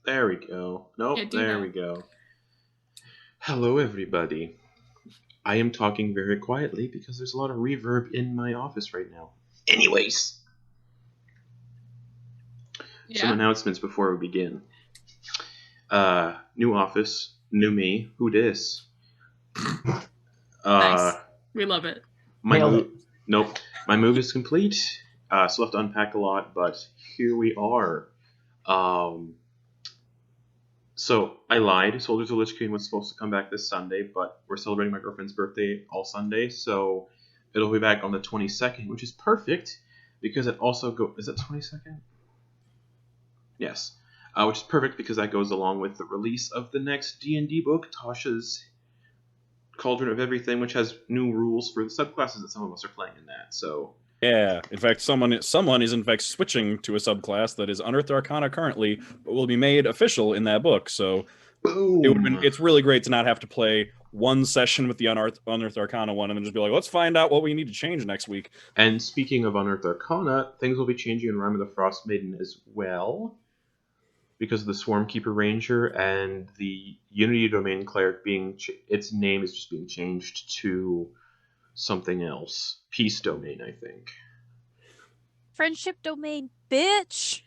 There we go. Nope, Yeah, there we go. Hello, everybody. I am talking very quietly because there's a lot of reverb in my office right now. Anyways, some announcements before we begin. New office, new me. Who dis? Nice. We love it. Nope. My move is complete. Still have to unpack a lot, but here we are. So I lied. Soldiers of the Lich Queen was supposed to come back this Sunday, but we're celebrating my girlfriend's birthday all Sunday, so it'll be back on the 22nd, which is perfect because it also is it 22nd? Yes, which is perfect because that goes along with the release of the next D&D book, Tasha's Cauldron of Everything, which has new rules for the subclasses that some of us are playing in that. So. Yeah, in fact, someone is in fact switching to a subclass that is Unearthed Arcana currently, but will be made official in that book. So it's really great to not have to play one session with the Unearthed Arcana one and then just be like, let's find out what we need to change next week. And speaking of Unearthed Arcana, things will be changing in Rime of the Frost Maiden as well, because of the Swarmkeeper Ranger and the Unity Domain Cleric its name is just being changed to something else. Peace Domain, I think. Friendship Domain, bitch!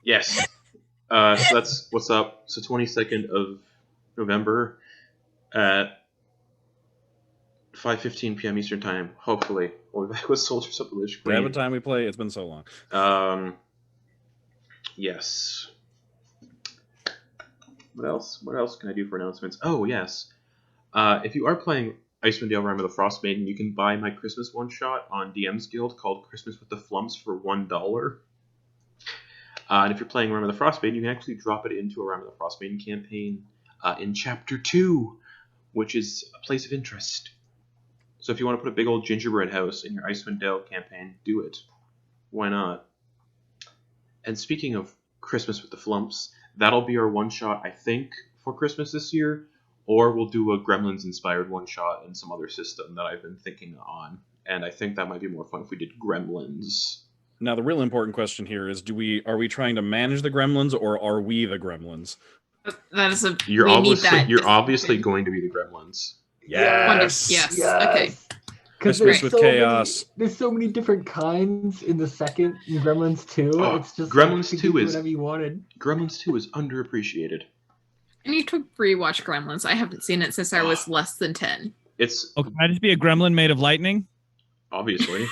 Yes. So that's what's up. So 22nd of November at 5:15 p.m. Eastern Time. Hopefully. We'll be back with Soldiers of the Lich Queen. Every time we play, it's been so long. Yes. What else? What else can I do for announcements? Oh, yes. If you are playing Icewind Dale Rime of the Frost Maiden, you can buy my Christmas one-shot on DM's Guild called Christmas with the Flumps for $1. And if you're playing Rime of the Frost Maiden, you can actually drop it into a Rime of the Frost Maiden campaign in Chapter 2, which is a place of interest. So if you want to put a big old gingerbread house in your Icewind Dale campaign, do it. Why not? And speaking of Christmas with the Flumps, that'll be our one-shot, I think, for Christmas this year. Or we'll do a Gremlins-inspired one-shot in some other system that I've been thinking on. And I think that might be more fun if we did Gremlins. Now, the real important question here is: are we trying to manage the Gremlins, or are we the Gremlins? That is a. You're obviously going to be the Gremlins. Yes. Okay. Christmas with chaos. There's so many different kinds in the second in Gremlins 2. It's just Gremlins 2 is whatever you wanted. Gremlins 2 is underappreciated. I need to rewatch Gremlins. I haven't seen it since I was less than 10. Can I just be a gremlin made of lightning? Obviously.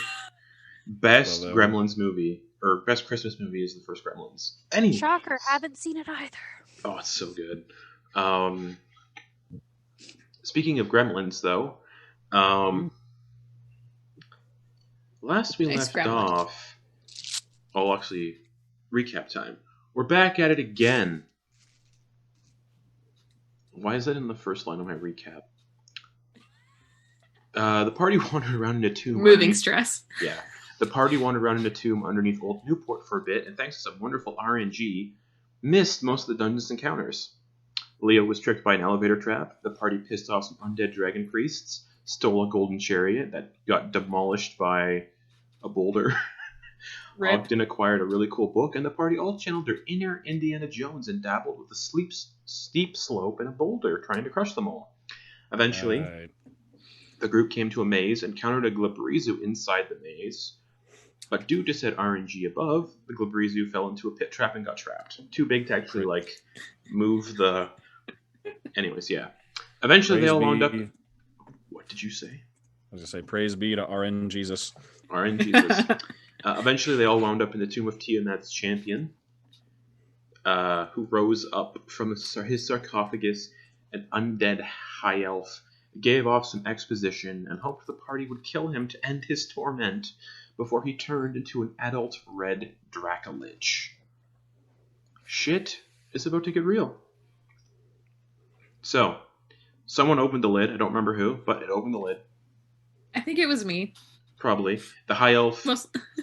Best Gremlins movie, or best Christmas movie, is the first Gremlins. Shocker, haven't seen it either. Oh, it's so good. Speaking of Gremlins, though, last we left off... Oh, actually, recap time. We're back at it again. Why is that in the first line of my recap? The party wandered around in a tomb. Moving stress. Yeah. The party wandered around in a tomb underneath Old Newport for a bit, and thanks to some wonderful RNG, missed most of the dungeon's encounters. Leo was tricked by an elevator trap. The party pissed off some undead dragon priests, stole a golden chariot that got demolished by a boulder. Ogden acquired a really cool book, and the party all channeled their inner Indiana Jones and dabbled with a steep slope and a boulder, trying to crush them all. Eventually, the group came to a maze and encountered a Glabrezu inside the maze. But due to said RNG above, the Glabrezu fell into a pit trap and got trapped. Too big to actually, move the... Anyways, yeah. Eventually, they all wound up... What did you say? I was going to say, praise be to RN Jesus. RN Jesus. Eventually, they all wound up in the tomb of Tiamat's champion, who rose up from his sarcophagus, an undead high elf, gave off some exposition, and hoped the party would kill him to end his torment before he turned into an adult red Dracolich. Shit is about to get real. So, someone opened the lid. I don't remember who, but it opened the lid. I think it was me. Probably. The high elf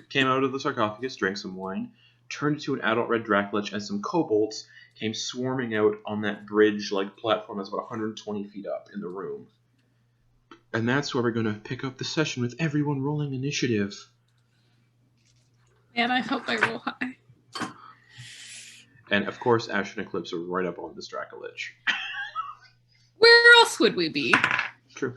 came out of the sarcophagus, drank some wine, turned into an adult red Dracolich, and some kobolds came swarming out on that bridge-like platform that's about 120 feet up in the room. And that's where we're going to pick up the session with everyone rolling initiative. Man, I hope I roll high. And, of course, Ash and Eclipse are right up on this Dracolich. Where else would we be? True.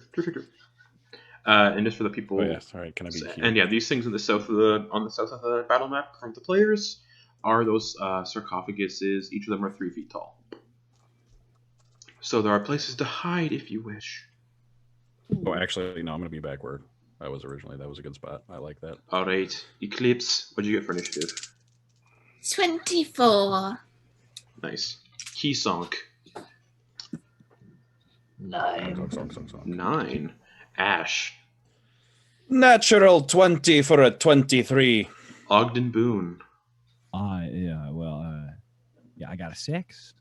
And just for the people... Oh, yes. All right. Can I be here? And yeah, these things on the south of the battle map from the players are those sarcophaguses. Each of them are 3 feet tall. So there are places to hide if you wish. Oh, actually, no, I'm going to be back where I was originally. That was a good spot. I like that. All right. Eclipse, what'd you get for initiative? 24. Nice. Key Sonk. 9. 9. Ash. Natural 20 for a 23. Ogden Boon. I got a 6.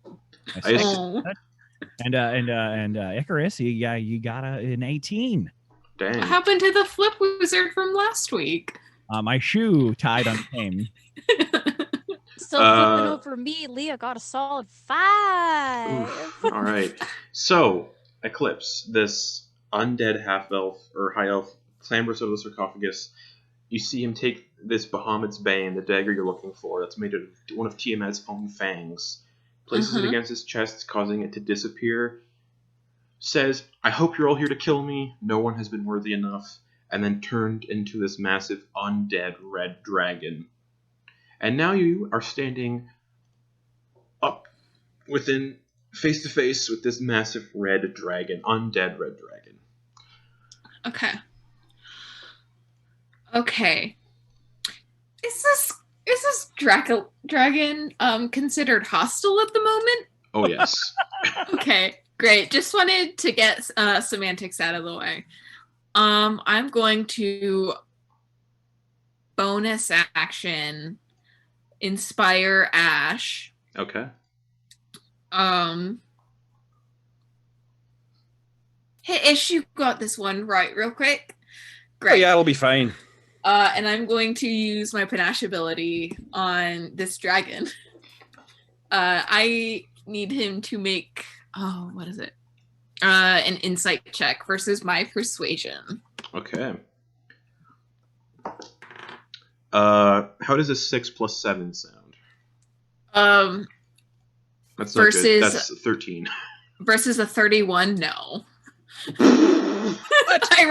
And Icarus, you got an 18. Dang. What happened to the flip wizard from last week? My shoe tied on the name. Still flipping over me. Leah got a solid 5. All right. So, Eclipse, this undead half-elf or high-elf clambers out of the sarcophagus. You see him take this Bahamut's Bane, the dagger you're looking for, that's made of one of Tiamat's own fangs, places it against his chest, causing it to disappear, says, "I hope you're all here to kill me. No one has been worthy enough," and then turned into this massive undead red dragon. And now you are standing up within face-to-face with this massive red dragon, undead red dragon. Okay. Is this dragon considered hostile at the moment? Oh, yes. Okay. Great. Just wanted to get semantics out of the way. I'm going to bonus action inspire Ash. Okay. Hey, Ish, you got this one right real quick. Oh, Great. yeah, it'll be fine. And I'm going to use my panache ability on this dragon. I need him to make what is it? An insight check versus my persuasion. Okay. How does a 6 plus 7 sound? That's not versus good. That's 13. Versus a 31, no. I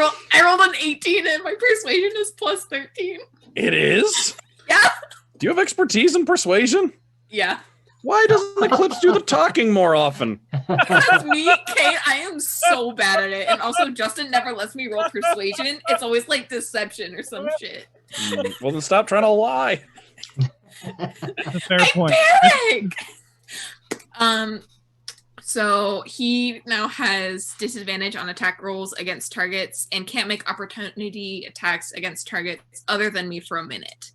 rolled an 18 and my persuasion is plus 13. It is? Yeah. Do you have expertise in persuasion? Yeah. Why doesn't Eclipse do the talking more often? Because me, Kate, I am so bad at it. And also, Justin never lets me roll persuasion. It's always like deception or some shit. Well, then stop trying to lie. That's a fair point. Panic! So he now has disadvantage on attack rolls against targets and can't make opportunity attacks against targets other than me for a minute.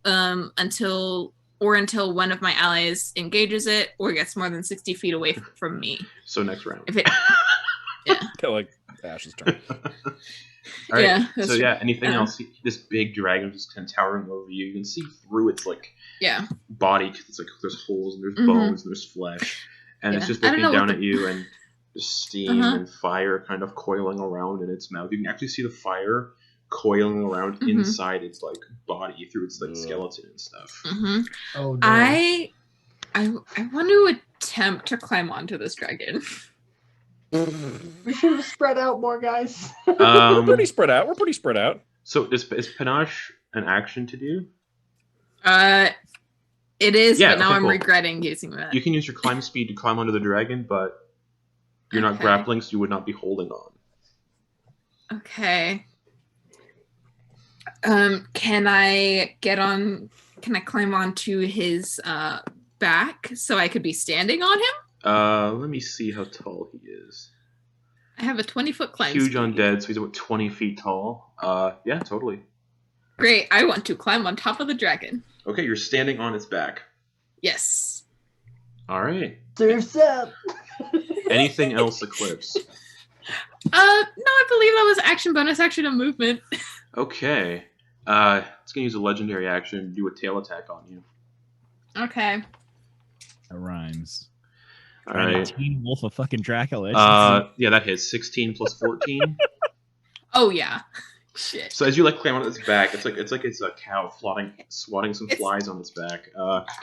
Until one of my allies engages it or gets more than 60 feet away from me. So next round. If it, yeah. Like Ash's turn. All right. Yeah, So yeah, anything else? This big dragon just kind of towering over you. You can see through its body because it's like there's holes and there's bones and there's flesh, and it's just looking down at you, and the steam and fire kind of coiling around in its mouth. You can actually see the fire coiling around inside its like body through its like skeleton and stuff. Oh, no. I want to attempt to climb onto this dragon. We should have spread out more, guys. We're pretty spread out. So is panache an action to do? It is, Yeah, but now okay, I'm cool. regretting using that. You can use your climb speed to climb onto the dragon, but you're not grappling, so you would not be holding on. Okay. Can I climb onto his back so I could be standing on him? Let me see how tall he is. I have a 20-foot climb Huge speed. undead, so he's about 20 feet tall. Yeah, totally. Great. I want to climb on top of the dragon. Okay, you're standing on its back. Yes. All right. Surf's up. Anything else, Eclipse? No, I believe that was action, bonus action, and movement. Okay. It's gonna use a legendary action to do a tail attack on you. Okay. That rhymes. All right. Teen Wolf of fucking Dracolich. Yeah, that hits 16 plus 14. Oh yeah. Shit. So as you climb on its back, it's like it's a cow swatting some flies on its back.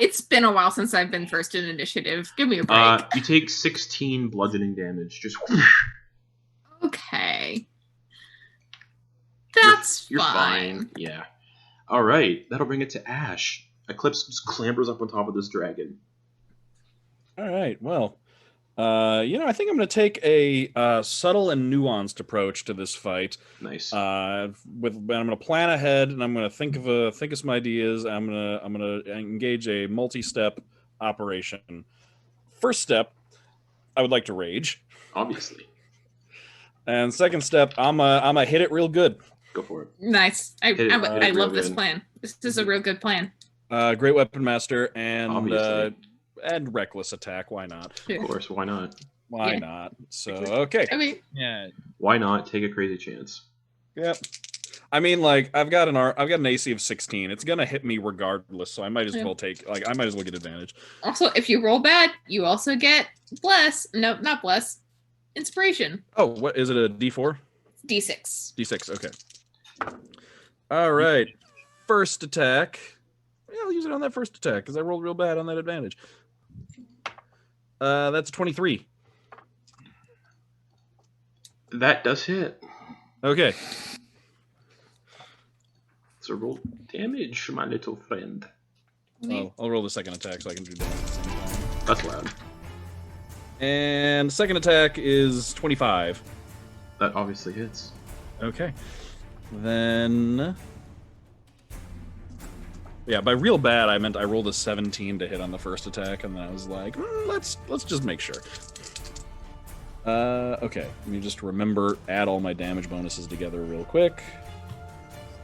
It's been a while since I've been first in initiative. Give me a break. You take 16 bludgeoning damage. Just Okay. That's you're fine. fine. Yeah. All right, that'll bring it to Ash. Eclipse just clambers up on top of this dragon. All right. Well, I think I'm going to take a subtle and nuanced approach to this fight. Nice. I'm going to plan ahead, and I'm going to think of some ideas. I'm going to engage a multi-step operation. First step, I would like to rage, Obviously. and second step, I'm a hit it real good. Go for it. Nice. I Hit it love real this good. plan. This is a real good plan. Great weapon master and Obviously. and reckless attack. Why not? Of course. Why not? Why Yeah. not? So okay. I mean, yeah. Why not take a crazy chance? Yep. I mean, like I've got an AC of 16. It's gonna hit me regardless, so I might as well get advantage. also, if you roll bad, you also get bless. No, not bless. Inspiration. Oh, what is it? A D4? D6. D6. Okay. All right. First attack. Yeah, I'll use it on that first attack because I rolled real bad on that advantage. That's 23. That does hit. Okay. So roll damage, my little friend. I'll roll the second attack so I can do damage at the same time. That's loud. And second attack is 25. That obviously hits. Okay. Then... Yeah, by real bad, I meant I rolled a 17 to hit on the first attack, and then I was like, let's just make sure. Okay, let me just add all my damage bonuses together real quick.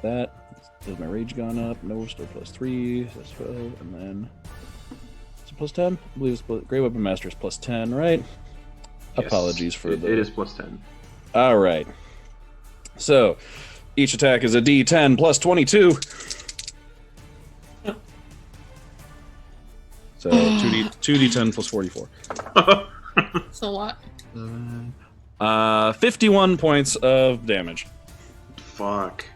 That. Has my rage gone up? No, still +3. That's 12, and then it's +10. I believe it's Great Weapon Master is +10, right? Yes, Apologies for it is +10. All right. So each attack is a D10 plus 22. So 2D10 plus 44. That's a lot. 51 points of damage. Fuck.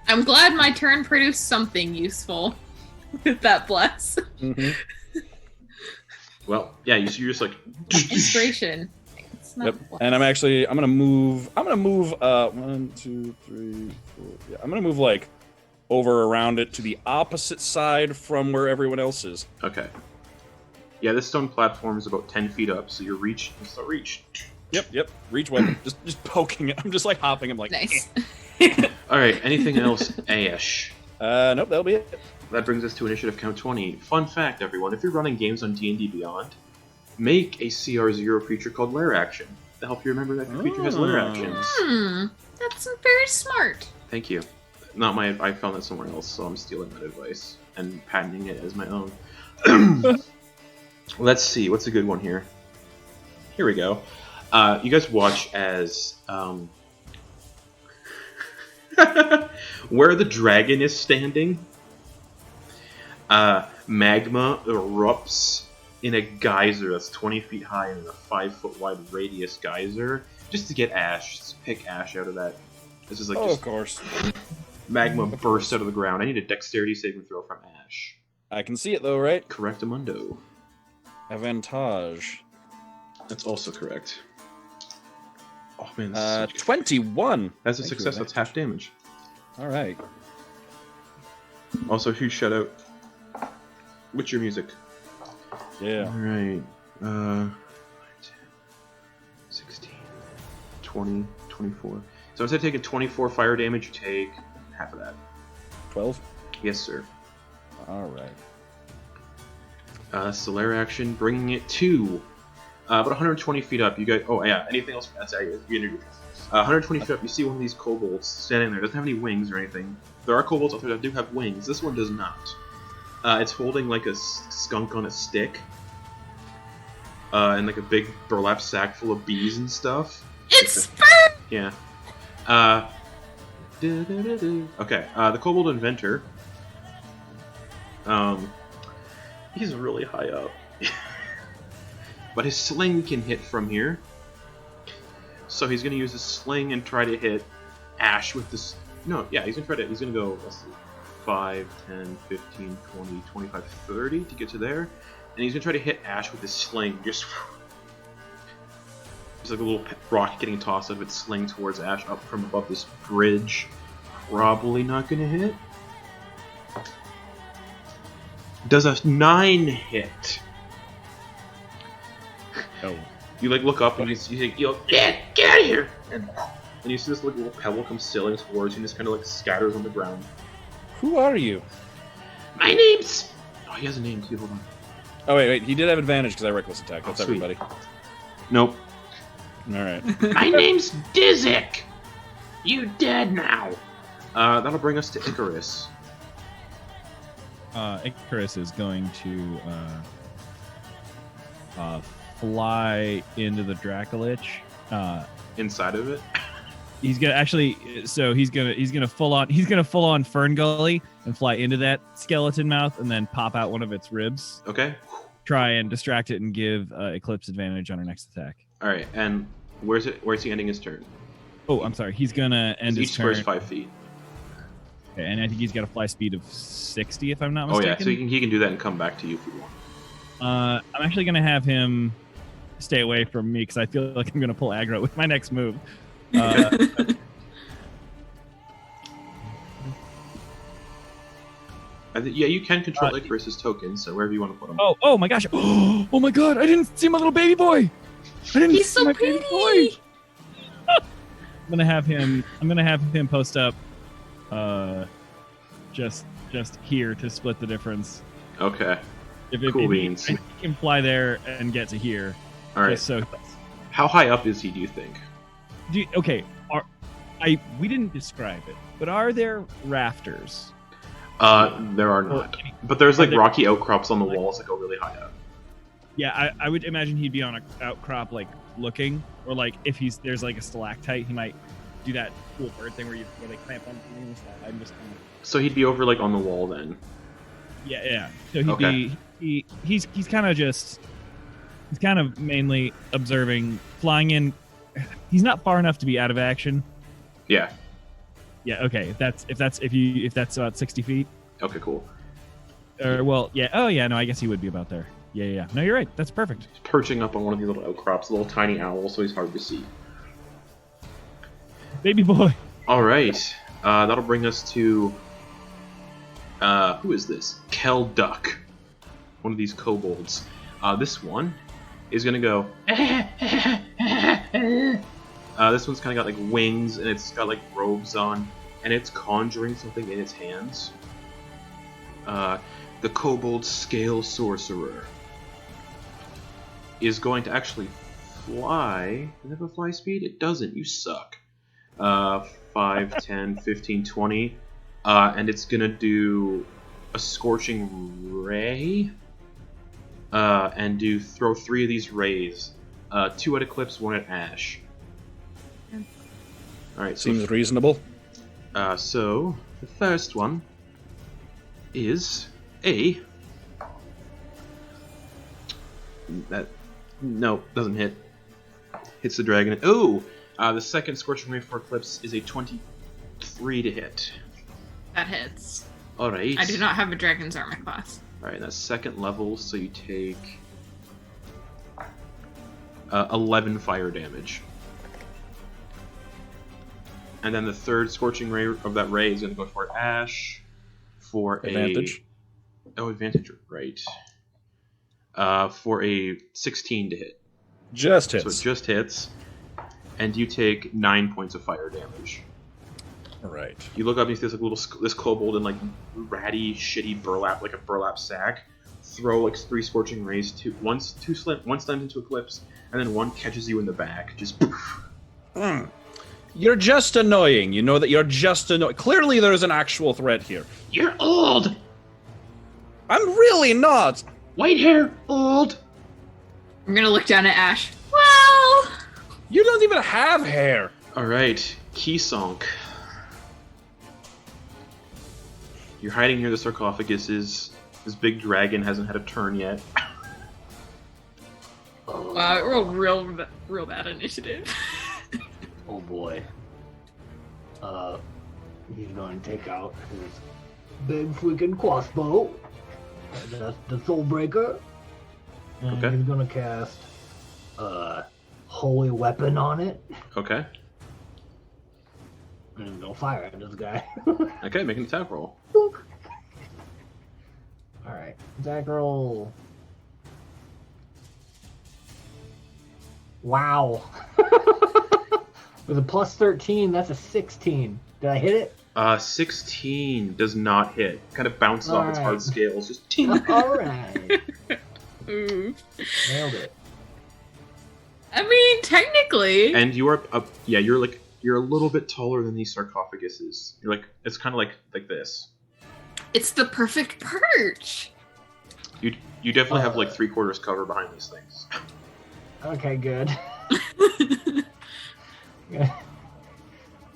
I'm glad my turn produced something useful with that bless. Mm-hmm. Well, yeah, you're just like Inspiration. It's not Yep. bless. And I'm gonna move 1, 2, 3, 4. Yeah, I'm gonna move like over around it to the opposite side from where everyone else is. okay. Yeah, this stone platform is about 10 feet up, so your reach is the reach. Yep. Reach weapon. just poking it. I'm just like hopping. I'm like Nice. All right. Anything else, Ash? Nope, that'll be it. That brings us to initiative count 20. Fun fact, everyone: if you're running games on D&D Beyond, make a CR0 creature called Lair Action to help you remember that the creature has Lair Actions. That's very smart. Thank you. Not my. I found that somewhere else, so I'm stealing that advice and patenting it as my own. Let's see. What's a good one here? Here we go. You guys watch as where the dragon is standing. Magma erupts in a geyser that's 20 feet high and a 5-foot wide radius geyser, just to get Ash. Just pick Ash out of that. This is like Of course. magma bursts out of the ground. I need a dexterity saving throw from Ash. I can see it though, right? Correctamundo. Avantage. That's also correct. Oh man, this is such good. 21. That's a Thank you, success. That's half damage. All right. Also, huge shout out. What's your music? Yeah. Alright. 16, 20, 24. So instead of taking 24 fire damage, you take half of that. 12. Yes, sir. All right. Lair action, bringing it to about 120 feet up. You guys. Oh yeah. Anything else? That's you introduced. 120 feet up, you see one of these kobolds standing there. Doesn't have any wings or anything. There are kobolds out there that do have wings. This one does not. It's holding like a skunk on a stick, and like a big burlap sack full of bees and stuff. It's Yeah. Okay. The kobold inventor. He's really high up, but his sling can hit from here. So he's gonna use his sling and try to hit Ash with this. No, yeah, he's gonna go. Let's see, 5, 10, 15, 20, 25, 30 to get to there, and he's gonna try to hit Ash with his sling. Just like a little rock getting tossed out of its sling towards Ash up from above this bridge. Probably not gonna hit. Does a 9 hit? Oh. You like look up and you go, get out of here! And you see this little pebble come sailing towards you and just kind of like scatters on the ground. Who are you? My name's. Oh, he has a name too. Hold on. Oh wait. He did have advantage because I reckless attack. That's sweet. everybody. Nope. All right. My name's Dizzik. You dead now. That'll bring us to Icarus. Icarus is going to fly into the Dracolich. Inside of it. He's gonna actually. So he's gonna full on Fern Gully and fly into that skeleton mouth and then pop out one of its ribs. Okay. Try and distract it and give Eclipse advantage on her next attack. All right. And where's he ending his turn? Oh, I'm sorry. He's gonna end his Each turn. square's 5 feet. Okay, and I think he's got a fly speed of 60, if I'm not Oh mistaken. yeah. So he can do that and come back to you if you want. I'm actually gonna have him stay away from me because I feel like I'm gonna pull aggro with my next move. Yeah, you can control Icarus's tokens, so wherever you want to put them. Oh my gosh! Oh my god! I didn't see my little baby boy. He's so pretty. I'm gonna have him post up, just here to split the difference. Okay. If Cool beans. he can fly there and get to here, All right. So, How high up is he? Do you think? okay, we didn't describe it, but are there rafters? There are not. But there's like rocky outcrops on the walls that go really high up. Yeah, I would imagine he'd be on an outcrop, like looking, or like if there's like a stalactite, he might do that cool bird thing where they clamp on the side and just. So he'd be over like on the wall then. Yeah. So he's kind of mainly observing, flying in. He's not far enough to be out of action. Yeah. Yeah. Okay. If that's about 60 feet. Okay. Cool. Well, yeah. Oh, yeah. No, I guess he would be about there. Yeah. No, you're right. That's perfect. He's perching up on one of these little outcrops, a little tiny owl, so he's hard to see. Baby boy. All right. That'll bring us to. Who is this? Kel Duck. One of these kobolds. This one is gonna go. This one's kind of got like wings and it's got like robes on, and it's conjuring something in its hands. The kobold scale sorcerer is going to actually fly. Does it have a fly speed? It doesn't. You suck. 5, 10, 15, 20. And it's gonna do a scorching ray. And throw 3 of these rays. 2 at Eclipse, 1 at Ash. Alright, Seems reasonable. So the first one is a... No, doesn't hit. Hits the dragon. Oh! The second Scorching Ray for Eclipse is a 23 to hit. That hits. Alright. I do not have a dragon's armor class. Alright, that's second level, so you take 11 fire damage. And then the third Scorching Ray of that ray is going to go toward Ash for Advantage. Advantage, right. For a 16 to hit. Just hits. So it just hits. And you take 9 points of fire damage. Right. You look up and you see this kobold in like ratty, shitty burlap, like a burlap sack. Throw like 3 Scorching Rays. One slams into Eclipse, and then one catches you in the back. Just poof. You're just annoying. You know that you're just annoying. Clearly there's an actual threat here. You're old! I'm really not! White hair, old! I'm gonna look down at Ash. Well... You don't even have hair! Alright, Keysonk. You're hiding near the sarcophaguses. This big dragon hasn't had a turn yet. Wow, it rolled real bad initiative. Oh boy. He's gonna take out his big freaking crossbow. That's the Soulbreaker. And Okay. he's gonna cast Holy Weapon on it. Okay. And he's gonna fire at this guy. Okay, make an attack roll. Alright, attack roll. Wow. With a plus 13, that's a 16. Did I hit it? 16 does not hit. Kind of bounces off its hard Alright. scales. Just ting. Alright. Ooh. Nailed it. I mean, technically. And you are up. Yeah, you're a little bit taller than these sarcophaguses. You're like, it's kind of like this. It's the perfect perch. You definitely have like 3/4 cover behind these things. Okay, good.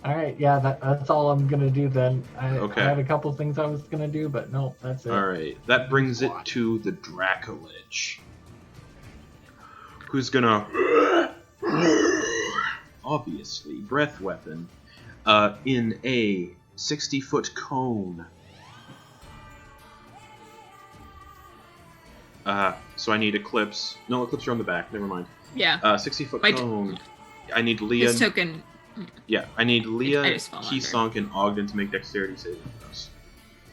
Alright, yeah, that's all I'm gonna do then. Okay. I had a couple things I was gonna do, but no, that's it. Alright, that brings it to the Dracolich. Who's gonna... Obviously, breath weapon. In a 60-foot cone. So I need Eclipse. No, Eclipse, you're on the back. Never mind. Yeah. 60-foot My cone. I need Leah. His token. Yeah, I need Leah, I just fell under. Keysonk, and Ogden to make dexterity saving throws.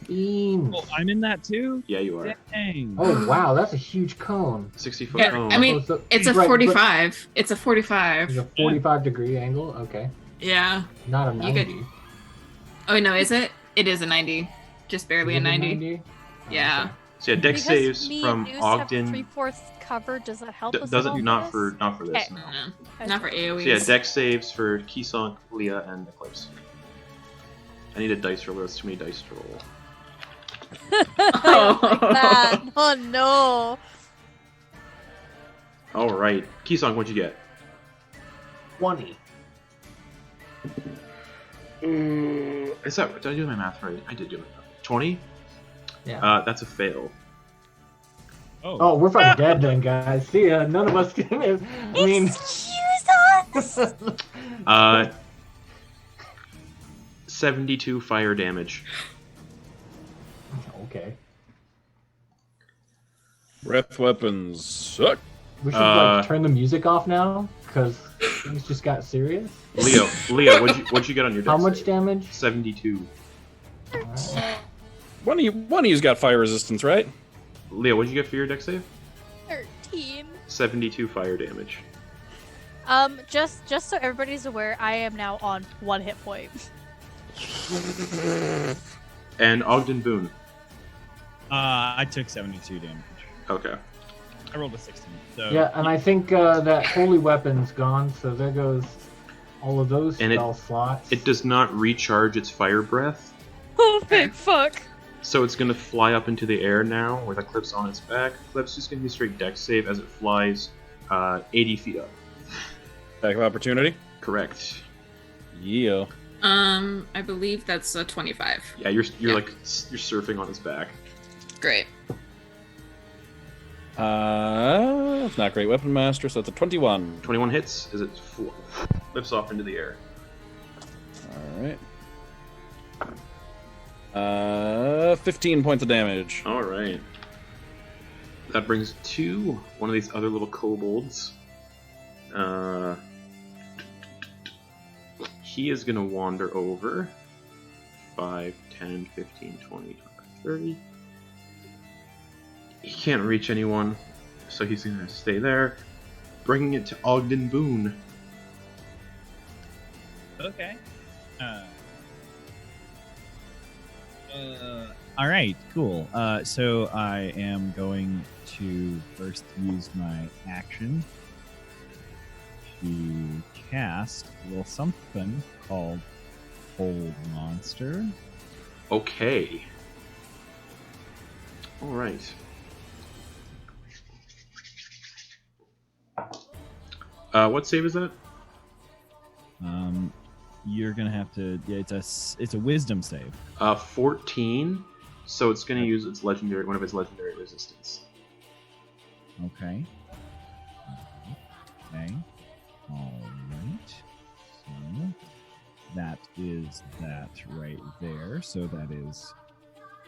Beans. Oh, I'm in that too? Yeah, you are. Dang. Oh wow, that's a huge cone. 60-foot Yeah, cone. I mean, Oh, so- it's a right, 45. It's a It's 45. a 45-degree angle. Okay, Yeah. not a You 90. could- Oh, no, is it? It is a 90. Just barely Is a it 90. Oh, Yeah. okay. So yeah, dex Because saves me from and Noose have Ogden. 3/4 cover. Does that help us? at Doesn't all not for for this. Okay. No. No, not for AoEs. So yeah, dex saves for Kisonk, Leah, and Eclipse. I need a dice roll. That's too many dice to roll. I don't like that. Oh no. All right, Kisonk, what'd you get? 20. Is that? Did I do my math right? I did do my math. 20. Yeah. That's a fail. Oh, we're fucking dead then, guys. See ya. None of us can. I mean. Excuse us. 72 fire damage. Okay. Breath weapons suck. We should like turn the music off now, because things just got serious. Leo, what'd you get on your dex How much save? damage? 72. One of you's got fire resistance, right? Leo, what'd you get for your dex save? 13. 72 fire damage. Just so everybody's aware, I am now on 1 hit point. And Ogden Boon. I took 72 damage. Okay. I rolled a 16. So Yeah, and I think that holy weapon's gone, so there goes all of those And spell slots. It does not recharge its fire breath, Oh, big fuck. so it's gonna fly up into the air now with Eclipse on its back. Eclipse is gonna be a straight dex save as it flies 80 feet up. Attack of opportunity. Correct. Yeah. I believe that's a 25. Yeah, you're like you're surfing on its back. Great. It's not great weapon master, so it's a 21. 21 hits as it lifts off into the air. Alright. 15 points of damage. All right. That brings it to one of these other little kobolds. He is going to wander over 5, 10, 15, 20, 25, 30. He can't reach anyone, so he's going to stay there, bringing it to Ogden Boon. Okay. All right. Cool. So I am going to first use my action to cast a little something called Hold Monster. Okay. All right. What save is that? You're gonna have to. Yeah, it's a Wisdom save. 14. So it's going to use its one of its legendary resistance. Okay. Okay. All right. So that is that right there. So that is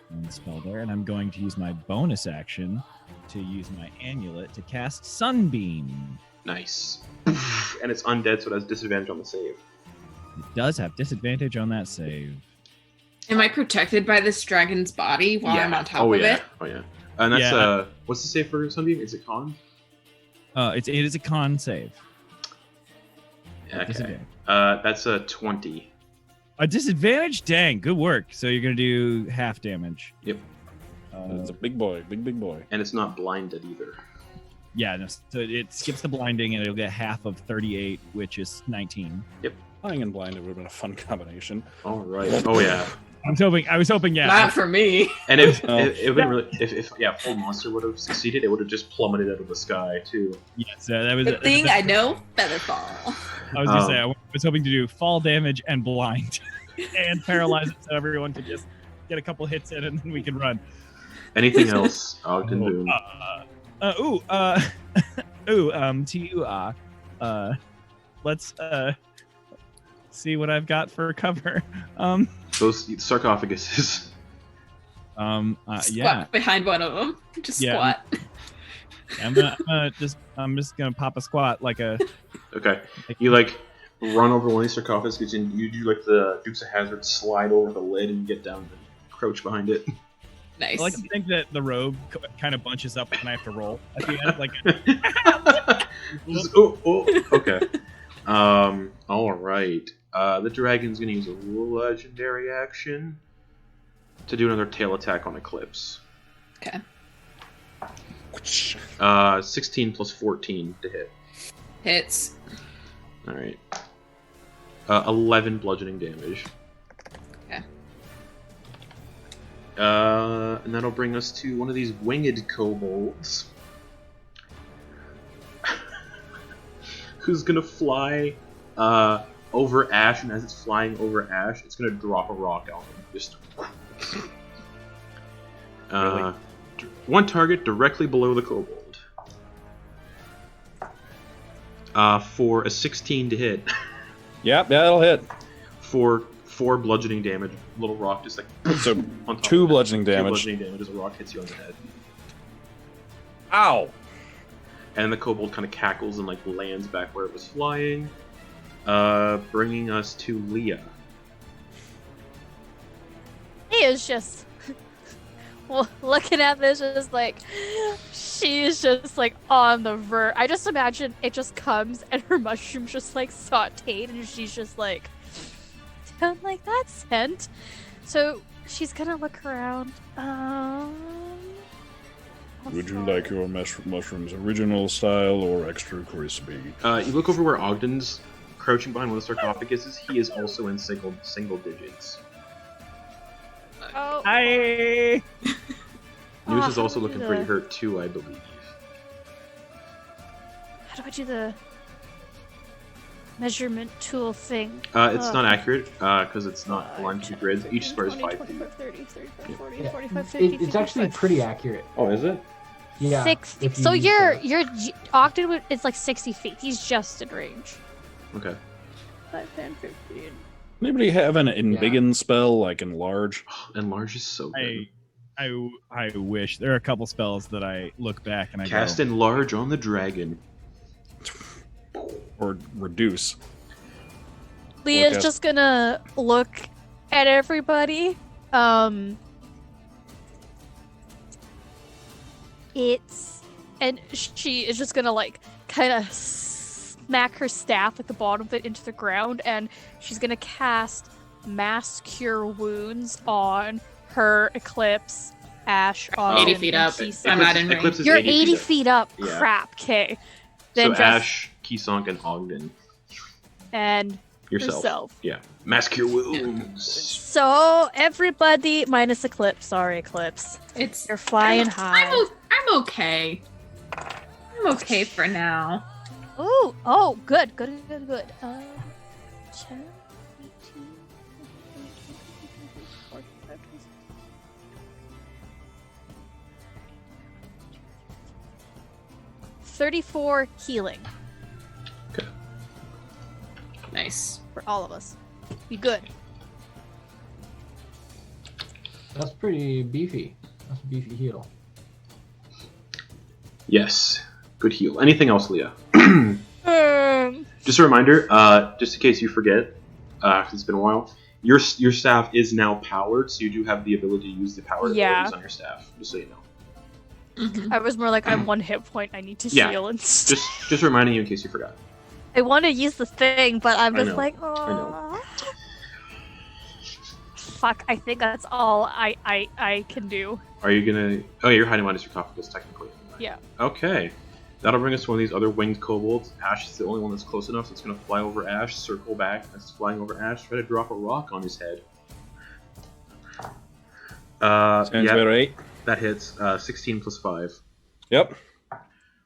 one spell there, and I'm going to use my bonus action to use my amulet to cast Sunbeam. Nice. And it's undead, so it has disadvantage on the save. It does have disadvantage on that save. Am I protected by this dragon's body while I'm on top oh, of yeah. it? Oh yeah. And that's Yeah. What's the save for Sunbeam? Is it con? It is a con save. Okay. Disadvantage. That's a 20. A disadvantage? Dang, good work. So you're gonna do half damage. Yep. It's a big boy, big boy. And it's not blinded either. Yeah, no, so it skips the blinding and it'll get half of 38, which is 19. Flying and blinded would have been a fun combination. All right. Oh yeah. I was hoping, yeah. Not for me. And if Oh. it would really, if full monster would have succeeded, it would have just plummeted out of the sky too. Yes, that was Good thing I know Featherfall. I was gonna say I was hoping to do fall damage and blind, and paralyze it so everyone could just get a couple hits in and then we can run. Anything else, Ogden Boon? Let's see what I've got for cover. Those sarcophaguses. Yeah, Behind one of them. Just Yeah. squat. I'm just gonna pop a squat like a. Okay. You like run over one of these sarcophaguses and you do like the Dukes of Hazzard slide over the lid and get down and crouch behind it. Nice. I like to think that the robe kind of bunches up when I have to roll at the end, like. Okay. All right. The dragon's gonna use a legendary action to do another tail attack on Eclipse. Okay. 16 plus 14 to hit. Hits. All right. 11 bludgeoning damage. Okay. And that'll bring us to one of these winged kobolds. Who's gonna fly over Ash, and as it's flying over Ash, it's gonna drop a rock on him. Just Really? One target directly below the kobold. For a 16 to hit. Yep, that'll hit. For 4 bludgeoning damage. Little rock just like So on top 2 of it. bludgeoning 2 damage. bludgeoning damage as a rock hits you on the head. Ow! And the kobold kind of cackles and like lands back where it was flying. Bringing us to Leah. He is just well, looking at this, just like she's just like on the verge. I just imagine it just comes and her mushroom's just like sauteed, and she's just like, don't like that scent. So she's gonna look around. Would you like your mushrooms original style or extra crispy? You look over where Ogden's crouching behind one of the sarcophaguses. He is also in single digits. Oh, Hi. Noose is how also do I looking do pretty the- hurt too, I believe. How do I do the measurement tool thing? It's not accurate because it's not aligned to the grids. Each square is 5 feet. 25, 30, 35, 40, Yeah, 45, 50, it's actually 55. pretty accurate. Oh, is it? Yeah. 60. if you So use your that. Ogden is like 60 feet. He's just in range. Okay. 5, 10, 15. Anybody have an embiggen spell, like enlarge? Enlarge is so good. I wish there are a couple spells that I look back and I Cast go, enlarge on the dragon. Or reduce? Leah's Okay. just gonna look at everybody. And she is just gonna like kind of smack her staff at the bottom of it into the ground, and she's gonna cast Mass Cure Wounds on her Eclipse, Ash, Ogden, 80 feet and up. Keysonk. I'm not in range. Eclipse is You're 80 80 up. feet up. Yeah. Crap. Okay. So Then just Ash, Keysonk, and Ogden. and Yourself. herself. Yeah. Mass Cure Wounds. So everybody minus Eclipse. Sorry, Eclipse. It's You're flying high. I'm okay. I'm okay for now. Ooh, oh, good. 10, 18, 45, 34 healing Okay. Nice. for all of us. Be good. That's pretty beefy. That's a beefy heal. Yes. Good heal. Anything else, Leah? Um, Just a reminder, just in case you forget, 'cause it's been a while, your staff is now powered, so you do have the ability to use the power Yeah. abilities on your staff, just so you know. Mhm. I was more like, I'm one hit point. I need to Yeah. heal and Just reminding you in case you forgot. I want to use the thing, but I'm I just know, like, know. oh. Fuck, I think that's all I can do. Are you gonna... Oh, yeah, you're hiding behind a sarcophagus, technically. Yeah. Okay. That'll bring us to one of these other winged kobolds. Ash is the only one that's close enough, so it's gonna fly over Ash, circle back, as it's flying over Ash, try to drop a rock on his head. Sounds about right. That hits. 16 plus 5. Yep.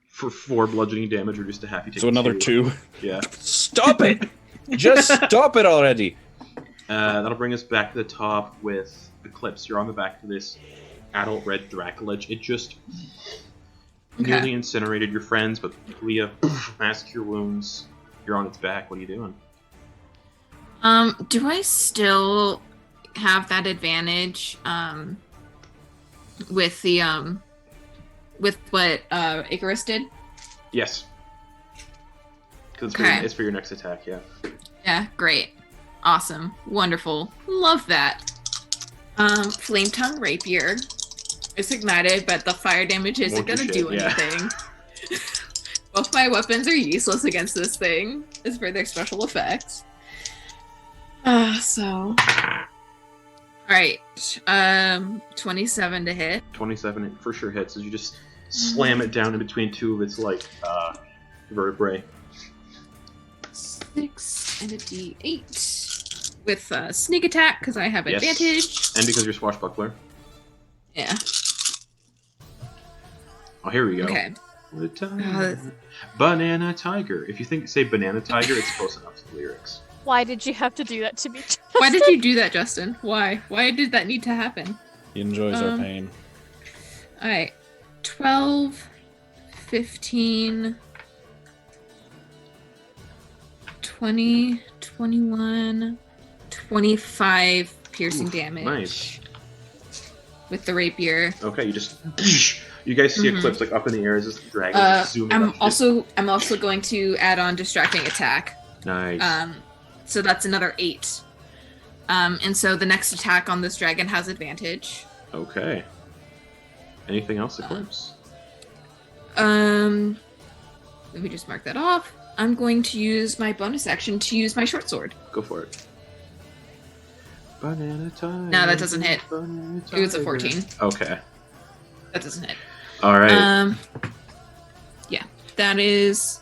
For 4 bludgeoning damage, reduced to half. You take So another 2. Yeah. Stop it! Just stop it already! That'll bring us back to the top with Eclipse. You're on the back of this adult red Dracolich. It just nearly incinerated your friends, but Leah, Mass Cure Wounds. You're on its back. What are you doing? Do I still have that advantage with the with what Icarus did? Yes. Because Okay. it's for your next attack, yeah. Yeah, great. Awesome. Wonderful. Love that. Flame Tongue Rapier. It's ignited, but the fire damage isn't Won't do gonna shit, do yeah. anything. Both my weapons are useless against this thing, as per their special effects. Alright. 27 to hit. 27 for sure hits as you just slam it down in between two of its vertebrae. 6 and a D8 with sneak attack because I have Yes. advantage. And because you're swashbuckler. Yeah. Oh, here we go. Okay. Banana tiger. If you say banana tiger, it's close enough to the lyrics. Why did you have to do that to me? Why did you do that, Justin? Why? Why did that need to happen? He enjoys our pain. All right. 12, 15, 20, 21, 25 piercing damage. Nice. With the rapier. Okay, you just you guys see Eclipse like up in the air as this dragon just zooming I'm up. also going to add on distracting attack. Nice. So that's another 8. And so the next attack on this dragon has advantage. Okay. Anything else, Eclipse? Let me just mark that off. I'm going to use my bonus action to use my short sword. Go for it. Banana tiger. No, that doesn't hit. It was a 14. Okay. That doesn't hit. All right. Yeah, that is.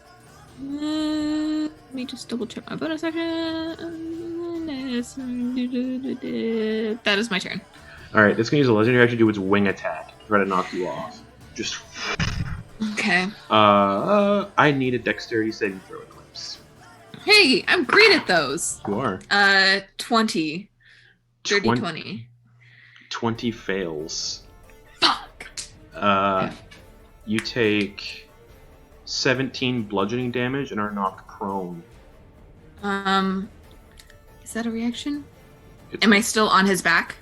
Let me just double check my bonus action. That is my turn. All right. It's gonna use a legendary action to do its wing attack to try to knock you off. Just. Okay. I need a dexterity saving throw, Eclipse. Hey, I'm great at those. You are. 20. Dirty 20. 20 fails. Fuck. You take 17 bludgeoning damage and are knocked prone. Is that a reaction? Am I still on his back?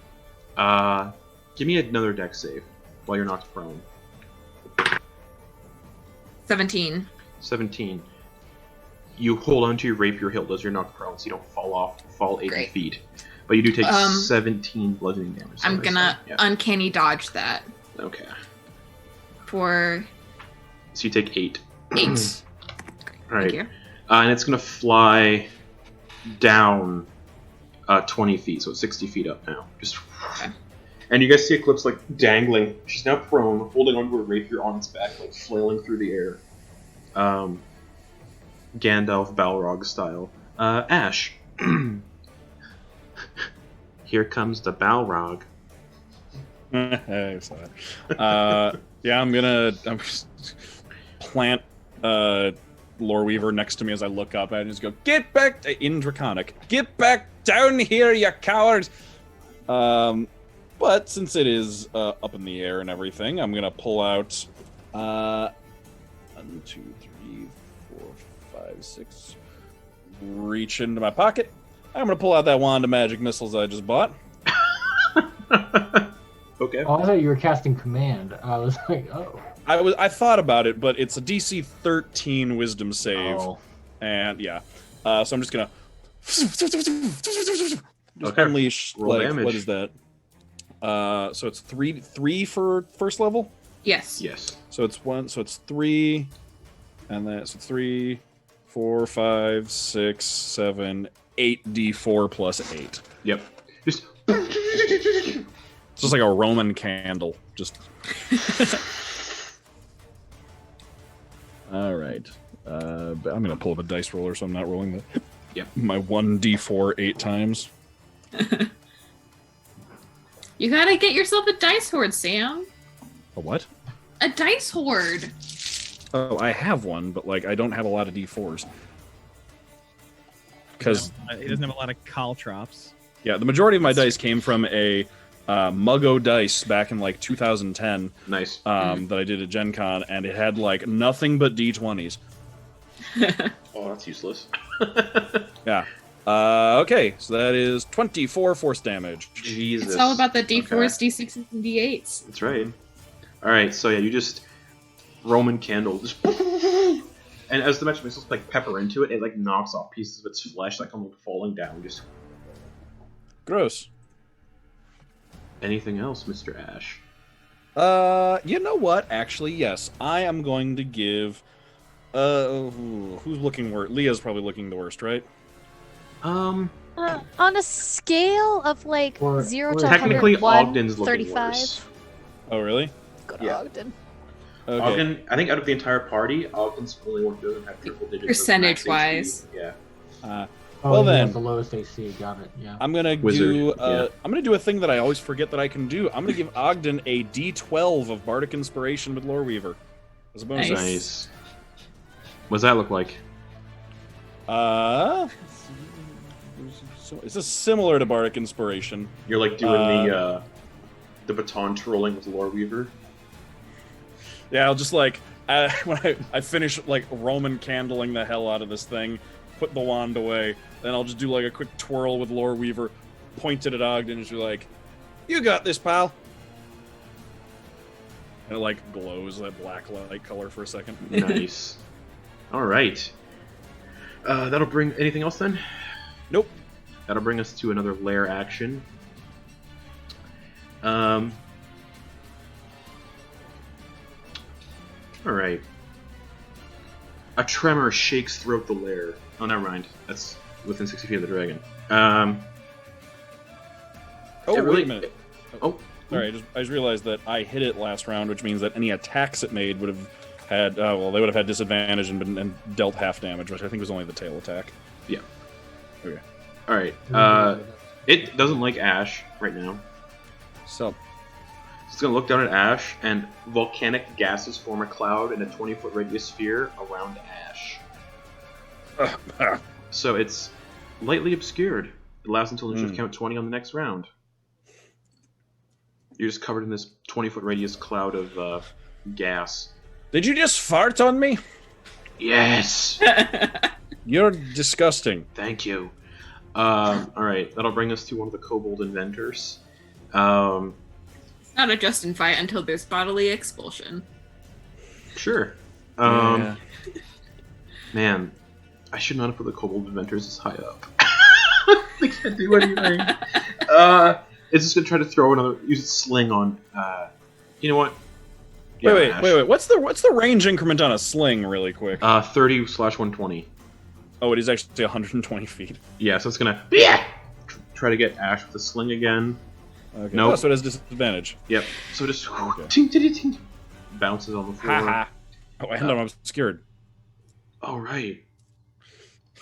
Give me another dex save while you're knocked prone. 17. 17. You hold onto your rapier hilt as you're knocked prone, so you don't fall 80 Great. feet. But you do take 17 bludgeoning damage. I'm gonna uncanny dodge that. Okay. For So you take 8. 8. All right. Thank you. And it's gonna fly down 20 feet, so it's 60 feet up now. Just. Okay. And you guys see Eclipse like dangling. She's now prone, holding onto her rapier on its back, like flailing through the air. Gandalf Balrog style. Ash. Here comes the Balrog. I saw that. Yeah, I'm just plant Loreweaver next to me as I look up and just go, "Get back!" In Draconic. "Get back down here, you cowards!" But since it is up in the air and everything, I'm gonna pull out 1, 2, 3, 4, 5, 6. Reach into my pocket. I'm gonna pull out that wand of magic missiles I just bought. Okay. Oh, I thought you were casting command. I was like, oh. I thought about it, but it's a DC 13 Wisdom save, and yeah, so I'm just gonna unleash. Roll damage. What is that? So it's three for first level. Yes. Yes. So it's 1. So it's 3, and then so 3, 4, 5, 6, 7, 8 D4 plus 8. Yep. Just. It's just like a Roman candle. Just. All right. I'm gonna pull up a dice roller, so I'm not rolling my 1d4 8 times. You gotta get yourself a dice hoard, Sam. A what? A dice hoard. Oh, I have one, but like I don't have a lot of d4s. Because he doesn't have a lot of caltrops. yeah, the majority of my dice came from a Muggo dice back in like 2010. Nice. That I did at Gen Con, and it had like nothing but d20s. Oh, that's useless. Yeah. Okay, so that is 24 force damage. Jesus. It's all about the D4s, Okay. D6s, and D8s. That's right. All right, so yeah, you just Roman candle, just and as the magic missiles like pepper into it, it like knocks off pieces of its flesh, like almost falling down. Just Gross. anything else, Mr. Ash? You know what? Actually, yes. I am going to give. Who's looking worst? Leah's probably looking the worst, right? On a scale of like Or- 0 or to Technically, 101, Ogden's looking 35. worse. Oh, really? Go to Yeah. Ogden. Okay. Ogden, I think out of the entire party, Ogden's the only one who doesn't have triple digits. of max Percentage-wise. HP. Yeah. Well he has then. the lowest AC. Got it. Yeah. I'm gonna Wizard, do. yeah. I'm gonna do a thing that I always forget that I can do. I'm gonna give Ogden a D12 of Bardic Inspiration with Lore Weaver as a bonus. Nice. Nice. What does that look like? So it's similar to Bardic Inspiration. You're like doing the baton twirling with Lore Weaver. Yeah, I'll just like when I finish like Roman candling the hell out of this thing, put the wand away, then I'll just do like a quick twirl with Lore Weaver, point it at Ogden, and she's like, "You got this, pal." And it like glows that black light color for a second. Nice. All right. That'll bring anything else then? Nope. That'll bring us to another lair action. Alright. A tremor shakes throughout the lair. Oh, never mind. That's within 60 feet of the dragon. Oh, it really- wait a minute. Oh. Sorry, I just realized that I hit it last round, which means that any attacks it made would have had, they would have had disadvantage and dealt half damage, which I think was only the tail attack. Yeah. Okay. Alright. It doesn't like Ash right now. So, It's going to look down at Ash, and volcanic gases form a cloud in a 20-foot radius sphere around Ash. So it's lightly obscured. It lasts until the shift count 20 on the next round. You're just covered in this 20-foot radius cloud of gas. did you just fart on me? Yes! You're disgusting. Thank you. Alright, that'll bring us to one of the kobold inventors. Not a Justin fight until there's bodily expulsion. Sure. Yeah. Man, I should not have put the kobold inventors this high up. They can't do anything. It's just gonna try to throw use its sling on. You know what? Yeah, Wait. Ash. What's the range increment on a sling, really quick? 30/120. Oh, it is actually 120 feet. Yeah, so it's gonna try to get Ash with the sling again. Okay. Nope. Oh, so it has disadvantage. Yep. So just Okay. ting, ting, ting, bounces on the floor. Haha. Oh, and I'm obscured. All right.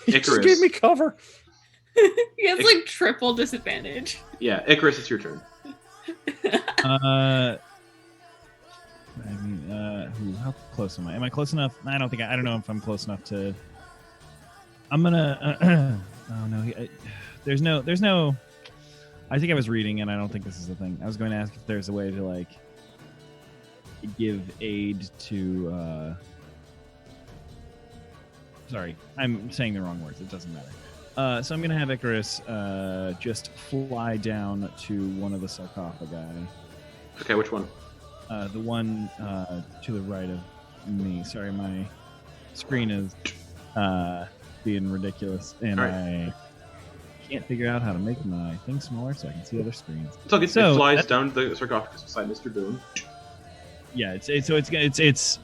He just Icarus. gave me cover. He has like triple disadvantage. Yeah, Icarus, it's your turn. I mean, how close am I? Am I close enough? I don't know if I'm close enough to. I'm gonna. Oh no, there's no. I think I was reading, and I don't think this is a thing. I was going to ask if there's a way to like give aid to. Sorry, I'm saying the wrong words. It doesn't matter. So I'm gonna have Icarus just fly down to one of the sarcophagi. Okay, which one? The one to the right of me. Sorry, my screen is being ridiculous, and All right. I can't figure out how to make my thing smaller so I can see other screens. It's okay. So, it flies that- down to the sarcophagus beside Mr. Boon. Yeah, it's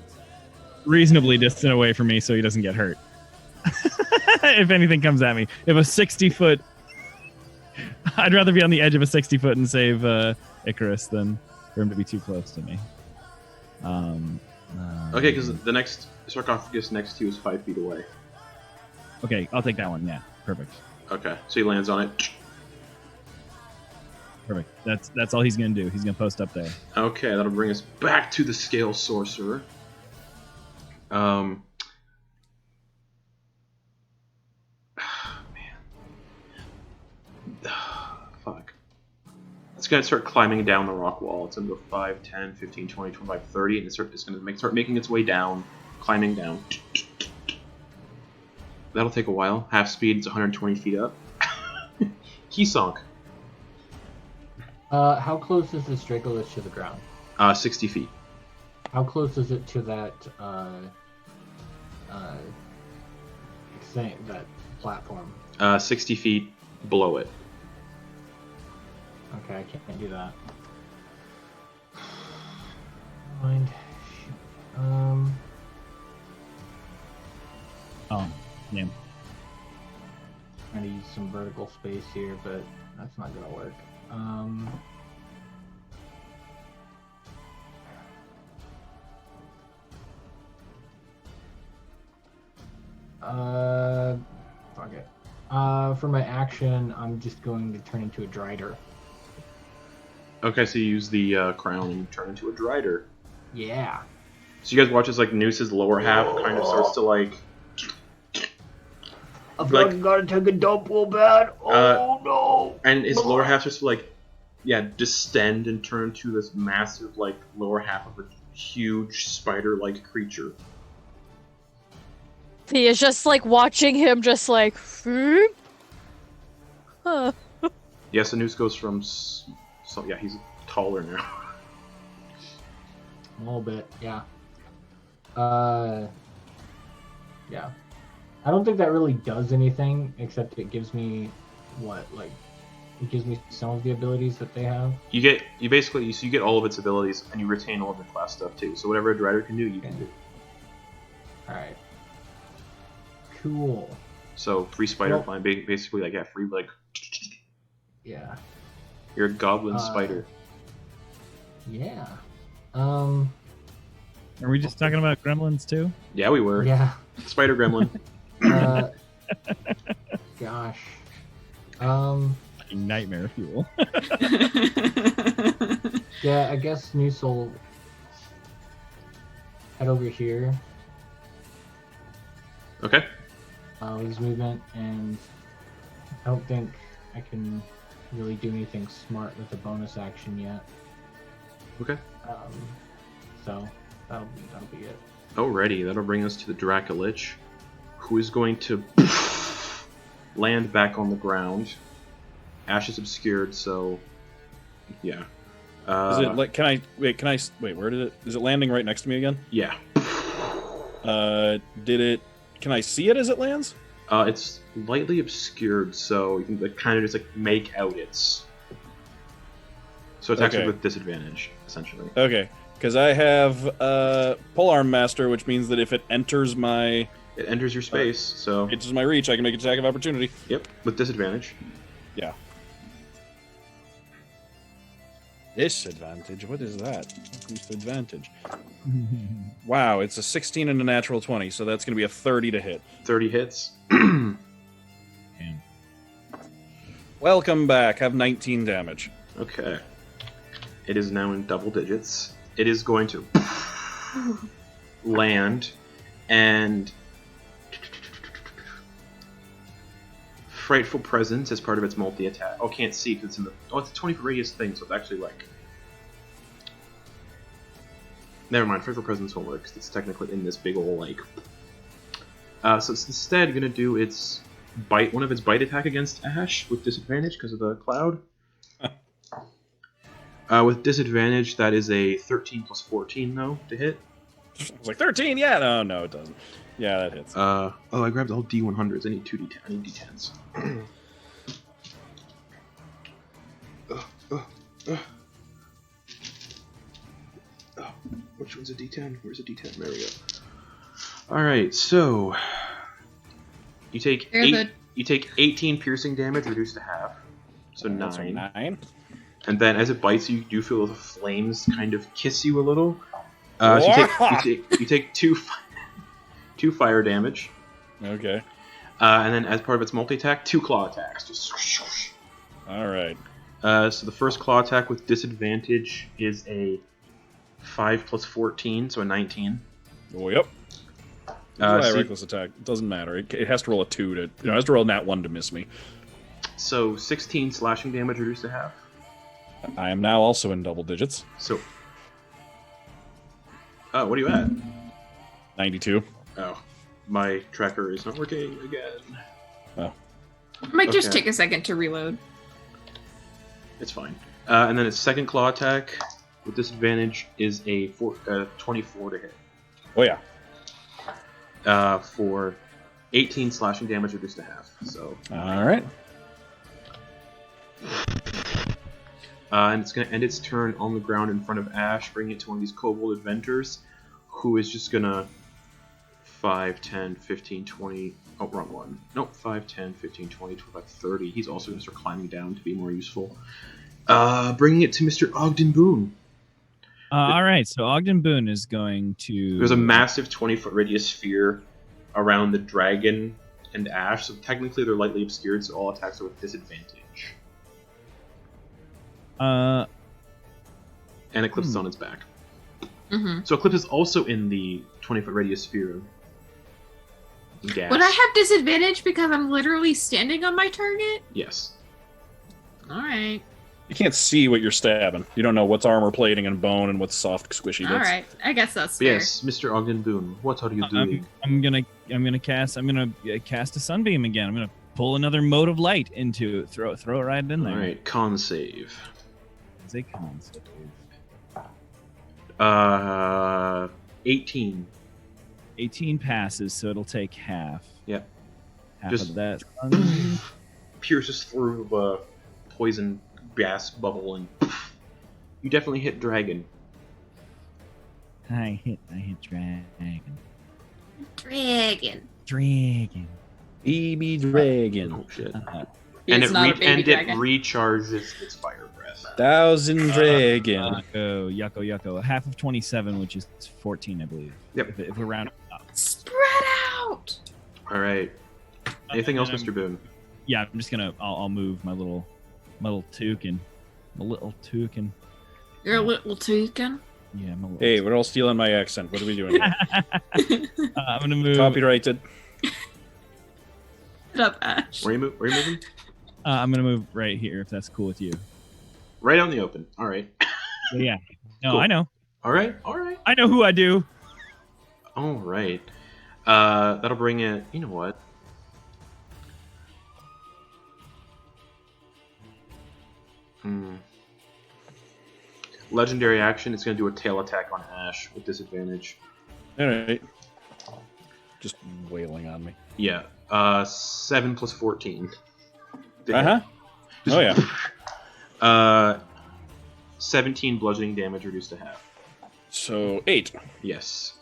reasonably distant away from me, so he doesn't get hurt. If anything comes at me, if a 60-foot, I'd rather be on the edge of a 60-foot and save Icarus than for him to be too close to me. Okay, because the next sarcophagus next to you is 5 feet away. Okay, I'll take that one. Yeah, perfect. Okay, so he lands on it. Perfect. That's all he's gonna do. He's gonna post up there. Okay, that'll bring us back to the scale sorcerer. Man. Fuck. It's gonna start climbing down the rock wall. It's gonna go 5, 10, 15, 20, 25, 30, and it's gonna start making its way down, climbing down. That'll take a while. Half speed, it's 120 feet up. Key sunk. How close is this Dracolich to the ground? 60 feet. How close is it to that thing, that platform? 60 feet below it. Okay, I can't do that. Mind. Oh, yeah. Trying to use some vertical space here, but that's not gonna work. Fuck it. For my action, I'm just going to turn into a Drider. Okay, so you use the crown and turn into a Drider. Yeah. So you guys watch as like Noose's lower half kind of starts to like. I feel like I gotta take a dump real bad. Oh no! And his lower half starts to like, distend and turn into this massive like lower half of a huge spider-like creature. He is just like watching him, just like. Huh. Yes, and Noose goes from. So yeah, he's taller now. A little bit, yeah. Yeah. I don't think that really does anything, except it gives me it gives me some of the abilities that they have. You get all of its abilities, and you retain all of the class stuff too. So whatever a Drider can do, you can do. Alright. Cool. So free spider climb, basically free like. Yeah. You're a goblin spider. Yeah. Are we just talking about gremlins too? Yeah, we were. Yeah. Spider gremlin. Gosh. Nightmare fuel. Yeah, I guess Noose will head over here. Okay. With his movement, and I don't think I can really do anything smart with a bonus action yet. Okay. So that'll be it. Alrighty, that'll bring us to the Dracolich, who is going to land back on the ground. Ash is obscured, so yeah. Is it like? Can I wait? Where did it? Is it landing right next to me again? Yeah. Can I see it as it lands? It's lightly obscured, so you can kind of just make out its. So it's actually with disadvantage, essentially. Okay, because I have Polearm Master, which means that if it enters my... It enters your space, so... It enters my reach, I can make an attack of opportunity. Yep, with disadvantage. Yeah. Disadvantage? What is that? Increased advantage. Wow, it's a 16 and a natural 20, so that's going to be a 30 to hit. 30 hits. Welcome back. Have 19 damage. Okay. It is now in double digits. It is going to land and Frightful Presence as part of its multi-attack. Oh, can't see because it's in the... Oh, it's a 20-foot radius thing, so it's actually like... Never mind, Frightful Presence won't work because it's technically in this big ol' like... So it's instead going to do its bite, one of its bite attack against Ash with disadvantage because of the cloud. With disadvantage, that is a 13 plus 14 though to hit. I was like 13, yeah, no, it doesn't. Yeah, that hits. Oh, I grabbed all D100s. I need 2 D10. I need D10s. Which one's a D10? Where's a D10? There we go. All right, so you take You take 18 piercing damage, reduced to half, so 9. So 9. And then as it bites you, you do feel the flames kind of kiss you a little. So you take two fire damage. Okay. And then as part of its multi-attack, 2 claw attacks. Just all right. So the first claw attack with disadvantage is a 5 plus 14, so a 19. Oh, yep. Reckless attack. It doesn't matter. It has to roll a 2 to... it has to roll a nat 1 to miss me. So 16 slashing damage reduced to half. I am now also in double digits. So... what are you at? 92. Oh. My tracker is not working again. Oh. It might just take a second to reload. It's fine. And then its second claw attack with disadvantage is a 24 to hit. Oh, yeah. For 18 slashing damage reduced to half. So. All right. And it's going to end its turn on the ground in front of Ash, bringing it to one of these kobold adventurers, who is just going to 5, 10, 15, 20... Oh, wrong one. Nope, 5, 10, 15, 20, 25, 30. He's also going to start climbing down to be more useful. Bringing it to Mr. Ogden Boon. All right, so Ogden Boon is going to... There's a massive 20-foot radius sphere around the dragon and Ash, so technically they're lightly obscured, so all attacks are with disadvantage. And Eclipse is on its back. Mm-hmm. So Eclipse is also in the 20-foot radius sphere of gas. Would I have disadvantage because I'm literally standing on my target? Yes. Alright. You can't see what you're stabbing. You don't know what's armor plating and bone and what's soft squishy bits. Alright. I guess that's But fair. yes, Mr. Ogden Boon, what are you doing? I'm gonna cast a sunbeam again. I'm gonna pull another mode of light into it. Throw it right in there. Alright, con save. It's a con save. 18. 18 passes, so it'll take half. Yep. Half Just- of that. Pierces through the poison gas bubble, and you definitely hit dragon. I hit dragon. Dragon. Baby dragon. Oh shit! He's and it not a baby dragon. recharges its fire breath. 1,000 dragon. Yucko. Half of 27, which is 14, I believe. Yep. If we're rounding up. Spread out! All right. Anything else, And Mr. Boon? Yeah, I'm just gonna. I'll move my little toucan. My little toucan. You're a little toucan. Yeah, my little. Hey, we're all stealing my accent. What are we doing here? I'm gonna move. Copyrighted. Shut up, Ash. Where are you moving? I'm gonna move right here if that's cool with you. Right out in the open. All right. Yeah. No, Cool. I know. All right. I know who I do. All right. That'll bring it. You know what? Legendary action. It's going to do a tail attack on Ash with disadvantage. All right. Just wailing on me. Yeah. 7 plus 14. Uh-huh. Oh, yeah. 17 bludgeoning damage reduced to half. So, 8. Yes.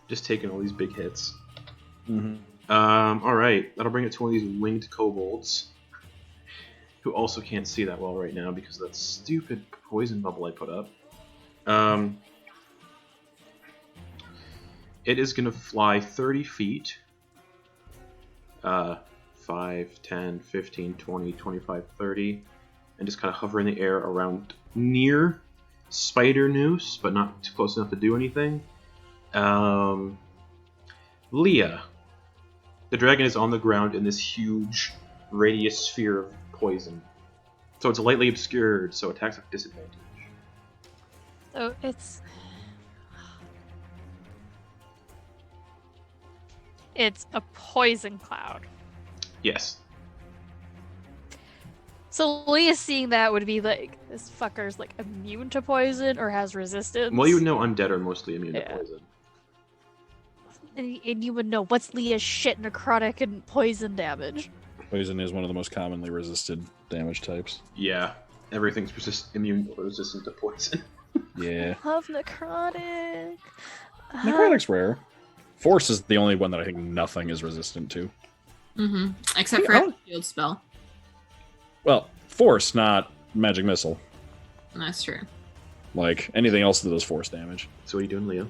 Just taking all these big hits. Mm-hmm. Alright. That'll bring it to one of these winged kobolds. Who also can't see that well right now because of that stupid poison bubble I put up. It is going to fly 30 feet. 5, 10, 15, 20, 25, 30. And just kind of hover in the air around near Spider Noose, but not too close enough to do anything. Leah. The dragon is on the ground in this huge radius sphere of poison. So it's lightly obscured, so attacks have disadvantage. So it's a poison cloud. Yes. So Leah seeing that would be like, this fucker's like immune to poison or has resistance. Well, you would know undead are mostly immune Yeah. to poison. And you would know what's Leah's shit necrotic and poison damage. Poison is one of the most commonly resisted damage types. Yeah. Everything's immune or resistant to poison. Yeah. Love necrotic. Necrotic's rare. Force is the only one that I think nothing is resistant to. Mm-hmm. Except for Yeah. a shield spell. Well, Force, not Magic Missile. That's true. Like, anything else that does Force damage. So what are you doing, Leo?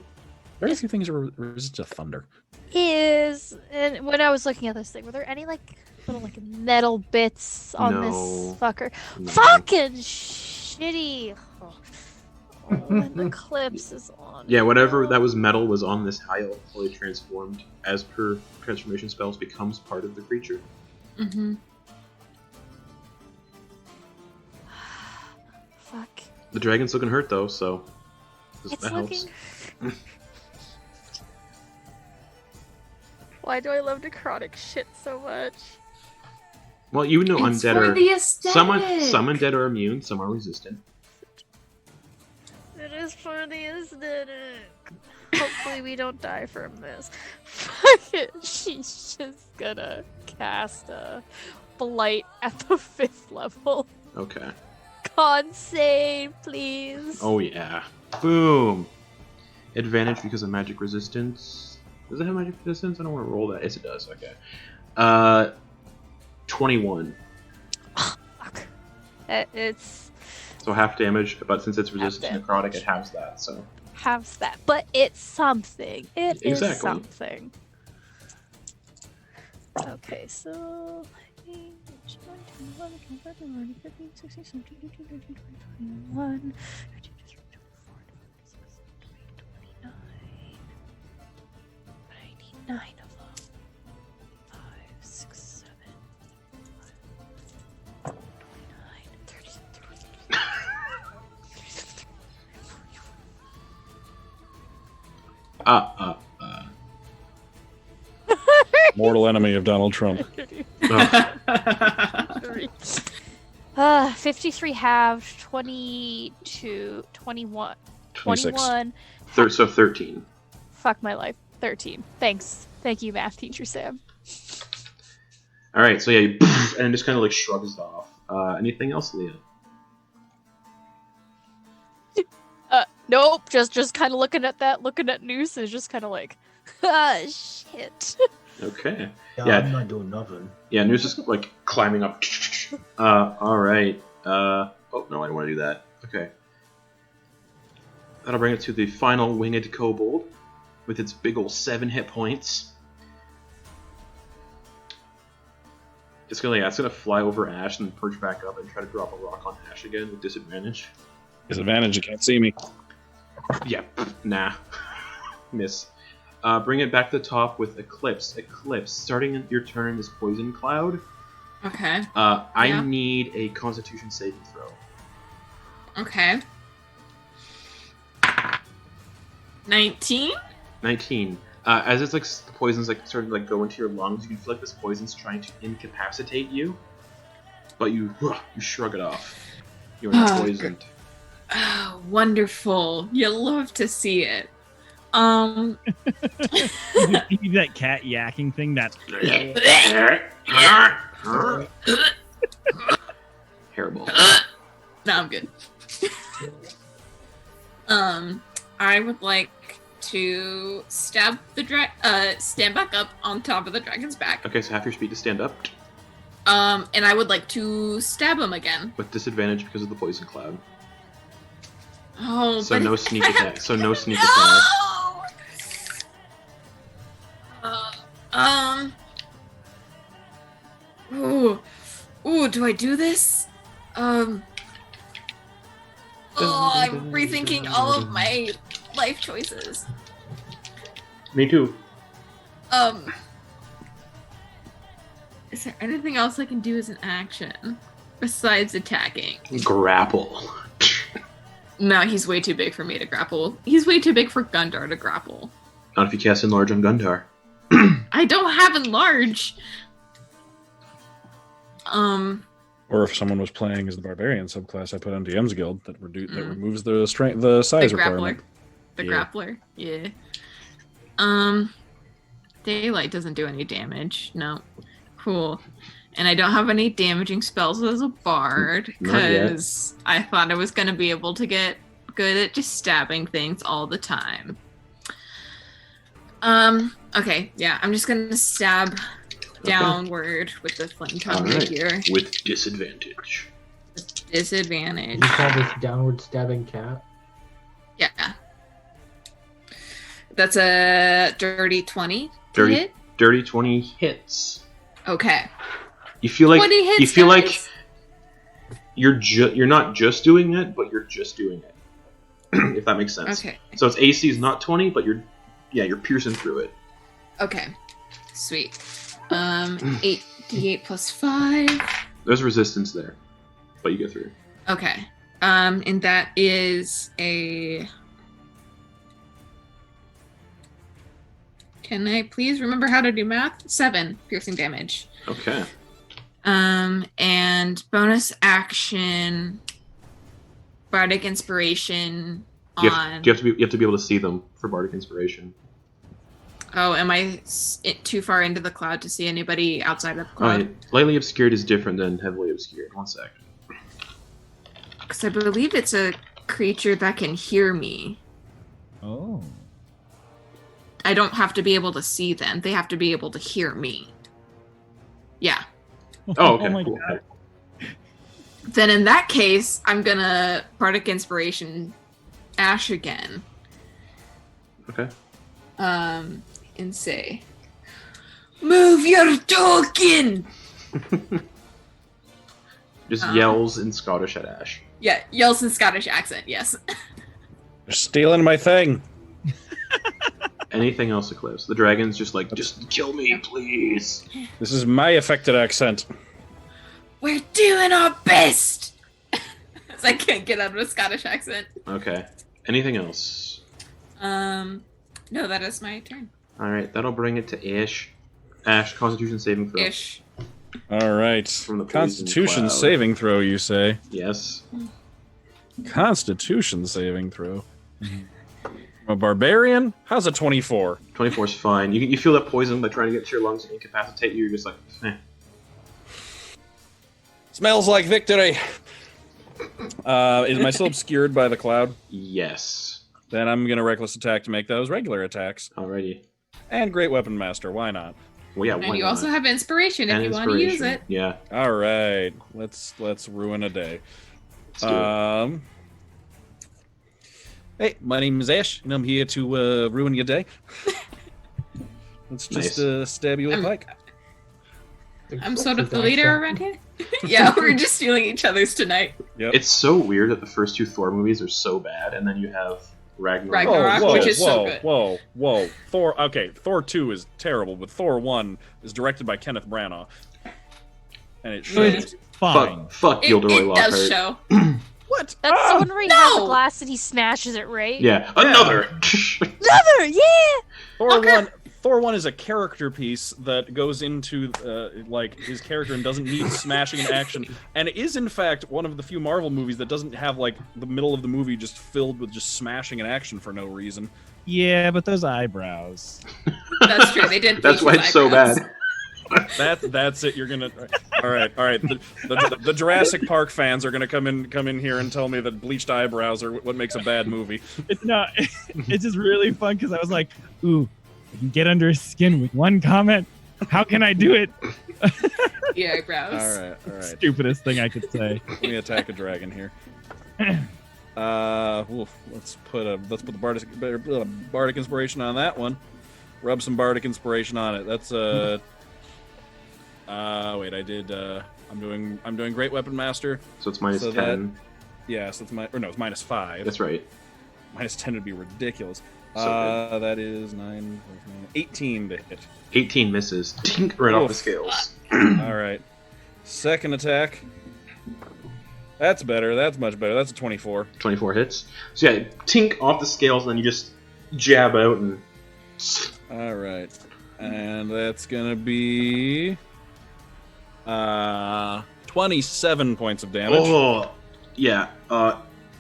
Very few things are resistant to Thunder. And when I was looking at this thing, were there any like little like metal bits on No. this fucker? No. Fucking shitty. Oh, and the Eclipse is on. Yeah, whatever that was metal was on this tile, fully transformed as per transformation spells, becomes part of the creature. Mm-hmm. Fuck. The dragon's looking hurt though, so It's that helps. looking. Why do I love necrotic shit so much? Well, you know It's undead for are the aesthetic. some undead are immune, some are resistant. It is for the aesthetic. Hopefully we don't die from this. Fuck it. She's just gonna cast a blight at the 5th level. Okay. Con save, please. Oh yeah. Boom. Advantage because of magic resistance. Does it have magic resistance? I don't want to roll that. Yes, it does. Okay. 21. Fuck. It's So half damage, but since it's resistant to damage. necrotic, it has that. So has that, but it's something. It is Exactly. something. Okay, so 19, 20, 21, 15, 16, 17, 18, 19, 20, 21, 22, 23, 24, 25, 26, 27, 28, 29. I need 9 of them. 5, 6, 7, 29, 30, 31, 32, 33, Mortal enemy of Donald Trump. 53 halved, 22, 21. 26. 21. So 13. Fuck my life. 13. Thanks. Thank you, math teacher Sam. All right, so yeah, you, and just kind of like shrugs it off. Anything else, Leah? Nope. Just kind of looking at Noose is just kind of like, ah, shit. Okay. Yeah, I'm not doing nothing. Yeah, Noose is like climbing up. All right. Oh no, I don't want to do that. Okay. That'll bring it to the final winged kobold with its big ol' 7 hit points. It's gonna fly over Ash and then perch back up and try to drop a rock on Ash again with disadvantage. Disadvantage, you can't see me. Yeah, nah. Miss. Bring it back to the top with Eclipse. Eclipse, starting your turn in this poison cloud. Okay. I need a Constitution saving throw. Okay. 19? 19. As it's like the poison's like starting to like go into your lungs, you can feel like this poison's trying to incapacitate you, but you shrug it off. You're not poisoned. Oh, wonderful. You love to see it. You do that cat yakking thing. That's Terrible. No, I'm good. I would like to stand back up on top of the dragon's back. Okay, so half your speed to stand up And I would like to stab him again. with disadvantage because of the poison cloud. Oh, So but no sneak attack. So no sneak no! attack. Ooh, do I do this? I'm rethinking all of my life choices. Me too. Is there anything else I can do as an action besides attacking? Grapple. No, he's way too big for me to grapple. He's way too big for Gundar to grapple. Not if you cast Enlarge on Gundar. I don't have Enlarge. Or if someone was playing as the Barbarian subclass I put on DM's Guild that removes the strength, the size the requirement. Grappler. Yeah. Daylight doesn't do any damage. No. Cool. And I don't have any damaging spells as a bard because I thought I was going to be able to get good at just stabbing things all the time. Okay, yeah, I'm just going to stab downward with the flame tongue right here. With disadvantage. Disadvantage. You call this downward stabbing cat? Yeah. That's a dirty 20. Dirty 20 hits. Okay. You feel like 20 hits, you feel guys. like you're not just doing it, but you're just doing it. If that makes sense. Okay. So its AC is not 20, but you're piercing through it. Okay. Sweet. 8d8 plus 5. There's resistance there, but you go through. Okay. And that is a... Can I please remember how to do math? 7 piercing damage. Okay. And bonus action, Bardic Inspiration You on... have to be able to see them for Bardic Inspiration. Oh, am I too far into the cloud to see anybody outside of the cloud? Lightly obscured is different than heavily obscured. 1 sec. Because I believe it's a creature that can hear me. Oh. I don't have to be able to see them. They have to be able to hear me. Yeah. Oh, okay. my Cool. God. Then in that case, I'm gonna Bardic Inspiration Ash again. Okay. And say, Move your token! Just yells in Scottish at Ash. Yeah, yells in Scottish accent, yes. You're stealing my thing. Anything else, Eclipse? The dragon's just like, just kill me, please. This is my affected accent. We're doing our best! I can't get out of a Scottish accent. Okay. Anything else? No, that is my turn. Alright, that'll bring it to Ash. Ash, Constitution saving throw. Ish. All right. From the poison Constitution cloud. saving throw, you say? Yes. Constitution saving throw. A barbarian? How's a 24? 24 is fine. You feel that poison by trying to get to your lungs and incapacitate you. You're just like, eh. Smells like victory. Is my still obscured by the cloud? Yes. Then I'm gonna reckless attack to make those regular attacks. Alrighty. And Great Weapon Master. Why not? Well, yeah, And why you not? also have inspiration if And you want to use inspiration. it. Yeah. All right. Let's ruin a day. Let's do it. Hey, my name is Ash, and I'm here to ruin your day. Let's just stab you with a pike. I'm sort of the leader around here. Yeah, we're just stealing each other's tonight. Yep. It's so weird that the first two Thor movies are so bad, and then you have Ragnarok. Ragnarok, which is so good. Whoa. Thor 2 is terrible, but Thor 1 is directed by Kenneth Branagh. And it shows. It's fine. Fuck It Gilderoy does Lockhart. show. What? That's the one where he has the glass and he smashes it, right? Yeah, another. Another, yeah! Thor 1 is a character piece that goes into like his character and doesn't need smashing and action, and it is in fact one of the few Marvel movies that doesn't have like the middle of the movie just filled with just smashing and action for no reason. Yeah, but those eyebrows. That's true. They did. That's why it's so bad. That's it. You're gonna. All right. The Jurassic Park fans are gonna come in here and tell me that bleached eyebrows are what makes a bad movie. It's not. It's just really fun because I was like, ooh, I can get under his skin with one comment. How can I do it? Yeah, eyebrows. All right. Stupidest thing I could say. Let me attack a dragon here. Let's put the bardic inspiration on that one. Rub some bardic inspiration on it. That's wait, I did. I'm doing Great Weapon Master. So it's minus So 10. Yes, it's minus 5. That's right. Minus 10 would be ridiculous. So that is 9, 18 to hit. 18 misses. Tink, right off the scales. All right. Second attack. That's better. That's much better. That's a 24. 24 hits. So yeah, tink off the scales, and then you just jab out and. All right. And that's going to be 27 points of damage. Oh, yeah.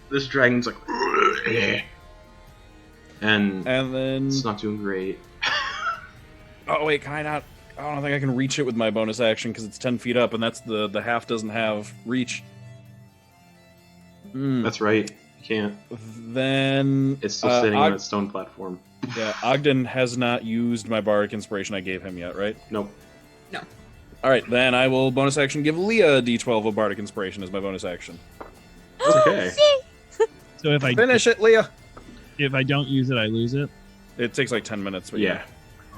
This dragon's like. And then it's not doing great. oh wait, can I not? I don't think I can reach it with my bonus action because it's 10 feet up, and that's the half doesn't have reach. That's right. You can't. Then It's still sitting on its stone platform. Yeah, Ogden has not used my bardic inspiration I gave him yet, right? Nope. No. All right, then I will bonus action give Leah a D12 of bardic inspiration as my bonus action. Okay. So if I Finish it, Leah. If I don't use it, I lose it. It takes like 10 minutes, but Yeah.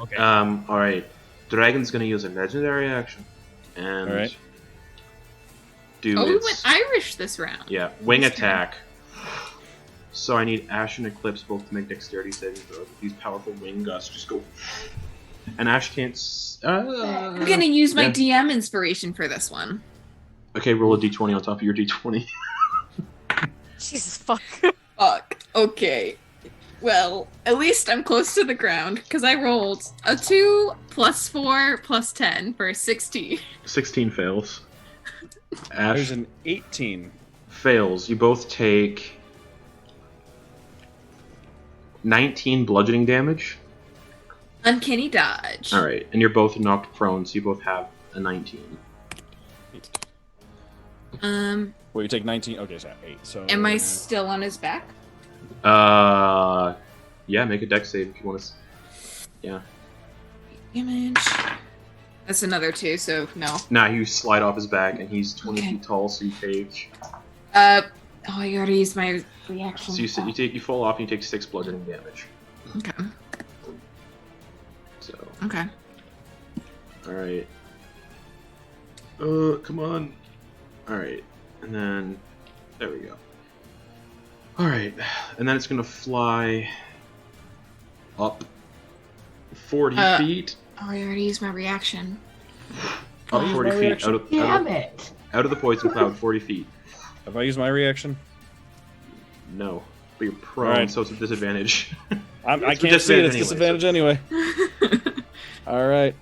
Okay. All right. Dragon's gonna use a legendary action, and All right. do Oh, we its went Irish this round. wing This attack. So I need Ash and Eclipse both to make dexterity saving throws. These powerful wing gusts just go, and Ash can't. I'm gonna use my DM inspiration for this one. Okay, roll a d20 on top of your d20. Jesus fuck. Fuck. Okay. Well, at least I'm close to the ground because I rolled a 2 + 4 + 10 for 16. 16 fails. There's Ash an 18. fails. You both take 19 bludgeoning damage. Uncanny dodge. All right, and you're both knocked prone, so you both have a 19. Well, you take 19. Okay, so 8. So Am I still on his back? Yeah, make a dex save if you want to. Yeah. Damage. That's another 2, so no. Now you slide off his back, and he's 20 Okay. feet tall, so you take. I gotta use my reaction. So you fall off, and you take 6 bludgeoning damage. Okay. So Okay. Alright. Come on. Alright. And then... There we go. Alright. And then it's gonna fly... up 40 feet. Oh, I already used my reaction. Up 40 feet. Damn it! Out of the poison cloud, 40 feet. Have I used my reaction? No. But you're prone, Alright. so it's a disadvantage. I can't see it. It's disadvantage disadvantage anyway. All right,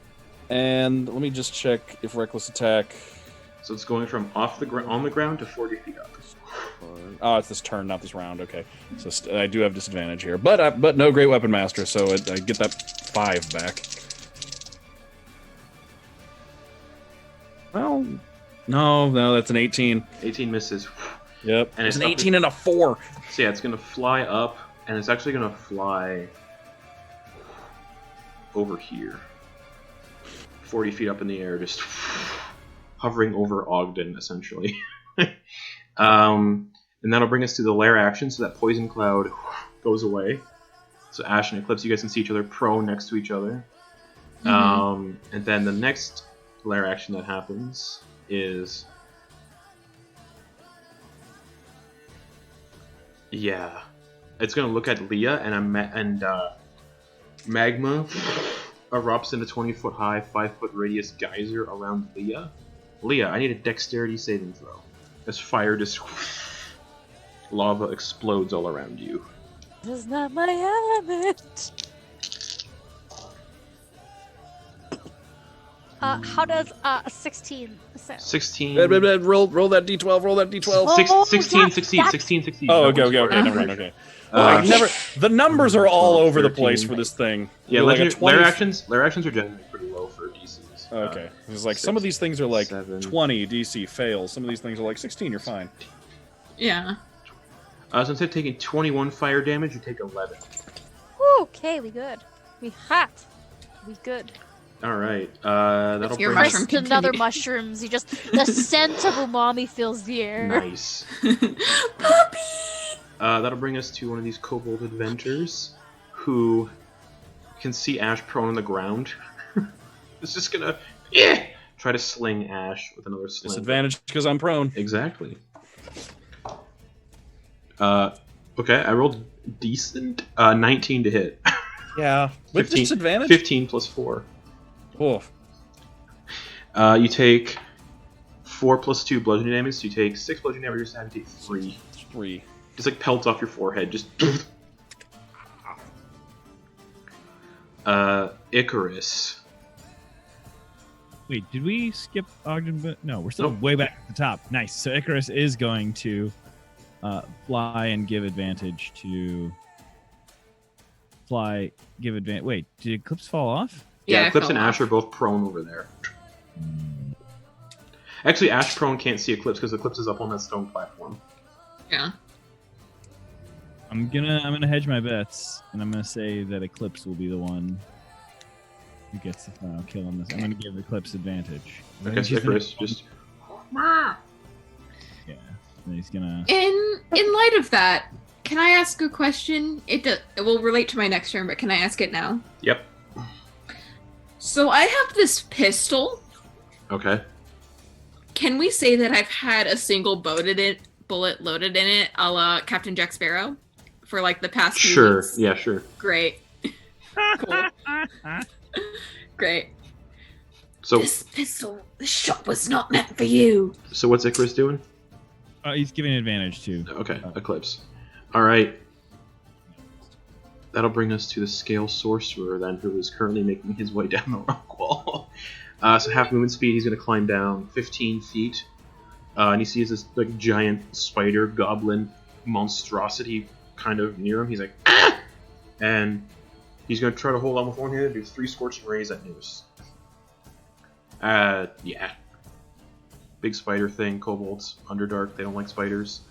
and let me just check if reckless attack. So it's going from off the on the ground to 40 feet up. Oh, it's this turn, not this round. Okay, so I do have disadvantage here, but no great weapon master, so I get that 5 back. Well, no, that's an 18. 18 misses. Yep, And it's it's an up 18 and a 4. So yeah, it's gonna fly up, and it's actually gonna fly over here. 40 feet up in the air, just hovering over Ogden, essentially. And that'll bring us to the lair action, so that poison cloud goes away. So Ash and Eclipse, you guys can see each other prone next to each other. And then the next lair action that happens is... Yeah. It's going to look at Leah, and magma erupts in a 20-foot high, 5-foot radius geyser around Leah. Leah, I need a dexterity saving throw. As fire just... lava explodes all around you. This is not my element. How does 16 sound? 16... Roll that d12. Roll that d12. Oh, 16 succeeds. 16 succeeds. Oh, That okay, works. never mind. Okay. The numbers are all over the place for this thing. Yeah, You're like a lair 20 actions are generally pretty low for DCs. Okay. It's like some of these things are like 7. 20 DC fails. Some of these things are like 16. You're fine. Yeah. So instead of taking 21 fire damage, you take 11. Okay, we good. We hot. We good. All right. That'll your bring mushroom us... can- Another continue. mushrooms. You just the scent of umami fills the air. Nice. Puppy! That'll bring us to one of these kobold adventurers who can see Ash prone on the ground. It's just gonna try to sling Ash with another sling. Disadvantage because I'm prone. Exactly. Okay, I rolled decent. 19 to hit. Yeah. With 15 disadvantage? 15 plus 4. Oh. You take 4 plus 2 bludgeoning damage, so you take 6 bludgeoning damage, just have to take 3. 3. Just like pelts off your forehead, just... Icarus. Wait, did we skip Ogden? But no, we're still Nope. way back at the top. Nice. So Icarus is going to fly and give advantage to fly. Give advantage. Wait, did Eclipse fall off? Yeah, I Eclipse fell and Ash off. are both prone over there. Actually, Ash prone can't see Eclipse because Eclipse is up on that stone platform. Yeah. I'm gonna hedge my bets, and I'm gonna say that Eclipse will be the one who gets the final kill on this. I'm gonna give Eclipse advantage. I think Okay, so she's gonna- Icarus just... Yeah, and he's gonna. In light of that, can I ask a question? It will relate to my next turn, but can I ask it now? Yep. So I have this pistol. Okay. Can we say that I've had a single bullet loaded in it, a la Captain Jack Sparrow, for like the past few Sure. weeks? Yeah, sure. Great. Cool. Great. So, This shot was not meant for you. so what's Icarus doing? He's giving advantage to. Okay, Eclipse. Alright. That'll bring us to the Scale Sorcerer, then, who is currently making his way down the rock wall. So half movement speed, he's going to climb down 15 feet. And he sees this like giant spider goblin monstrosity kind of near him. He's like, ah! And he's going to try to hold on with one hand and do 3 scorching rays at Noose. Yeah. Big spider thing, kobolds, Underdark, they don't like spiders.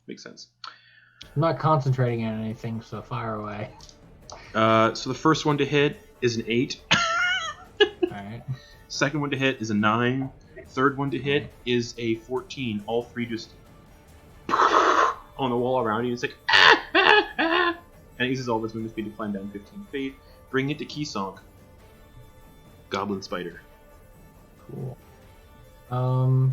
Makes sense. I'm not concentrating on anything, so fire away. So the first one to hit is an 8. Alright. Second one to hit is a 9. Third one to hit is a 14. All 3 just on the wall around you. It's like, ah, ah, ah. And it uses all of its movement speed to climb down 15 feet, bringing it to Keysong. Goblin spider. Cool. And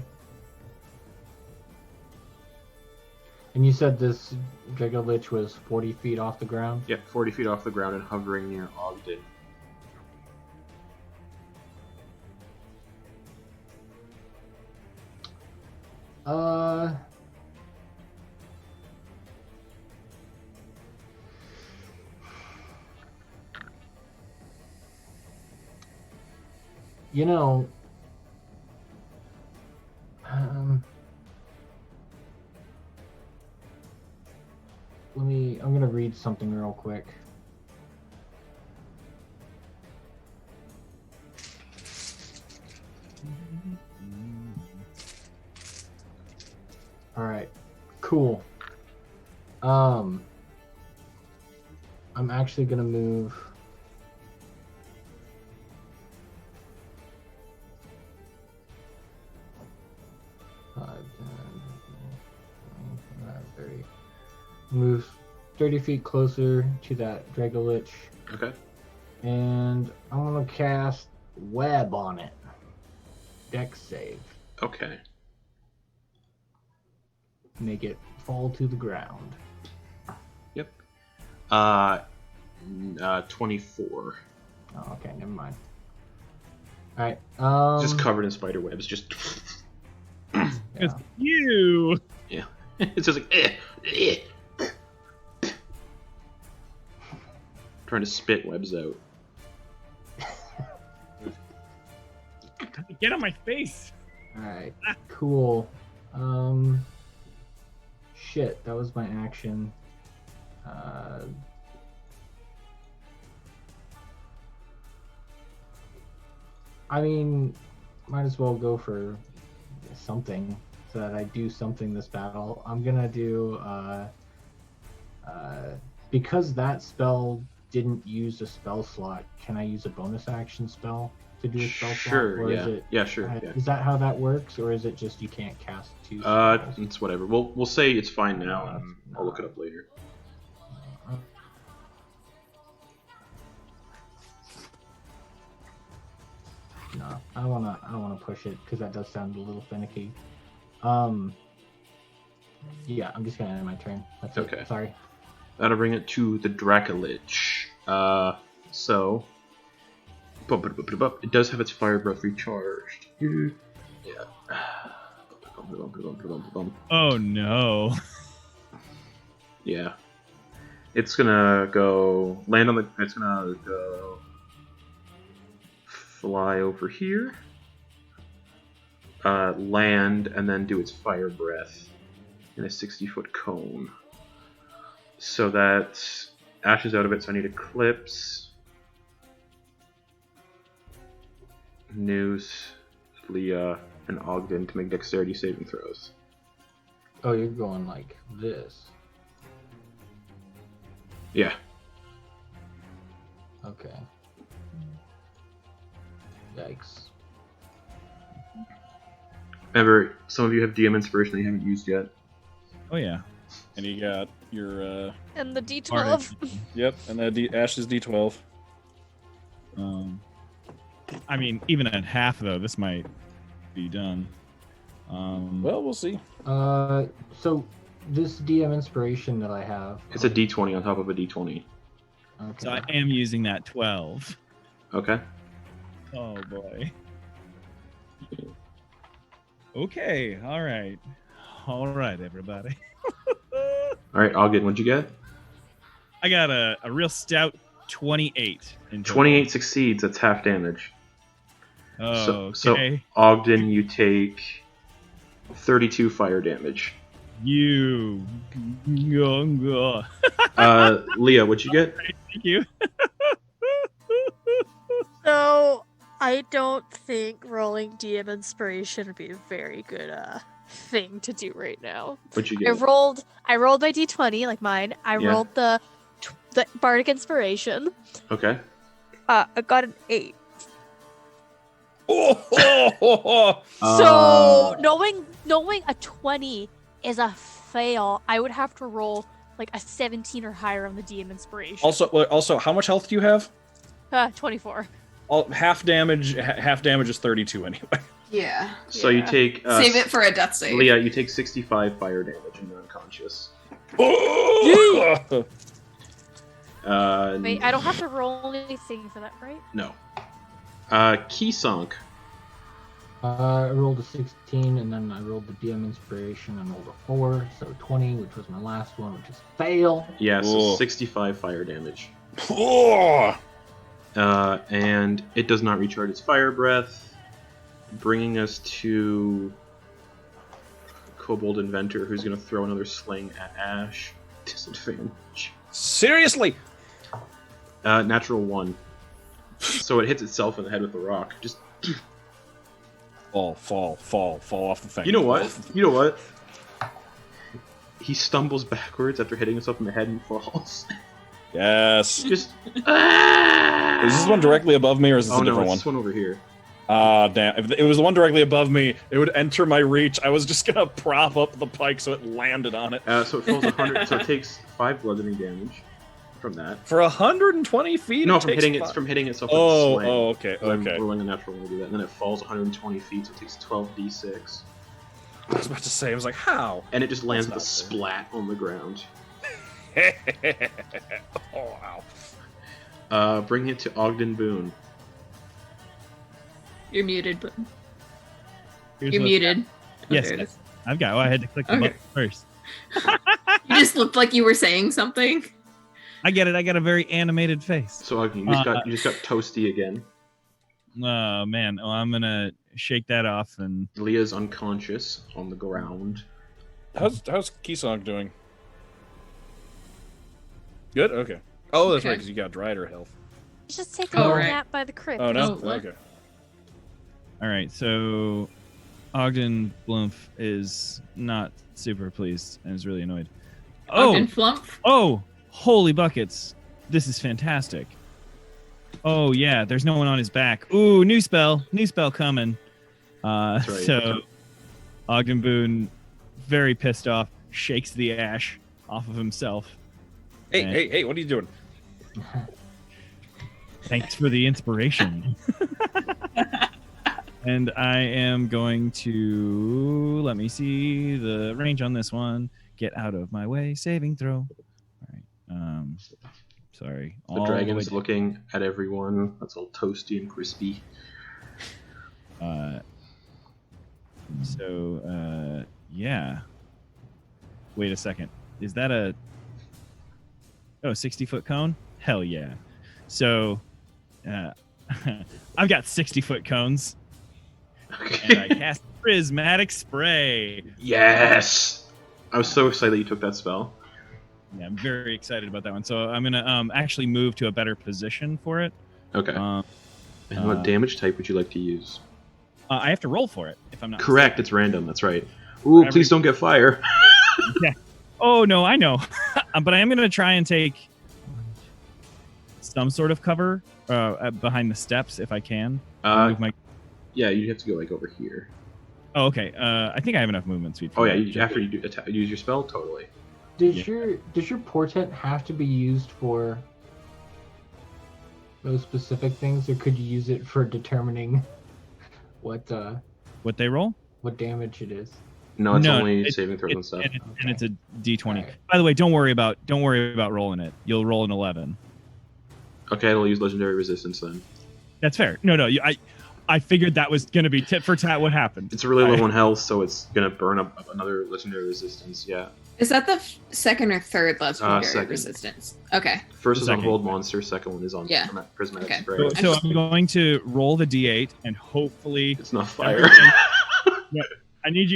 you said this Dracolich was 40 feet off the ground? Yep, 40 feet off the ground and hovering near Ogden. You know, I'm gonna read something real quick. All right, cool. I'm actually gonna move. Move 30 feet closer to that Dracolich. Okay. And I'm gonna cast Web on it. Dex save. Okay. Make it fall to the ground. Yep. 24. Oh, okay, never mind. Alright, Just covered in spider webs. Just. yeah. It's you. Yeah. It's just like. Trying to spit webs out. Get on my face. Alright, cool. Shit, that was my action. I mean, might as well go for something so that I do something this battle. I'm gonna do, because that spell didn't use a spell slot, can I use a bonus action spell to do a spell slot? Sure, Or yeah. is it, Yeah, sure. Yeah. Is that how that works, or is it just you can't cast two spells? It's whatever. We'll say it's fine now, and I'll look it up later. No, I don't wanna push it because that does sound a little finicky. Yeah, I'm just gonna end my turn. That's Okay. it. Sorry. That'll bring it to the Dracolich. So. It does have its fire breath recharged. Yeah. Oh no. Yeah. It's gonna go land on the. It's gonna go fly over here. Land and then do its fire breath in a 60-foot cone. So that ashes out of it. So I need Eclipse, News, Leah, and Ogden to make dexterity saving throws. Oh, you're going like this. Yeah. Okay. Yikes. Remember, some of you have DM inspiration that you haven't used yet. Oh yeah. And you got your And the D12. Artist. yep, and the Ash's D12. I mean, even at half though, this might be done. Well, we'll see. So this DM inspiration that I have. It's a D20 on top of a D20. Okay. So I am using that 12. Okay. Oh boy. Okay. All right, everybody. All right, Ogden, what'd you get? I got a real stout 28. In total. 28 succeeds. That's half damage. Oh, So okay. Ogden, you take 32 fire damage. You. Go. Leah, what'd you get? Thank you. So I don't think rolling DM inspiration would be a very good thing to do right now. What'd you I get? rolled my D20 like mine. I Yeah. rolled the bardic inspiration. Okay. I got an 8. Oh, So knowing a 20 is a fail, I would have to roll like a 17 or higher on the DM inspiration. also, how much health do you have? 24. half damage is 32 anyway. Yeah. So you take Save it for a death save. Leah, you take 65 fire damage and you're unconscious. Wait, I don't have to roll anything for that, right? No. Key sunk. I rolled a 16, and then I rolled the DM inspiration and rolled a 4, so 20, which was my last one, which is fail. Yeah, so Whoa. 65 fire damage. Oh! And it does not recharge its fire breath, bringing us to Kobold Inventor, who's going to throw another sling at Ash. Disadvantage. Seriously? Natural 1. So it hits itself in the head with the rock. Just Fall off the thing. You know what? He stumbles backwards after hitting himself in the head and falls. Yes. Just. Is this one directly above me, or is this Oh a no, different it's one? this one over here. Ah, damn. If it was the one directly above me, it would enter my reach. I was just gonna prop up the pike so it landed on it. So it falls 100. So it takes 5 bludgeoning damage from that. For 120 feet? No, it from takes hitting five- itself with a sling. Okay, I'm okay. rolling a natural one to do that, and then it falls 120 feet, so it takes 12d6, I was about to say, I was like, how? and it just lands with a That's not splat on the ground. Oh, wow. Bring it to Ogden Boon. You're muted, but Here's you're what- muted. Oh, Yes, there it is. I've got. Oh, I had to click the Okay. button first. You just looked like you were saying something. I get it. I got a very animated face. So Ogden, you just got toasty again. Oh man. Oh, I'm gonna shake that off and Leah's unconscious on the ground. How's Kisong doing? Good? Okay. Oh, that's right, Okay. because you got Drider health. Just take Oh, a right. nap by the crypt. Oh, no? Oh, what? Okay. all right. So Ogden Blumph is not super pleased and is really annoyed. Ogden Flump. Oh, holy buckets. This is fantastic. Oh, yeah, there's no one on his back. Ooh, new spell coming. right. So Ogden Boon, very pissed off, shakes the ash off of himself. Hey, what are you doing? Thanks for the inspiration. And I am going to, let me see the range on this one. Get out of my way, saving throw. All right. Sorry. The all dragon's way looking at everyone. That's all toasty and crispy. down. Yeah. Wait a second. Is that a 60-foot cone? Hell yeah. So I've got 60-foot cones. And I cast Prismatic Spray. Yes! I was so excited that you took that spell. Yeah, I'm very excited about that one. So I'm gonna actually move to a better position for it. Okay. And what damage type would you like to use? I have to roll for it if I'm not Correct, it's random, that's right. Ooh, Every- please don't get fire. mistaken. Oh no, I know, but I am gonna try and take some sort of cover behind the steps if I can. Move my- Yeah, you have to go like over here. Oh, okay. I think I have enough movement speed. For Oh yeah, that. after you use your spell, totally. Does your portent have to be used for those specific things, or could you use it for determining what What they roll? damage it is? No, it's No, only saving throws and stuff. And it's a D20. Alright. By the way, don't worry about rolling it. You'll roll an 11. Okay, it'll use legendary resistance then. That's fair. No, I figured that was gonna be tit for tat. What happened? It's really low on health, so it's gonna burn up another legendary resistance. Yeah. Is that the second or third legendary Second. resistance? Okay. First is on Second. Hold Monster, second one is on Yeah. Prismatic Okay. Spray. So I'm going to roll the D8 and hopefully It's not fire. everything- Yeah, I need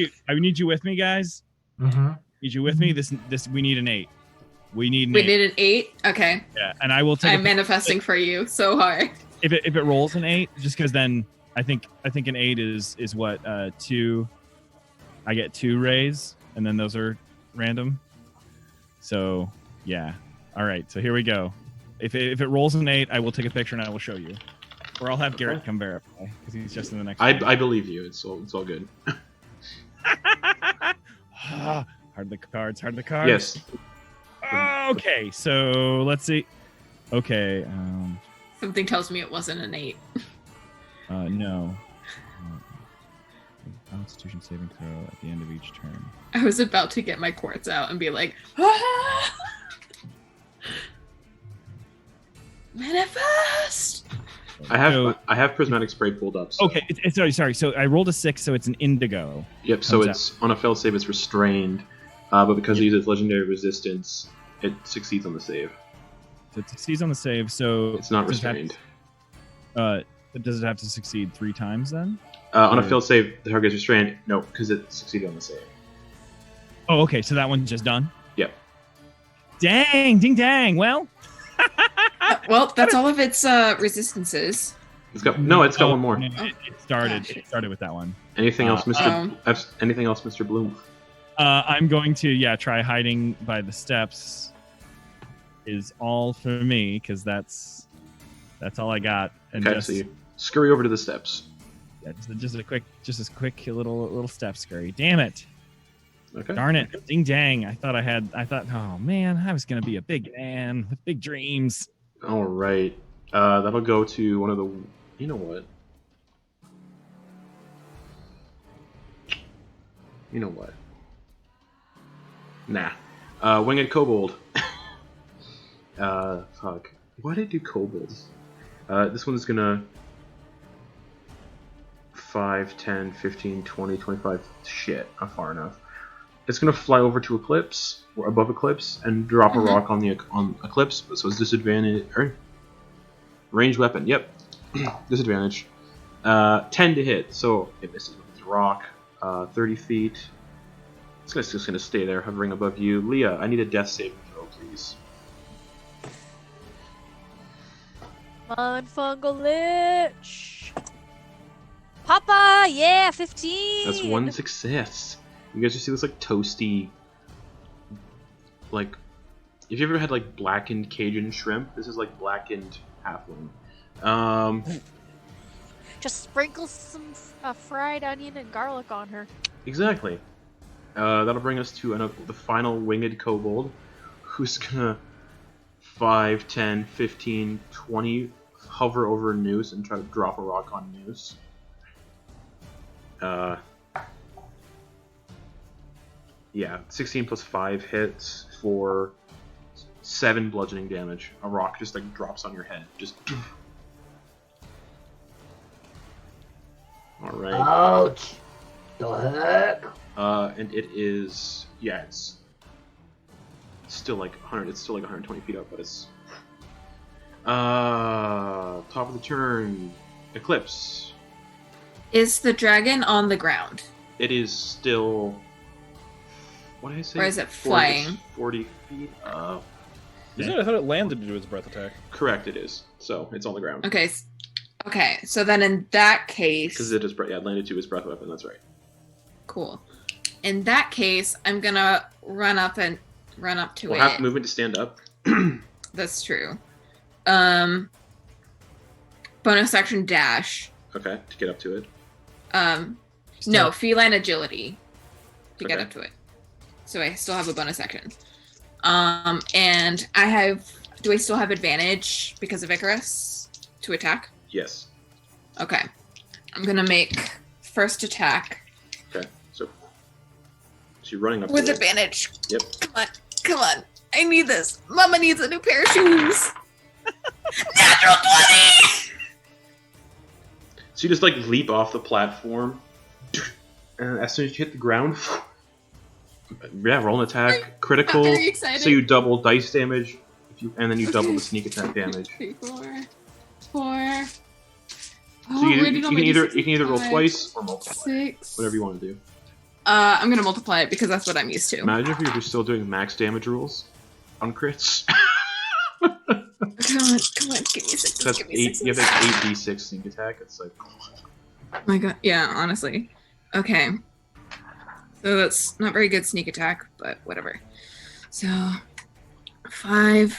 you with me, guys. Mm-hmm. Need you with me? This we need an 8. We need an We 8. did an 8? Okay. Yeah, and I will take. I'm manifesting for you so hard. If it rolls an 8, just because then I think an 8 is what 2. I get 2 rays, and then those are random. So yeah, all right. So here we go. If it rolls an 8, I will take a picture and I will show you, or I'll have Garrett come verify because he's just in the next. I believe you. It's all good. Hard the cards. Yes. Okay, so let's see. Okay, Something tells me it wasn't an 8. No. Constitution saving throw at the end of each turn. I was about to get my quartz out and be like, ah! Manifest! I have prismatic spray pulled up. So. Okay, sorry. So I rolled a 6, so it's an indigo. Yep. So it's on a failed save, it's restrained, but because it uses legendary resistance, it succeeds on the save. So it succeeds on the save. So it's not restrained. Does it have to succeed 3 times then? On a failed save, the target is restrained. No, because it succeeded on the save. Oh, okay. So that one's just done. Yep. Dang, ding, dang. Well. Well, that's all of its resistances. It's got one more. No, it started with that one. Anything else, Mr. Anything else, Mr. Bloom? I'm going to try hiding by the steps. Is all for me because that's all I got. And okay, so you scurry over to the steps. Yeah, just a quick little step scurry. Damn it! Okay. Darn it! Ding dang! I thought, oh man, I was gonna be a big man with big dreams. All right, that'll go to one of the. You know what? Nah. Winged Kobold. Fuck. Why did I do kobolds? This one's gonna 5, 10, 15, 20, 25. Shit, not far enough. It's gonna fly over to Eclipse, or above Eclipse, and drop a rock on Eclipse. So it's disadvantage. Ranged weapon. Yep. Disadvantage. 10 to hit. So it misses with its rock. 30 feet. It's just gonna stay there, hovering above you. Leah, I need a death saving throw, please. Fungal Lich. Papa, yeah, 15. That's one success. You guys just see this like toasty, like, if you ever had like blackened Cajun shrimp, this is like blackened halfling. Just sprinkle some fried onion and garlic on her. Exactly. That'll bring us to the final winged kobold, who's gonna 5, 10, 15, 20 hover over Noose and try to drop a rock on Noose. Yeah, 16 plus 5 hits for 7 bludgeoning damage. A rock just like drops on your head. Just. All right. Ouch! The heck? And it is, it's still like 100. It's still like 120 feet up, but it's top of the turn. Eclipse. Is the dragon on the ground? It is still. What did I say? Or is it flying? 40 feet. Isn't it? I thought it landed to do its breath attack. Correct, it is. So it's on the ground. Okay. So then in that case, because it is it landed to his breath weapon. That's right. Cool. In that case, I'm gonna run up to it. We'll have movement to stand up. That's true. Bonus action dash. Okay, to get up to it. No, feline agility to get Okay. up to it. So I still have a bonus action. And I have. Do I still have advantage because of Icarus to attack? Yes. Okay. I'm gonna make first attack Okay. So you're running up with to it. advantage. Yep. Come on. I need this. Mama needs a new pair of shoes. Natural 20! So you just like leap off the platform, and as soon as you hit the ground, roll an attack, critical. I'm very excited. So you double dice damage, and then you double the sneak attack damage. 3, 4. So you can either roll twice or multiply, 6. whatever you want to do. I'm gonna multiply it because that's what I'm used to. Imagine if you're just still doing max damage rules on crits. Come on, give me 6. That's Give me 8. 6. You have like 8d6 sneak attack. It's like. Oh my god, yeah, honestly. Okay. So that's not very good sneak attack, but whatever. So 5,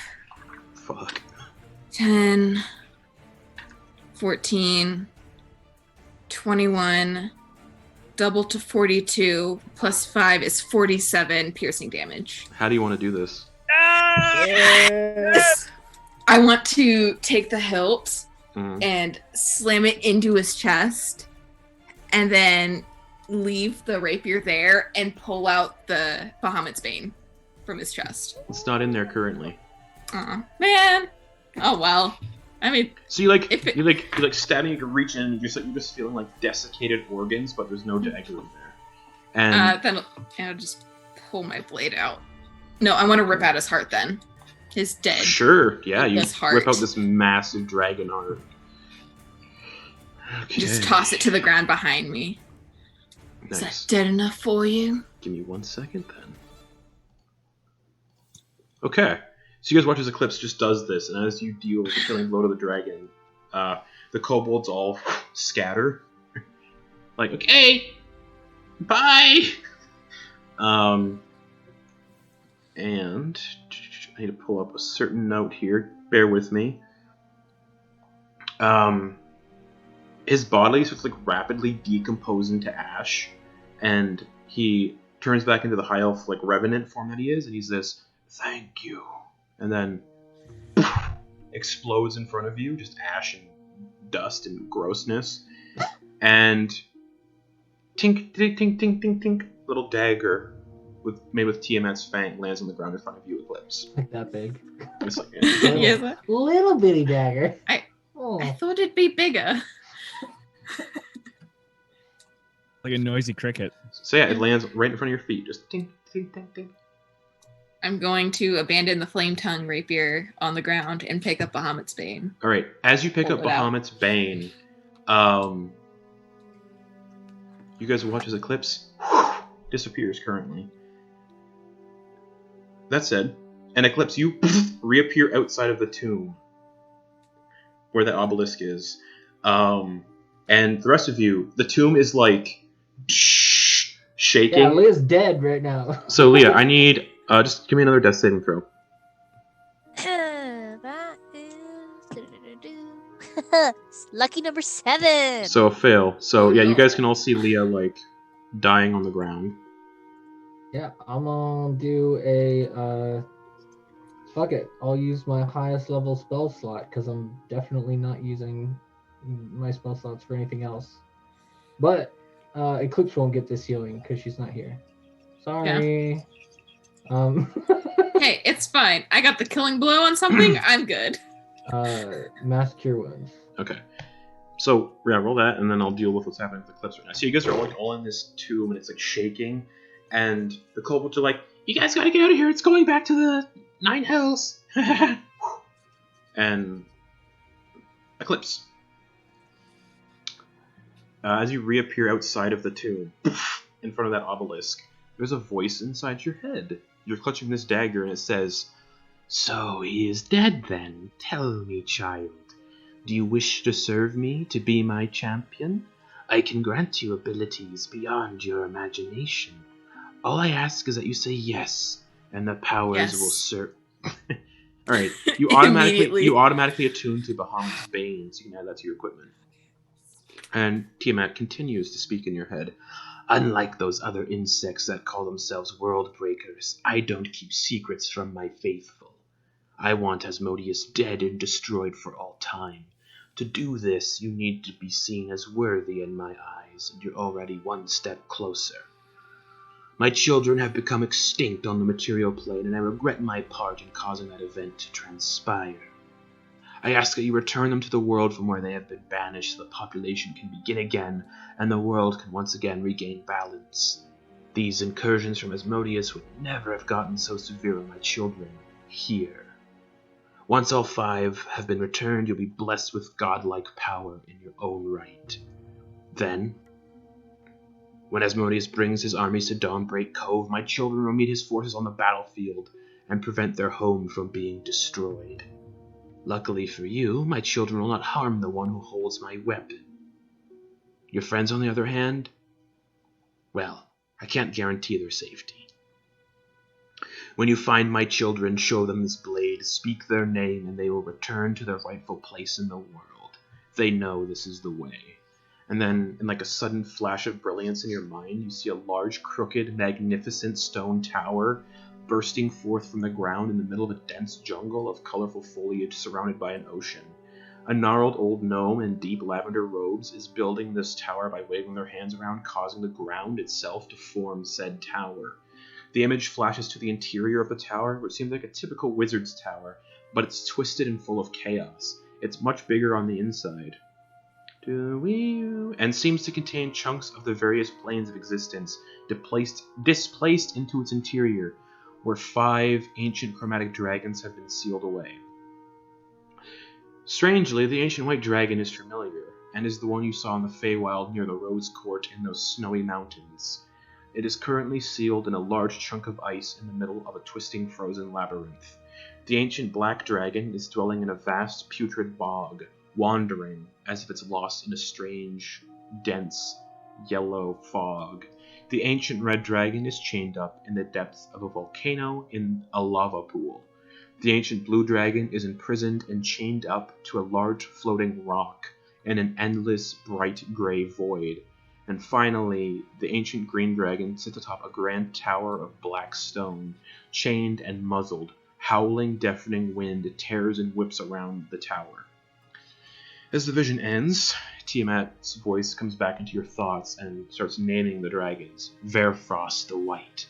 Fuck. 10, 14, 21, double to 42, plus 5 is 47 piercing damage. How do you want to do this? Yes! I want to take the hilt Mhm. and slam it into his chest, and then leave the rapier there and pull out the Bahamut's Bane from his chest. It's not in there currently. Man. Oh well. I mean, So you like If it- you like stabbing, you can reach in, and you're just feeling like desiccated organs, but there's no dagger in there. And then I'll just pull my blade out. No, I want to rip out his heart then. His dead. sure, yeah, you His heart. rip out this massive dragon heart. Okay. Just toss it to the ground behind me. Is that Nice. dead enough for you? Give me 1 second then. Okay. So you guys watch as Eclipse just does this, and as you deal with the killing blow to the dragon, the kobolds all scatter. Like, okay, bye. And I need to pull up a certain note here. Bear with me. His body starts like rapidly decomposing to ash, and he turns back into the high elf like revenant form that he is, and he says, "Thank you," and then explodes in front of you, just ash and dust and grossness, and tink tink tink tink tink tink, little dagger made with Tiamat's fang lands on the ground in front of you, Eclipse. Like that big. It's like, Yes. Little bitty dagger. I Oh. thought it'd be bigger. Like a noisy cricket. so yeah, it lands right in front of your feet, just tink tink tink tink. I'm going to abandon the flame tongue rapier on the ground and pick up Bahamut's Bane. All right, as you pick Pull up it out. Bahamut's Bane, you guys watch as Eclipse disappears currently. That said, an Eclipse, you reappear outside of the tomb where that obelisk is, and the rest of you, the tomb is like shaking. Yeah, Leah's dead right now. So Leah, I need just give me another death saving throw. That is lucky number 7. So a fail. So yeah, you guys can all see Leah like dying on the ground. Yeah, I'm gonna do a fuck it. I'll use my highest level spell slot because I'm definitely not using my spell slots for anything else. But Eclipse won't get this healing because she's not here. Sorry. Hey, it's fine. I got the killing blow on something. I'm good. Mass Cure Wounds. Okay. So yeah, roll that, and then I'll deal with what's happening with Eclipse right now. So you guys are like all in this tomb, and it's like shaking, and the kobolds are like, "You guys gotta get out of here! It's going back to the Nine Hells!" And Eclipse, as you reappear outside of the tomb, in front of that obelisk, there's a voice inside your head. You're clutching this dagger, and it says, "So he is dead then? Tell me, child. Do you wish to serve me, to be my champion? I can grant you abilities beyond your imagination. All I ask is that you say yes, and the powers Yes. will serve." Alright, you automatically Immediately. attune to Bahamut's Bane, so you can add that to your equipment. And Tiamat continues to speak in your head. "Unlike those other insects that call themselves world breakers, I don't keep secrets from my faithful. I want Asmodeus dead and destroyed for all time. To do this, you need to be seen as worthy in my eyes, and you're already one step closer. My children have become extinct on the material plane, and I regret my part in causing that event to transpire. I ask that you return them to the world from where they have been banished so the population can begin again, and the world can once again regain balance. These incursions from Asmodeus would never have gotten so severe on my children here. Once all 5 have been returned, you'll be blessed with godlike power in your own right. Then, when Asmodeus brings his armies to Dawnbreak Cove, my children will meet his forces on the battlefield and prevent their home from being destroyed. Luckily for you, my children will not harm the one who holds my weapon. Your friends, on the other hand, well, I can't guarantee their safety. When you find my children, show them this blade, speak their name, and they will return to their rightful place in the world. They know this is the way." And then, in like a sudden flash of brilliance in your mind, you see a large, crooked, magnificent stone tower bursting forth from the ground in the middle of a dense jungle of colorful foliage surrounded by an ocean. A gnarled old gnome in deep lavender robes is building this tower by waving their hands around, causing the ground itself to form said tower. The image flashes to the interior of the tower, which seems like a typical wizard's tower, but it's twisted and full of chaos. It's much bigger on the inside. And seems to contain chunks of the various planes of existence displaced into its interior, where 5 ancient chromatic dragons have been sealed away. Strangely, the ancient white dragon is familiar, and is the one you saw in the Feywild near the Rose Court in those snowy mountains. It is currently sealed in a large chunk of ice in the middle of a twisting frozen labyrinth. The ancient black dragon is dwelling in a vast putrid bog, wandering as if it's lost in a strange, dense, yellow fog. The ancient red dragon is chained up in the depths of a volcano in a lava pool. The ancient blue dragon is imprisoned and chained up to a large floating rock in an endless bright gray void. And finally, the ancient green dragon sits atop a grand tower of black stone, chained and muzzled. Howling, deafening wind tears and whips around the tower. As the vision ends, Tiamat's voice comes back into your thoughts and starts naming the dragons. Verfrost the white,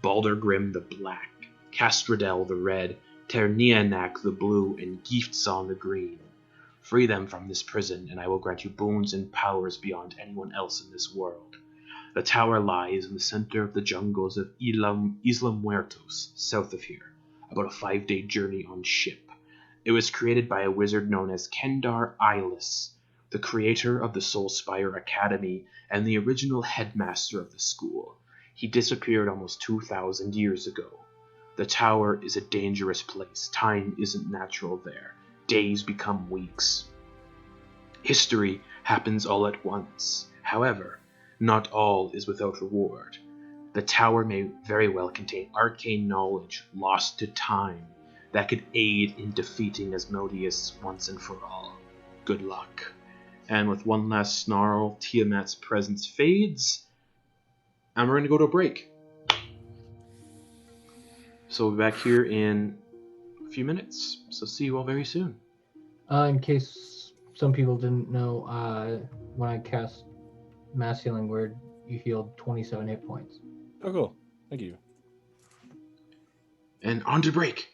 Baldergrim the black, Castradel the red, Ternianak the blue, and Giftzon the green. Free them from this prison, and I will grant you boons and powers beyond anyone else in this world. The tower lies in the center of the jungles of Isla Muertos, south of here, about a 5-day journey on ship. It was created by a wizard known as Kendar Eyeless, the creator of the Soulspire Academy and the original headmaster of the school. He disappeared almost 2,000 years ago. The tower is a dangerous place. Time isn't natural there. Days become weeks. History happens all at once. However, not all is without reward. The tower may very well contain arcane knowledge lost to time that could aid in defeating Asmodeus once and for all. Good luck. And with one last snarl, Tiamat's presence fades, and we're going to go to a break. So we'll be back here in a few minutes. So see you all very soon. In case some people didn't know, when I cast Mass Healing Word, you healed 27 hit points. Oh, cool. Thank you. And on to break.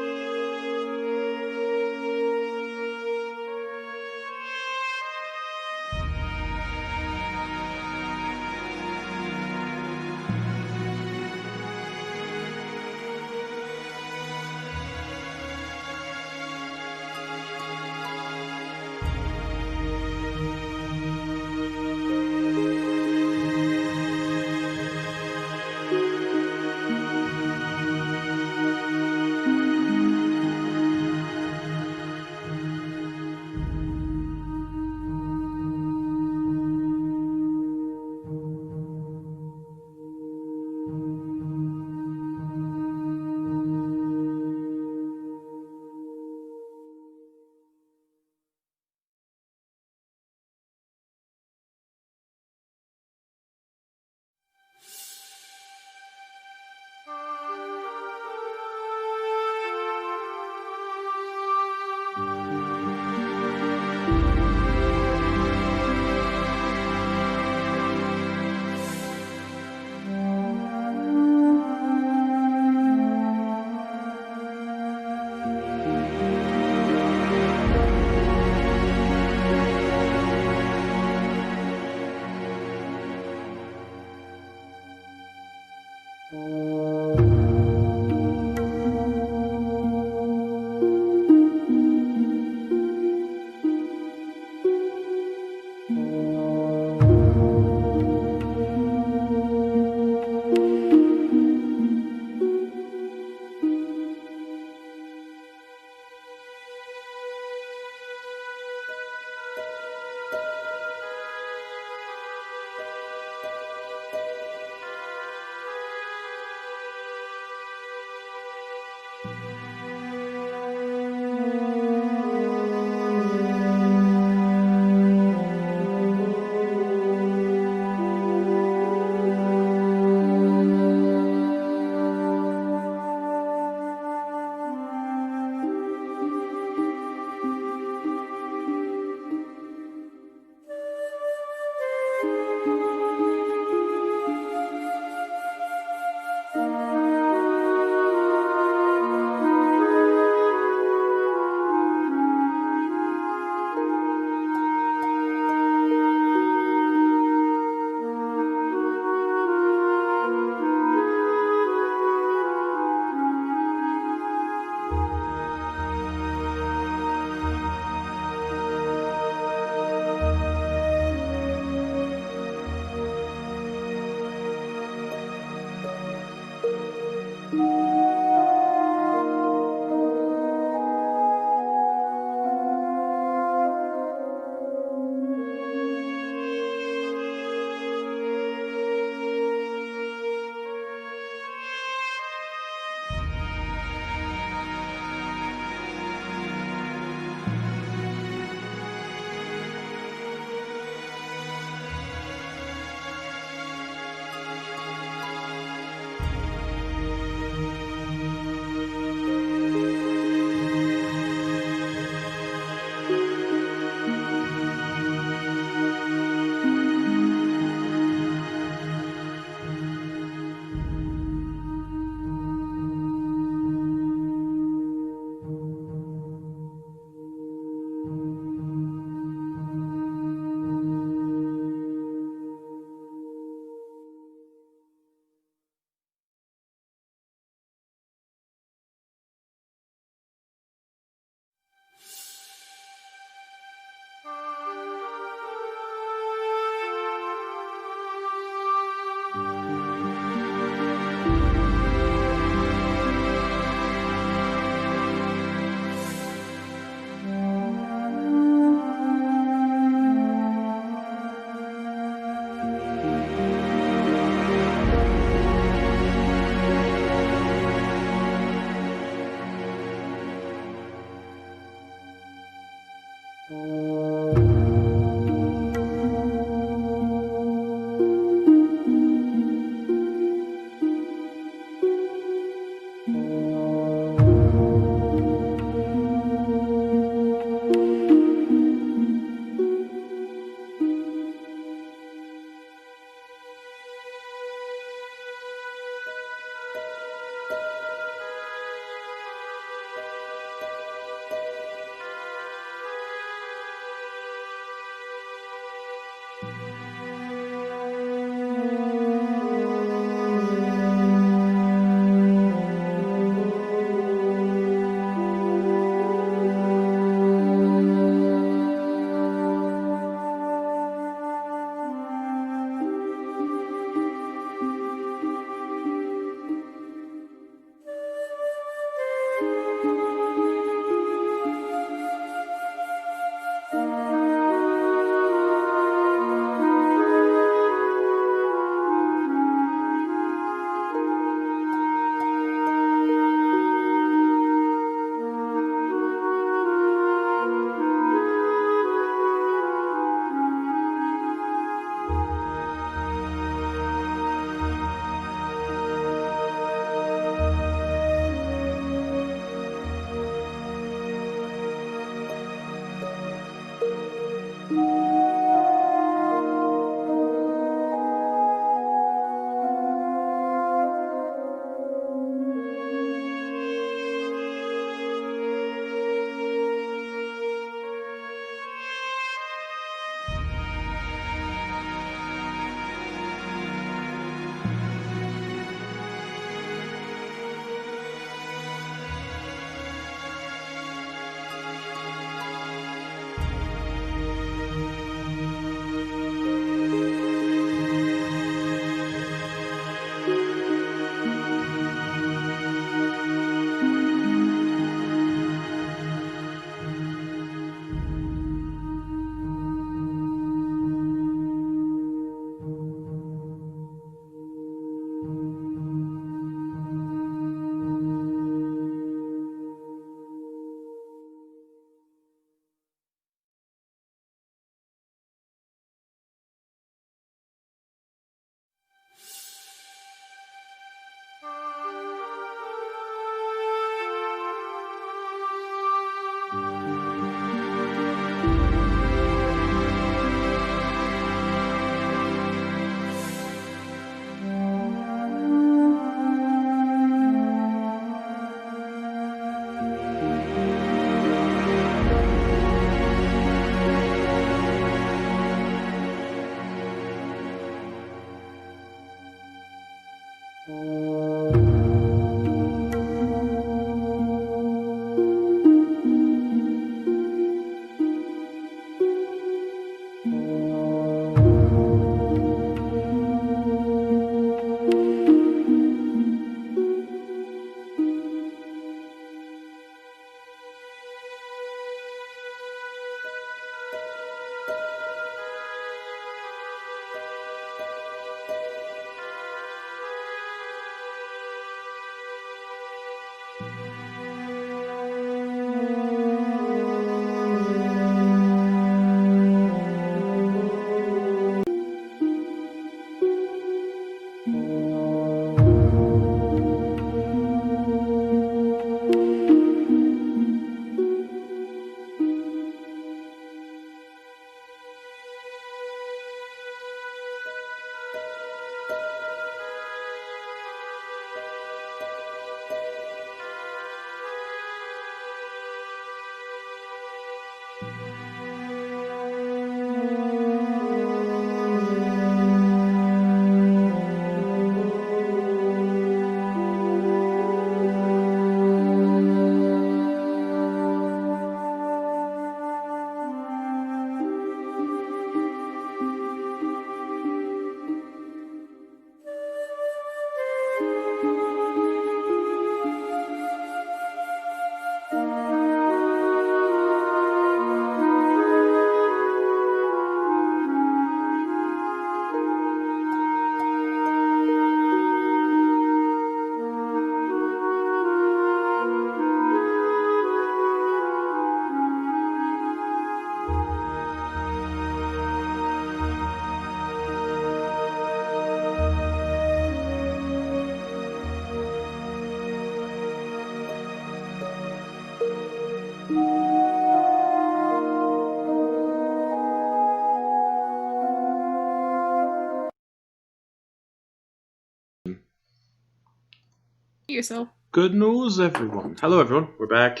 Yourself. Good news, everyone. Hello, everyone. We're back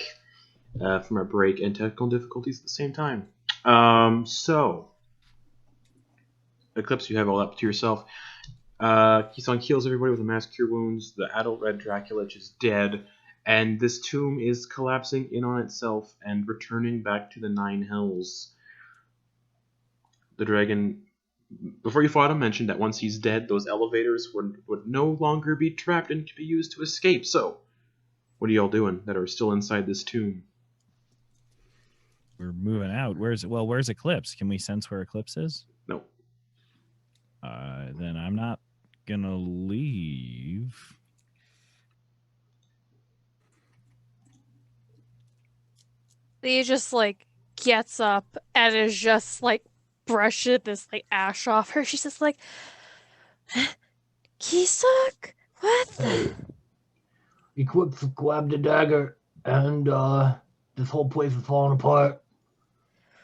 from our break and technical difficulties at the same time. So, Eclipse, you have all up to yourself. Kisan kills everybody with a mass cure wounds. The adult red Dracolich is dead, and this tomb is collapsing in on itself and returning back to the Nine Hells. The dragon, before you fought him, mentioned that once he's dead, those elevators would no longer be trapped and could be used to escape. So, what are y'all doing that are still inside this tomb? We're moving out. Where's Eclipse? Can we sense where Eclipse is? No. Then I'm not gonna leave. He just like gets up and is just like brushing this like ash off her. She's just like, Kisak? What the? Eclipse grabbed a dagger, and this whole place is falling apart.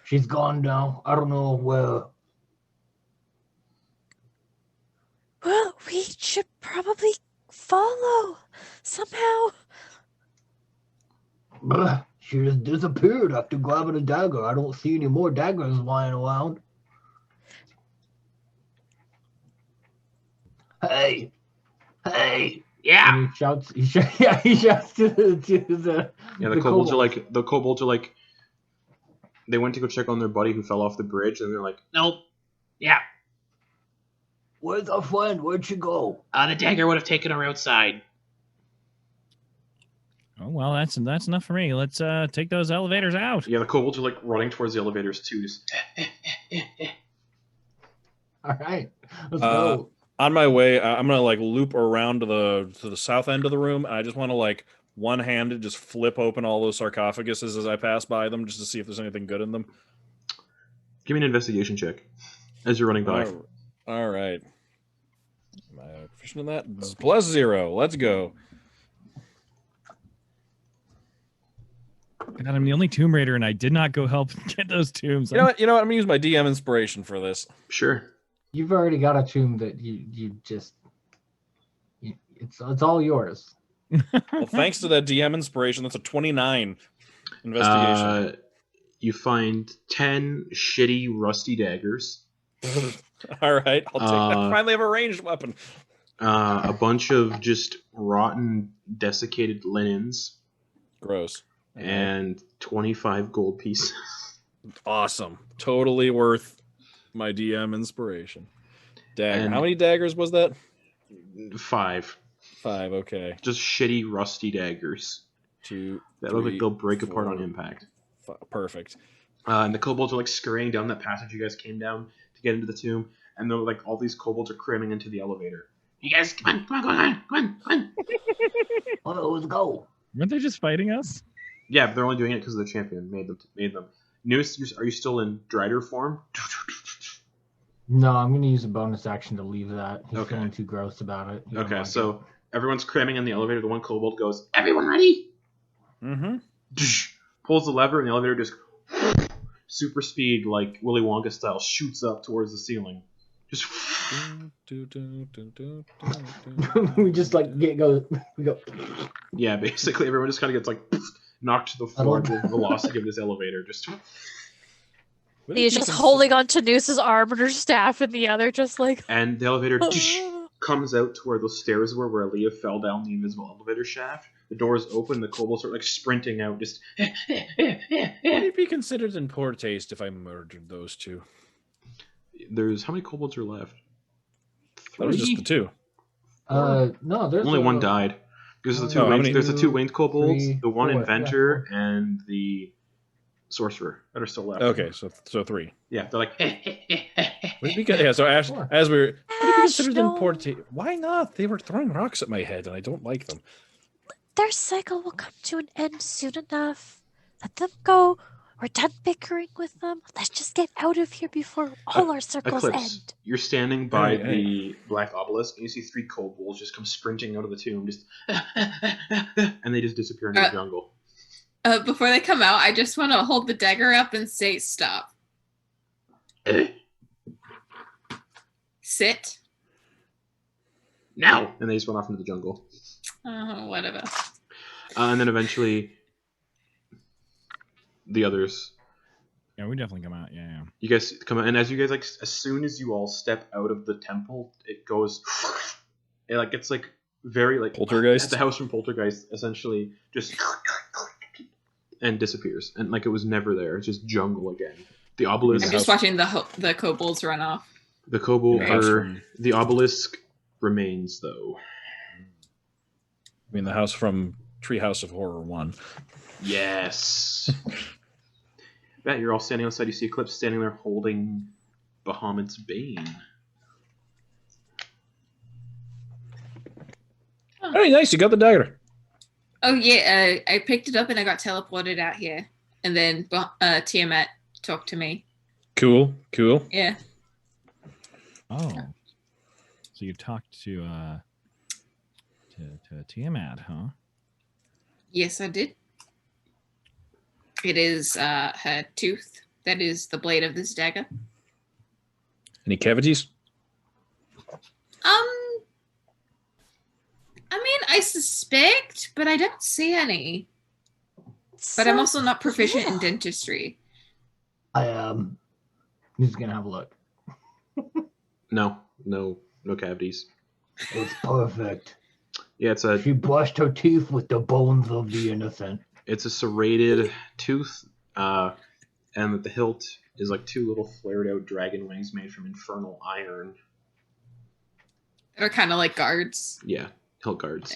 She's gone now. I don't know where. Well, we should probably follow somehow. Blah, she just disappeared after grabbing a dagger. I don't see any more daggers lying around. Hey, Yeah. and he shouts. He shouts to the The kobolds are like, they went to go check on their buddy who fell off the bridge, and they're like, nope. Yeah. Where's our friend? Where'd she go? The dagger would have taken her outside. Oh well, that's enough for me. Let's take those elevators out. Yeah, the kobolds are like running towards the elevators too. Just All right, let's go. On my way, I'm gonna like loop around to the south end of the room. I just want to like one-handed just flip open all those sarcophaguses as I pass by them, just to see if there's anything good in them. give me an investigation check as you're running by. All right. Am I proficient in that? +0. Let's go. God, I'm the only Tomb Raider, and I did not go help get those tombs. You know what? I'm gonna use my DM inspiration for this. Sure. You've already got a tomb that it's all yours. Well, thanks to that DM inspiration, that's a 29 investigation. You find 10 shitty rusty daggers. All right, I'll take that. Finally have a ranged weapon. a bunch of just rotten, desiccated linens, Gross. and 25 gold pieces. Awesome. Totally worth my DM inspiration. Dagger. And- How many daggers was that? 5. 5. Okay. Just shitty, rusty daggers 2. that look like 3, they'll break apart 4, on impact. 5. Perfect. And the kobolds are like scurrying down that passage you guys came down to get into the tomb, and they're like all these kobolds are cramming into the elevator. You guys, come on. Oh, let's go. Weren't they just fighting us? Yeah, but they're only doing it because the champion made them. Noose, are you still in Drider form? No, I'm gonna use a bonus action to leave that. He's Okay. feeling too gross about it. He don't Okay, like so everyone's cramming in the elevator. The one kobold goes, "Everyone ready?" Mm-hmm. Pulls the lever, and the elevator just super speed, like Willy Wonka style, shoots up towards the ceiling. Just it. We just like we go. yeah, basically everyone just kind of gets like knocked to the floor with the velocity of this elevator. Just He's just holding onto Noose's arm and her staff, and the other just like. and the elevator comes out to where those stairs were, where Aaliyah fell down the invisible elevator shaft. The doors open, the kobolds start like sprinting out, just. Would it be considered in poor taste if I murdered those two? There's how many kobolds are left? That was just the 2. No, there's Only one died. There's the two. Oh, how winged, many? there's the 2 winged kobolds, 3, the one 4, inventor, yeah, and the sorcerer that are still left. Okay, so 3. Yeah, they're like. Would it be, yeah, so as we were, would it be considered in no. poor taste? Why not? They were throwing rocks at my head, and I don't like them. Their cycle will come to an end soon enough. Let them go. We're done bickering with them. Let's just get out of here before all our circles Eclipse, end. you're standing by Hey, the black obelisk, and you see 3 kobolds just come sprinting out of the tomb, just and they just disappear into the jungle. Before they come out, I just want to hold the dagger up and say stop. Sit. Now, and they just run off into the jungle, Whatever. and then eventually the others. Yeah, we definitely come out. Yeah. You guys come out, and as you guys like, as soon as you all step out of the temple, it goes. It like it's like very like Poltergeist? The house from Poltergeist essentially just and disappears, and like it was never there. It's just jungle again. The obelisk. I'm just watching the kobolds run off. The kobold The house or from- the obelisk remains though. I mean, the house from Treehouse of Horror 1. Yes. Bet you're all standing outside. You see Eclipse standing there holding Bahamut's Bane. Hey, nice, you got the dagger. Oh yeah, I picked it up and I got teleported out here, and then Tiamat talked to me. Cool. Yeah. Oh. So you talked to Tiamat, huh? Yes, I did. It is her tooth that is the blade of this dagger. Any cavities? I mean, I suspect, but I don't see any. But I'm also not proficient in dentistry. I am. Who's gonna have a look? No cavities. It's perfect. Yeah, it's a She brushed her teeth with the bones of the innocent. it's a serrated tooth, and at the hilt is like 2 little flared out dragon wings made from infernal iron. They're kind of like guards. Yeah, hilt guards.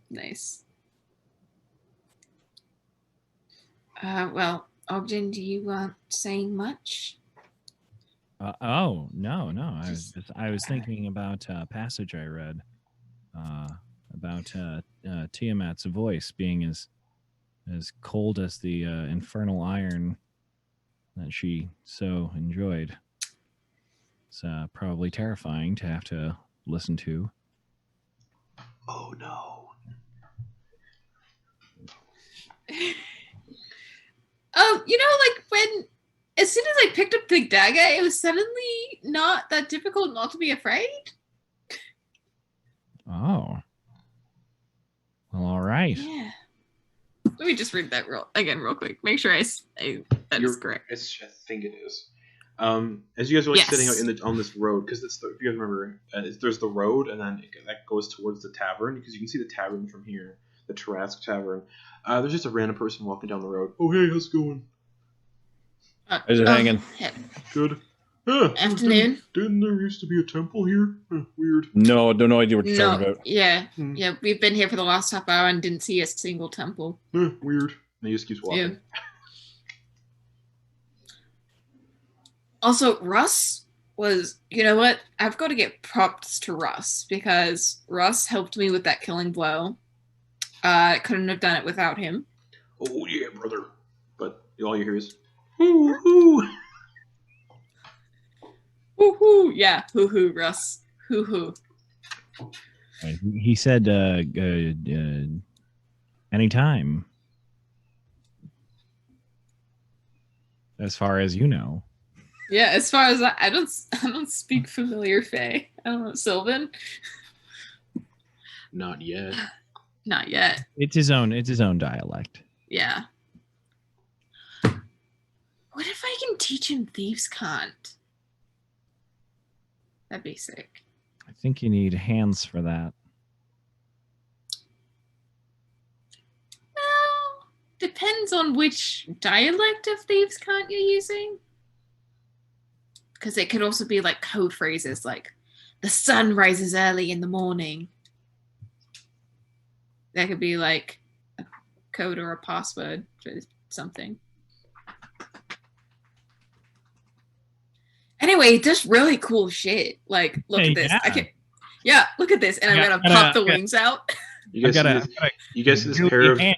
Nice. Well, Ogden, do you want saying much? Oh no! I was thinking about a passage I read about Tiamat's voice being as cold as the infernal iron that she so enjoyed. It's probably terrifying to have to listen to. Oh no. Like when, as soon as I picked up the dagger, it was suddenly not that difficult not to be afraid. Oh. Well, all right. Yeah. Let me just read that real quick. Make sure that is correct. I think it is. As you guys are like Yes. sitting out on this road, because if you guys remember, there's the road, and then that goes towards the tavern, because you can see the tavern from here, the Tarask Tavern. There's just a random person walking down the road. Oh, hey, how's it going? How's it hanging? Good. Huh, Afternoon. Didn't there used to be a temple here? Weird. No, don't know idea what you're talking No, about. yeah, Hmm. yeah. We've been here for the last half hour and didn't see a single temple. Weird. And he just keeps walking. Yeah. Also, Russ was, you know what? I've got to get props to Russ because Russ helped me with that killing blow. I couldn't have done it without him. Oh, yeah, brother. But all you hear is, hoo hoo. Hoo hoo. Yeah, hoo hoo, Russ. Hoo hoo. He said, anytime. As far as you know. Yeah, as far as I don't speak familiar Fae. I don't know, Sylvan? Not yet. Not yet. It's his own dialect. Yeah. What if I can teach him Thieves' Cant? That'd be sick. I think you need hands for that. Well, depends on which dialect of Thieves' Cant you're using. Because it could also be like code phrases like, the sun rises early in the morning. That could be like a code or a password for something. Anyway, just really cool shit. Like, look at this. Yeah. Look at this. And I'm gonna pop the wings out. You guys see this pair of hand.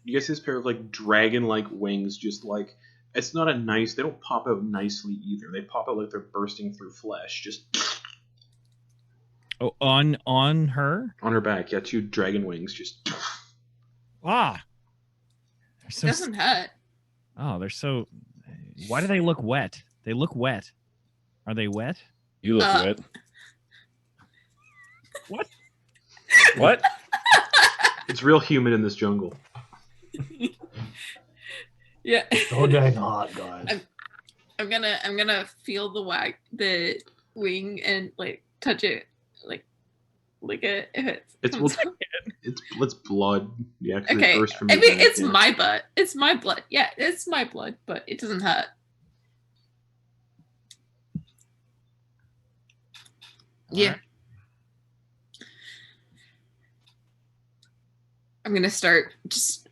you guys see this pair of like dragon-like wings, just like it's not a nice. They don't pop out nicely either. They pop out like they're bursting through flesh. Just Oh, on her? on her back. Yeah, 2 dragon wings. Just Ah. It doesn't hurt. Oh, they're so. Why do they look wet? They look wet. Are they wet? You look wet. What? What? it's real humid in this jungle. Yeah. So dang hot, guys. I'm gonna feel the wing and like touch it, like lick it if It's blood. Yeah, 'cause it okay. burst from I your mean, back, it's yeah. my butt. It's my blood. Yeah, it's my blood, but it doesn't hurt. Yeah. Alright. I'm gonna start just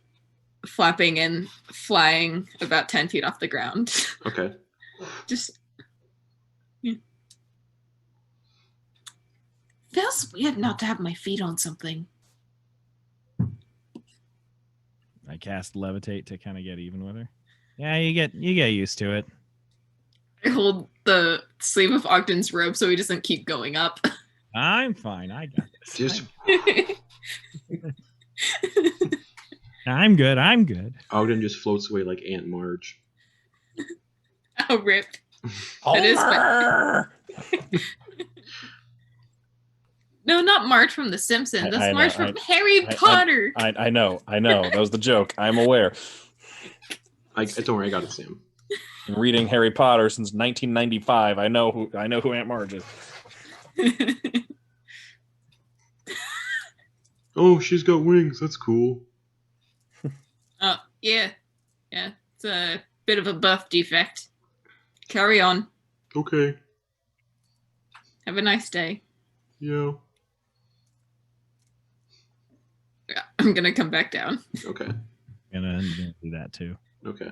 flapping and flying about 10 feet off the ground. Okay. Just yeah. Feels weird not to have my feet on something. I cast levitate to kind of get even with her. Yeah, you get used to it. I hold the sleeve of Ogden's robe so he doesn't keep going up. I'm fine. I got this. Just I'm good. I'm good. Ogden just floats away like Aunt Marge. Oh, ripped. That is fun. No, not Marge from The Simpsons. That's I know, Marge from Harry Potter. I know. That was the joke. I'm aware. Don't worry, I got it, Sam. Been reading Harry Potter since 1995. I know who Aunt Marge is. Oh, she's got wings. That's cool. Oh, yeah. Yeah, it's a bit of a buff defect. Carry on. Okay. Have a nice day. Yeah. Yeah, I'm gonna come back down. Okay. Gonna do that too. Okay.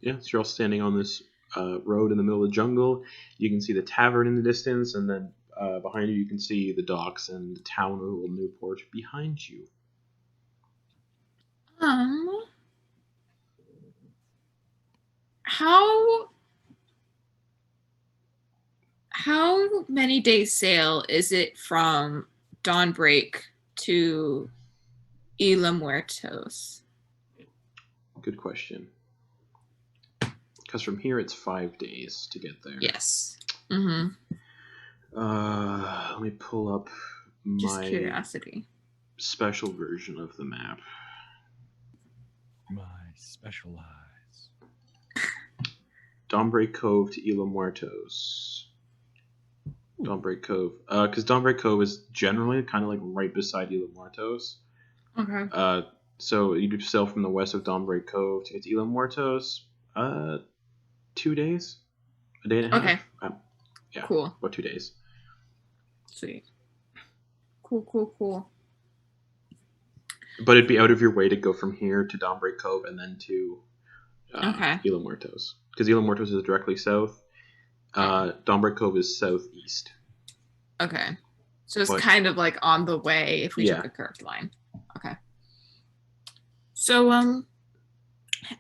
Yeah, so you're all standing on this road in the middle of the jungle. You can see the tavern in the distance, and then behind you can see the docks and the town of Little Newport behind you. How many days sail is it from Dawnbreak to Isla Muertos? Good question. Because from here it's 5 days to get there. Yes. Mm-hmm. Let me pull up Just my curiosity. special version of the map. My special eyes. Dombre Cove to Isla Muertos. Dombre Cove. Because Dombre Cove is generally kind of like right beside Isla Muertos. Okay. So you sail from the west of Dombre Cove to get to Isla Muertos. 2 days? A day and a half? Okay. Yeah. Cool. About 2 days. Sweet. Cool. But it'd be out of your way to go from here to Dombre Cove and then to Okay. Isla Muertos. Because Isla Muertos is directly south. Dombre Cove is southeast. Okay. So it's But- kind of like on the way if we Yeah. took a curved line. Okay. So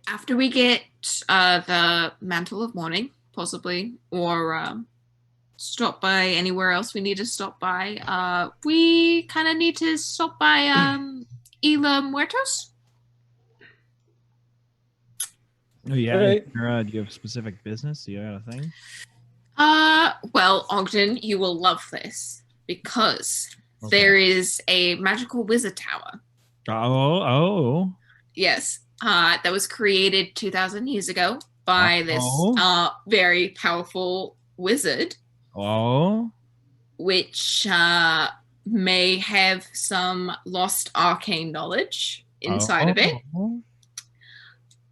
after we get the Mantle of Mourning, possibly, or stop by anywhere else we need to stop by, we kind of need to stop by Isla Muertos. Oh yeah. Alright. Do you have specific business? Do you have a thing? Well, Ogden, you will love this because Okay. there is a magical wizard tower. Oh. Yes, that was created 2,000 years ago by this very powerful wizard, Oh. which may have some lost arcane knowledge inside of it.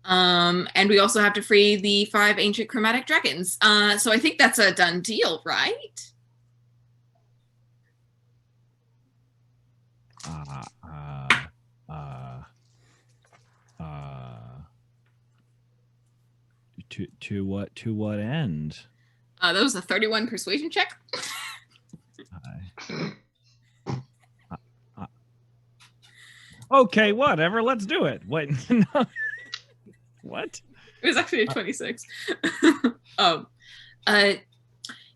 And we also have to free the 5 ancient chromatic dragons. So I think that's a done deal, right? To what end? That was a 31 persuasion check. Okay, whatever. Let's do it. Wait, no. What? It was actually a 26.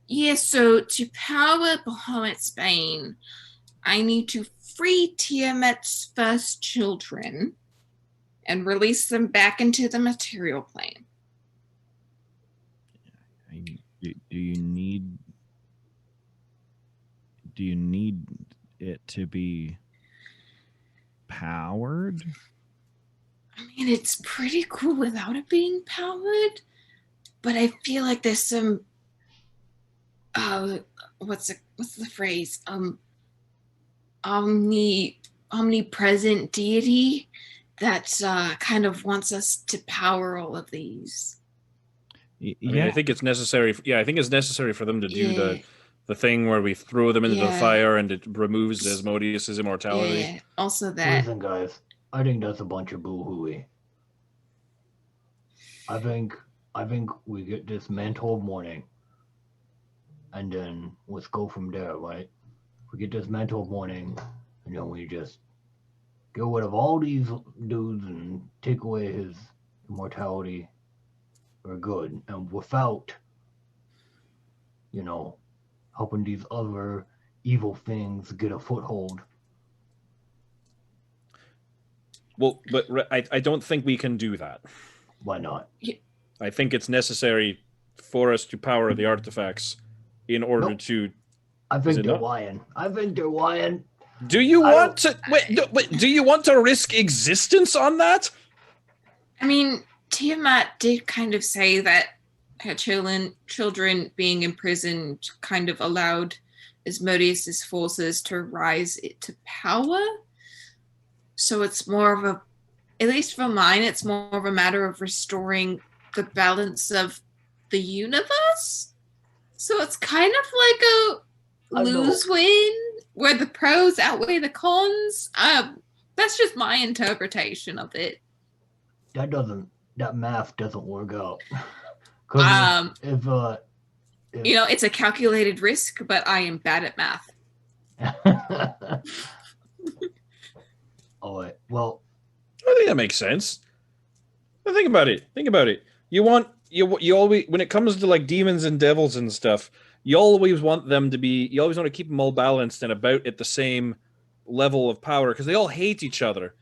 Yeah, so to power Bahamut's Bane, I need to free Tiamat's first children and release them back into the material plane. Do you need it to be powered? I mean, it's pretty cool without it being powered, but I feel like there's some what's the phrase? Omnipresent deity that kind of wants us to power all of these. I mean, I think it's necessary. I think it's necessary for them to do the thing where we throw them into the fire and it removes Asmodeus' immortality. Yeah. Also that. Listen, guys, I think that's a bunch of boo-hooey. I think we get this Mantle of Mourning, and then let's go from there, right? We get this Mantle of Mourning, and then we just get rid of all these dudes and take away his immortality. We're good, and without, helping these other evil things get a foothold. Well, but I don't think we can do that. Why not? I think it's necessary for us to power the artifacts in order to. I think they're lying. Do you want to wait? Do you want to risk existence on that? I mean, Tiamat did kind of say that her children being imprisoned kind of allowed Asmodeus' forces to rise to power. So it's more of a, at least for mine, it's more of a matter of restoring the balance of the universe. So it's kind of like a lose-win where the pros outweigh the cons. That's just my interpretation of it. That math doesn't work out. If it's a calculated risk, but I am bad at math. All right. Well, I think that makes sense. But think about it. You always, when it comes to like demons and devils and stuff, you always want to keep them all balanced and about at the same level of power because they all hate each other.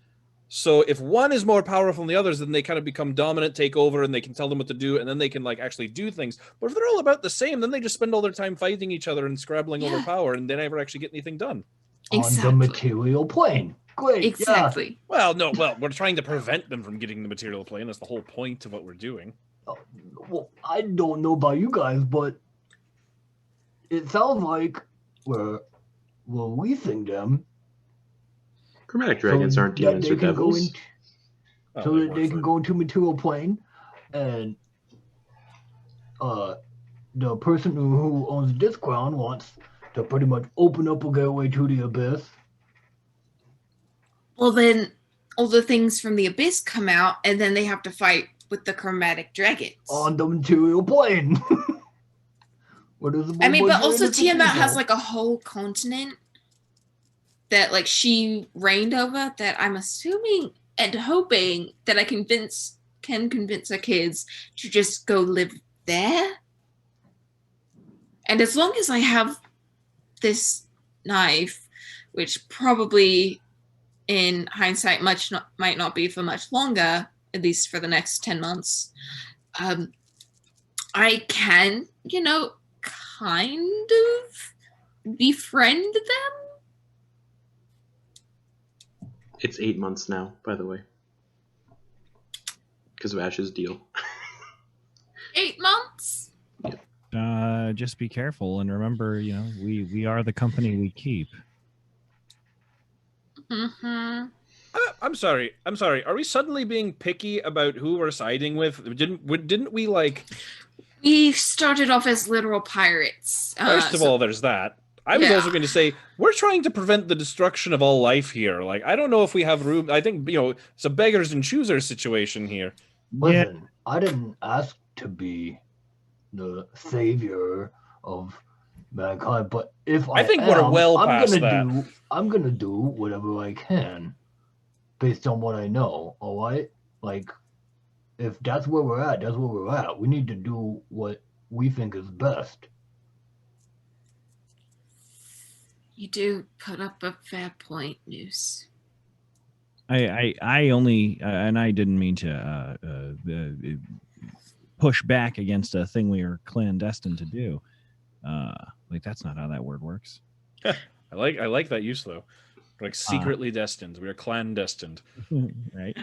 So if one is more powerful than the others, then they kind of become dominant, take over, and they can tell them what to do, and then they can like actually do things. But if they're all about the same, then they just spend all their time fighting each other and scrabbling over power, and they never actually get anything done. Exactly. On the material plane. Great. Exactly. Yeah. Well, we're trying to prevent them from getting the material plane. That's the whole point of what we're doing. Well, I don't know about you guys, but it sounds like we're releasing them. Chromatic dragons aren't demons or devils. So that they can go into material plane, and the person who owns this crown wants to pretty much open up a gateway to the abyss. Well, then all the things from the abyss come out, and then they have to fight with the chromatic dragons on the material plane. But also Tiamat has like a whole continent that like she reigned over, that I'm assuming and hoping that I can convince her kids to just go live there. And as long as I have this knife, which probably in hindsight might not be for much longer, at least for the next 10 months, I can, kind of befriend them. It's 8 months now, by the way. Because of Ash's deal. 8 months? Just be careful and remember, we are the company we keep. Mm-hmm. I'm sorry. Are we suddenly being picky about who we're siding with? Didn't we like? We started off as literal pirates. First of all, there's that. I was also going to say, we're trying to prevent the destruction of all life here. Like, I don't know if we have room. I think, it's a beggars and choosers situation here. Listen, I didn't ask to be the savior of mankind, but if I think we're well past that. I'm going to do whatever I can based on what I know, all right? Like, if that's where we're at, that's where we're at. We need to do what we think is best. You do put up a fair point, Noose. I only, and I didn't mean to push back against a thing we are clandestine to do. That's not how that word works. I like that use though. We're like secretly destined. We are clandestined. Right.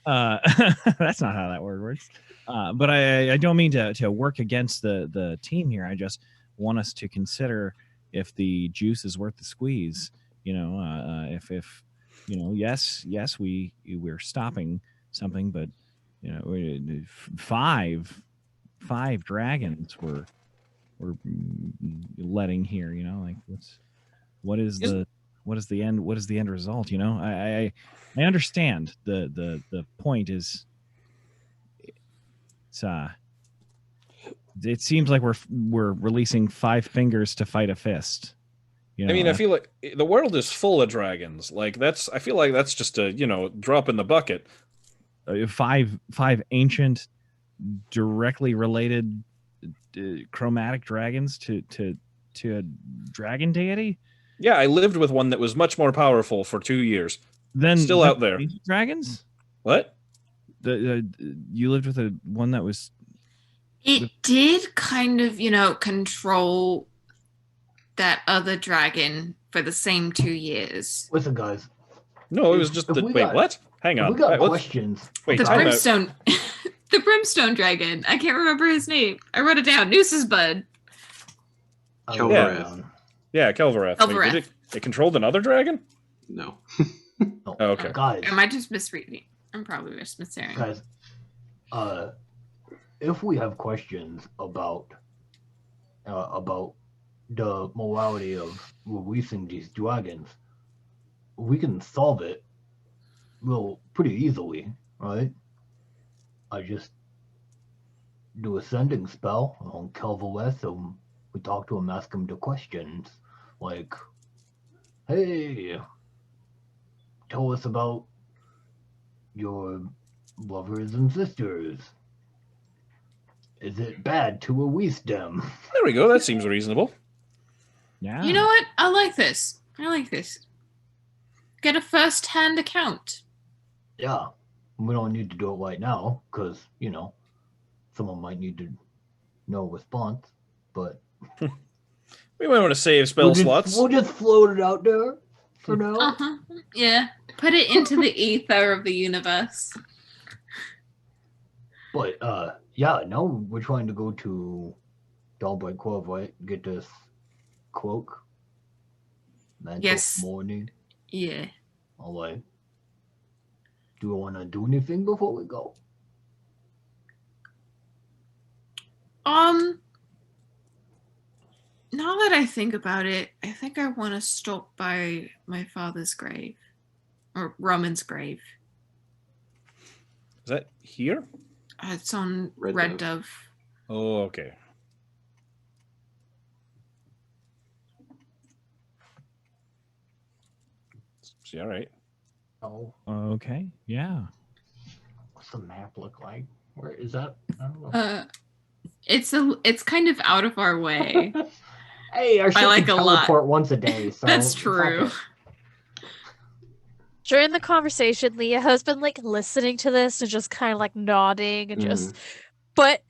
That's not how that word works. But I don't mean to work against the team here. I just want us to consider if the juice is worth the squeeze. If we're stopping something, but five dragons we're letting here. What is the end result? I understand the point is it seems like we're releasing 5 fingers to fight a fist. I feel like the world is full of dragons. I feel like that's just a drop in the bucket. 5 ancient, directly related chromatic dragons to a dragon deity. Yeah, I lived with one that was much more powerful for 2 years. Then still out there. Dragons? What? You lived with one that was. It did kind of, control that other dragon for the same 2 years. Listen, guys. No, it was just what? Hang on. We got questions. Wait, the brimstone. The brimstone dragon. I can't remember his name. I wrote it down. Noose's bud. Kelvareth. Yeah, Kelvareth. It controlled another dragon? No. Oh, okay. Guys. Am I just misreading? I'm probably just mishearing. Guys, if we have questions about the morality of releasing these dragons, we can solve it pretty easily, right? I just do a sending spell on Kelvareth, and we talk to him, ask him the questions like, hey, tell us about your brothers and sisters. Is it bad to release them? There we go. That seems reasonable. Yeah. You know what? I like this. Get a first-hand account. Yeah. We don't need to do it right now, because, someone might need to know a response, but... We might want to save spell slots. We'll just float it out there for now. Uh-huh. Yeah. Put it into the ether of the universe. But yeah, now we're trying to go to Dawnbreak Cove, right? Get this cloak. Mantle Yes. morning. Yeah. All right. Do you want to do anything before we go? Now that I think about it, I think I want to stop by my father's grave. Or Roman's grave. Is that here? It's on Red Red Dove. Dove. Oh, okay. See, all right. Oh, Okay, yeah. what's the map look like? Where is that? I don't know. It's kind of out of our way. Hey, our ship like can a lot. teleport once a day. So That's fuck true. it. During the conversation, Leah has been like listening to this and just kind of like nodding and just, but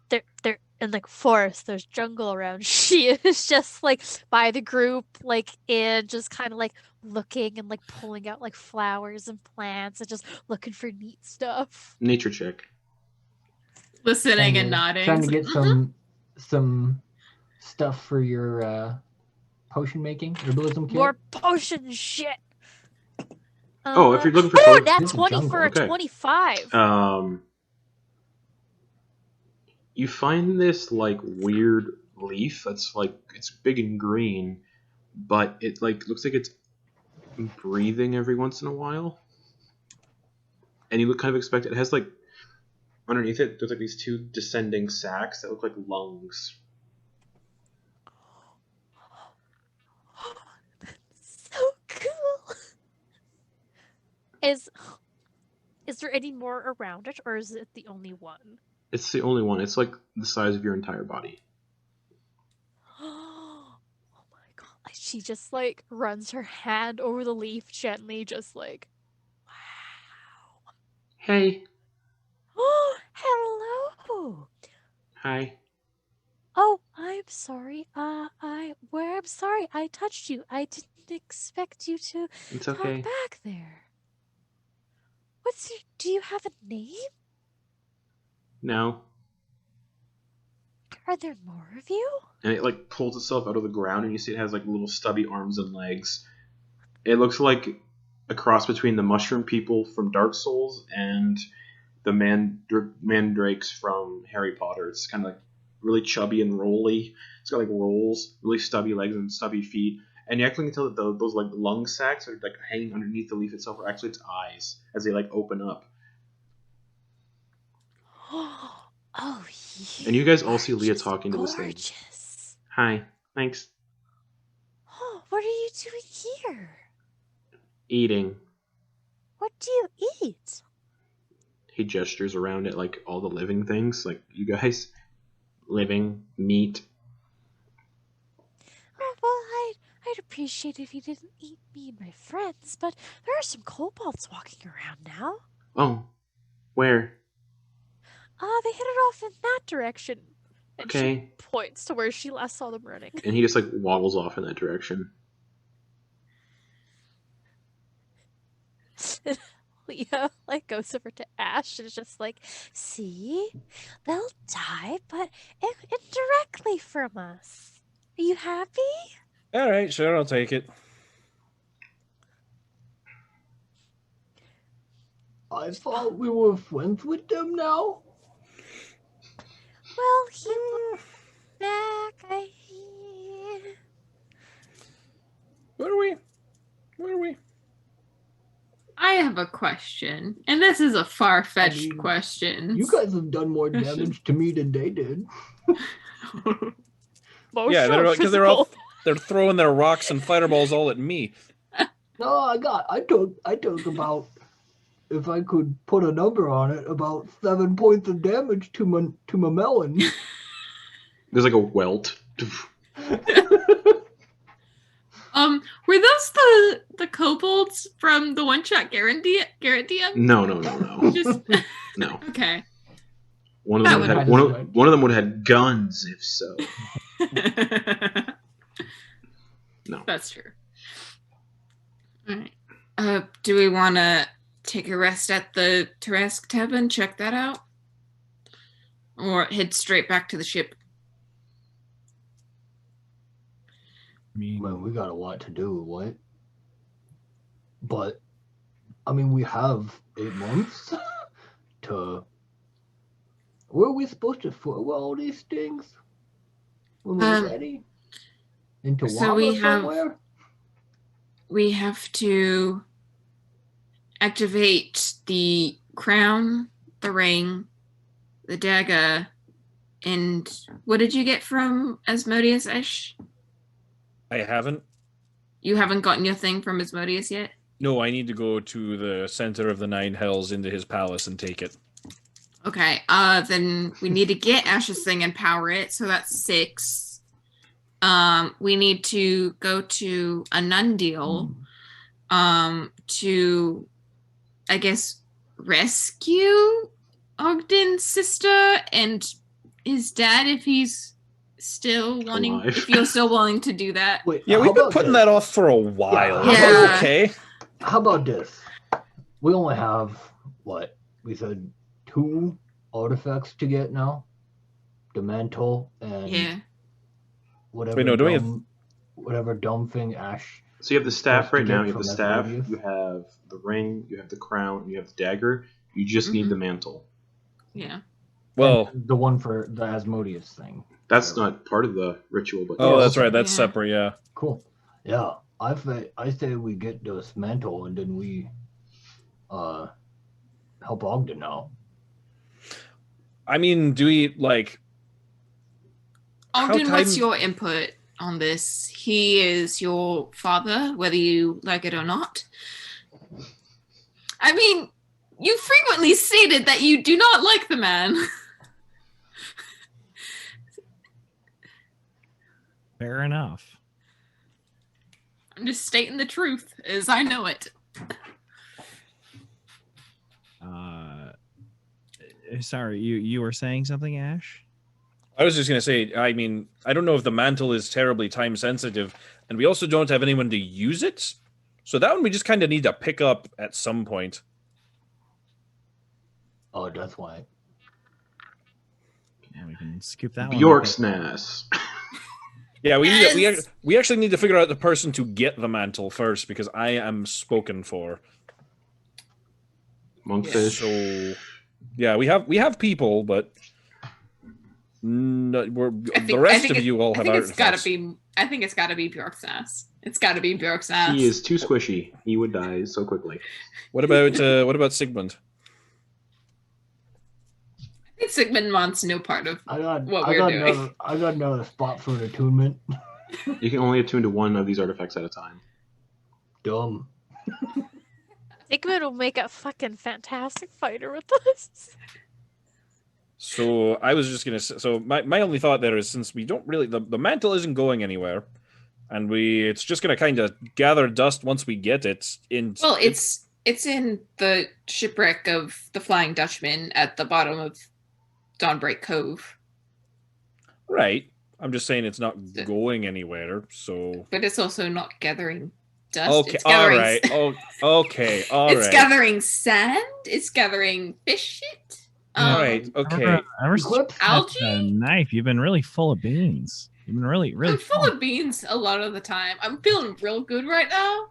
they're in like forest. There's jungle around. She is just like by the group, like and just kind of like looking and like pulling out like flowers and plants and just looking for neat stuff. Nature check. Listening and nodding. Trying to get some stuff for your potion making, herbalism kit. More potion shit. Oh, if you're looking for oh, potion- that's This is 20 jungle. for a Okay. 25. You find this like weird leaf that's like it's big and green, but it like looks like it's breathing every once in a while. And you look kind of expect it has like underneath it there's like these two descending sacs that look like lungs. So cool. Is there any more around it, or is it the only one? It's the only one. It's like the size of your entire body. Oh my god. She just like runs her hand over the leaf gently, just like, wow. Hey. Oh, hello. Hi. Oh, I'm sorry. I'm sorry I touched you. I didn't expect you to It's talk okay. back there. Do you have a name? No. Are there more of you? And it like pulls itself out of the ground and you see it has like little stubby arms and legs. It looks like a cross between the mushroom people from Dark Souls and the mandrakes from Harry Potter. It's kind of like really chubby and rolly. It's got like rolls, really stubby legs and stubby feet. And you actually can tell that those like lung sacs are like hanging underneath the leaf itself are actually its eyes as they like open up. Oh, And you guys all see Leah talking to this thing. gorgeous. Hi. Thanks. Oh, what are you doing here? Eating. What do you eat? He gestures around at like all the living things, like you guys. Living, meat. Oh, well, I'd appreciate if you didn't eat me and my friends, but there are some kobolds walking around now. Oh. Where? They headed off in that direction. And she Okay. points to where she last saw them running. And he just like waddles off in that direction. Leah like goes over to Ash and is just like, see? They'll die, but indirectly from us. Are you happy? All right, sure, I'll take it. I thought we were friends with them now. Well, he went back, I hear. Where are we? I have a question, and this is a far-fetched question. You guys have done more damage to me than they did. Yeah, they're throwing their rocks and fireballs all at me. No, I took about, if I could put a number on it, about 7 points of damage to my melon. There's like a welt. Were those the kobolds from the one-shot Garrett DM? No. Just No. okay. One of That them would had be one good. of them would have had guns, if so. No. That's true. All right. Do we want to take a rest at the Tarask Tavern? Check that out. or head straight back to the ship? I mean, Man, we got a lot to do, what? But, I mean, we have 8 months to... Where are we supposed to throw all these things? When we're ready? Into so lava we have- somewhere? We have to activate the crown, the ring, the dagger, and what did you get from Asmodeus, Ash? I haven't. You haven't gotten your thing from Asmodeus yet? No, I need to go to the center of the Nine Hells into his palace and take it. Okay, then we need to get Ash's thing and power it, so that's 6. We need to go to Anundil, to, I guess, rescue Ogden's sister and his dad if he's still wanting, Alive. if you're still willing to do that. Wait, Yeah, how we've been about putting this? that off for a while. Yeah. Okay. How about this? We only have, what? We said 2 artifacts to get now? The mantle and Yeah. whatever, Wait, no, don't we have- whatever dumb thing Ash... So you have the staff Supposed to right now. get You have the from staff. Asmodeus. You have the ring. You have the crown. And you have the dagger. You just need Mhm. the mantle. Yeah. Well, and the one for the Asmodeus thing. That's not part of the ritual, but oh, yes. that's right. That's Yeah. separate. Yeah. Cool. Yeah, I say we get this mantle and then we help Ogden out. I mean, do we like? How Ogden, what's time- your input on this? He is your father, whether you like it or not. I mean, you frequently stated that you do not like the man. fair enough. I'm just stating the truth as I know it. Sorry, you were saying something, Ash? I was just gonna say. I mean, I don't know if the mantle is terribly time sensitive, and we also don't have anyone to use it. So that one we just kind of need to pick up at some point. Oh, that's why. Yeah, we can scoop that one. Bjorksnass. Yeah, Yes! we actually need to figure out the person to get the mantle first because I am spoken for. Monkfish. So yeah, we have people, but the rest of you all have I think it's gotta artifacts. be. I think it's gotta be Bjorksnass. It's gotta be Bjorksnass. He is too squishy. He would die so quickly. What about Sigmund? I think Sigmund wants no part of. I got What we're doing. I got another spot for an attunement. You can only attune to one of these artifacts at a time. Dumb. Sigmund will make a fucking fantastic fighter with us. So I was just gonna say, so my only thought there is since we don't really the mantle isn't going anywhere, and it's just gonna kind of gather dust once we get it in. Well, it's in the shipwreck of the Flying Dutchman at the bottom of Dawnbreak Cove, right. I'm just saying it's not going anywhere. So but it's also not gathering dust. okay, It's all gathering right. Oh, okay, all right. it's gathering sand. It's gathering fish shit. All right. Okay. Ever since Eclipse? that, Algae? knife, you've been really full of beans. You've been really I'm full of beans a lot of the time. I'm feeling real good right now,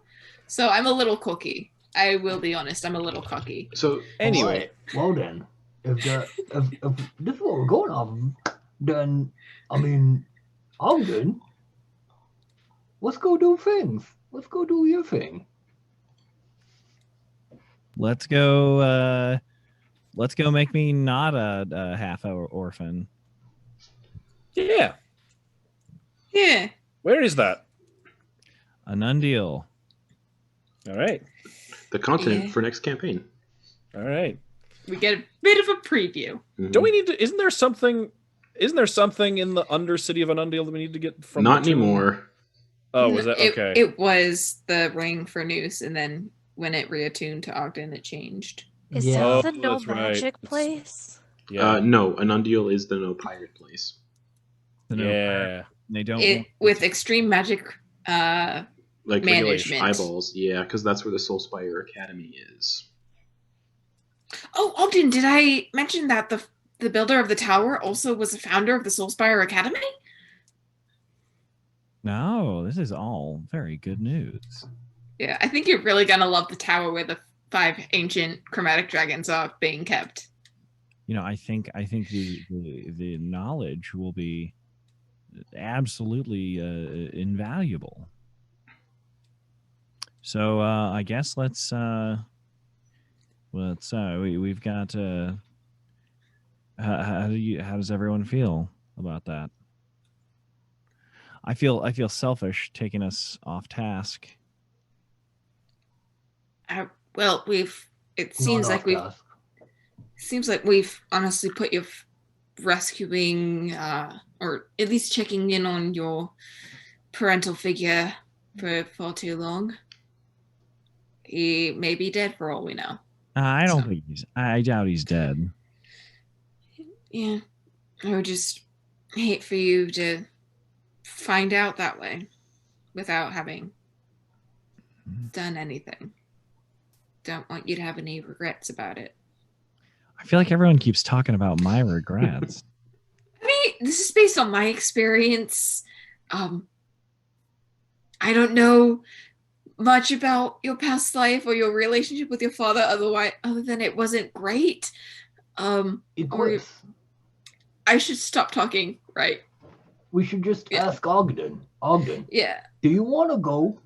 so I'm a little cocky. I will be honest. I'm a little cocky. So Anyway, Alright, well then, if this is what we're going off of, then I mean, Ogden, let's go do things. Let's go do your thing. Let's go. Let's go. Make me not a half-hour orphan. yeah. Yeah. Where is that? Anundil. All right. the continent Yeah. for next campaign. All right. We get a bit of a preview. Mhm. Don't we need to? Isn't there something in the Undercity of Anundil that we need to get from? Not the tomb? anymore. Oh, was that okay? It was the ring for Noose, and then when it reattuned to Ogden, it changed. Is Yeah. that the Oh, no that's right. magic It's- place? yeah. No, Anundil is the no pirate place. Yeah. They don't. It with extreme magic. Like Management. eyeballs, yeah, because that's where the Soulspire Academy is. Oh, Ogden, did I mention that the builder of the tower also was a founder of the Soulspire Academy? No, this is all very good news. Yeah, I think you're really gonna love the tower where the 5 ancient chromatic dragons are being kept. I think the knowledge will be absolutely invaluable. So I guess let's we've got how does everyone feel about that? I feel selfish taking us off task. Well, it seems like we've honestly put you rescuing or at least checking in on your parental figure for far too long. He may be dead for all we know. I don't think I doubt he's dead. Yeah, I would just hate for you to find out that way without having done anything. Don't want you to have any regrets about it. I feel like everyone keeps talking about my regrets. I mean, this is based on my experience. I don't know much about your past life or your relationship with your father other than it wasn't great. Eclipse. I should stop talking, right? We should just ask Ogden. Ogden. Yeah. Do you want to go,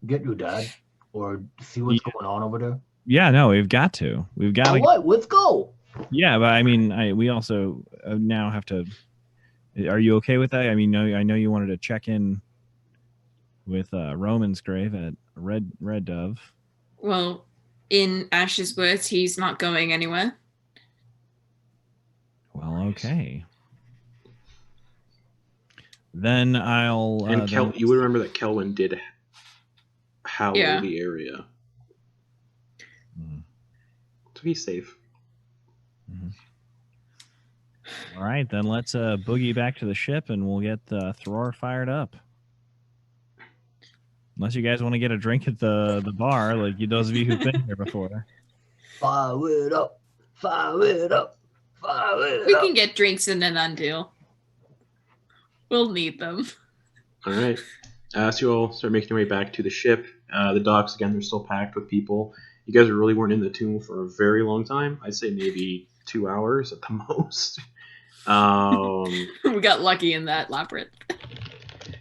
get your dad or see what's going on over there? Yeah, no, we've got to. We've got to. What? Let's go. Yeah, but I mean, we also now have to. Are you okay with that? I mean, I know you wanted to check in with Roman's grave at Red Dove. Well, in Ash's words, he's not going anywhere. Well, okay. Then I'll. And you would remember that Kelwyn did howl the area. So he's safe. Mm-hmm. All right, then let's boogie back to the ship and we'll get the Thror fired up. Unless you guys want to get a drink at the bar, like those of you who've been here before. Fire it up. Fire it up. Fire it up. We can get drinks in an undeal. We'll need them. All right. So you all start making your way back to the ship. The docks, again, they're still packed with people. You guys really weren't in the tomb for a very long time. I'd say maybe 2 hours at the most. We got lucky in that labyrinth.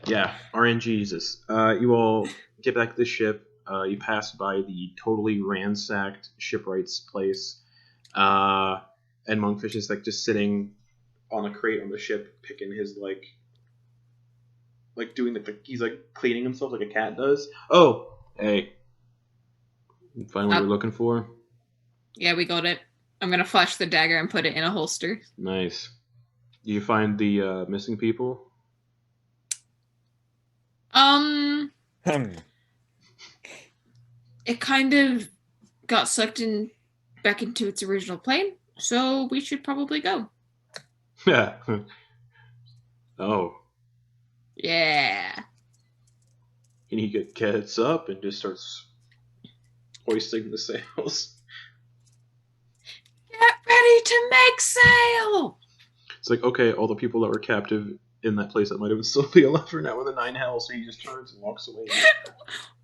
Yeah, RNGesus. You all get back to the ship. You pass by the totally ransacked shipwright's place. And Monkfish is just sitting on a crate on the ship, picking his doing he's cleaning himself like a cat does. Oh, hey. Find what you're looking for? Yeah, we got it. I'm gonna flash the dagger and put it in a holster. Nice. Do you find the missing people? It kind of got sucked back into its original plane, so we should probably go. Yeah. Oh. Yeah. And he gets up and just starts hoisting the sails. Get ready to make sail! It's okay, all the people that were captive in that place that might have still be alive are now in the 9 hells, so he just turns and walks away.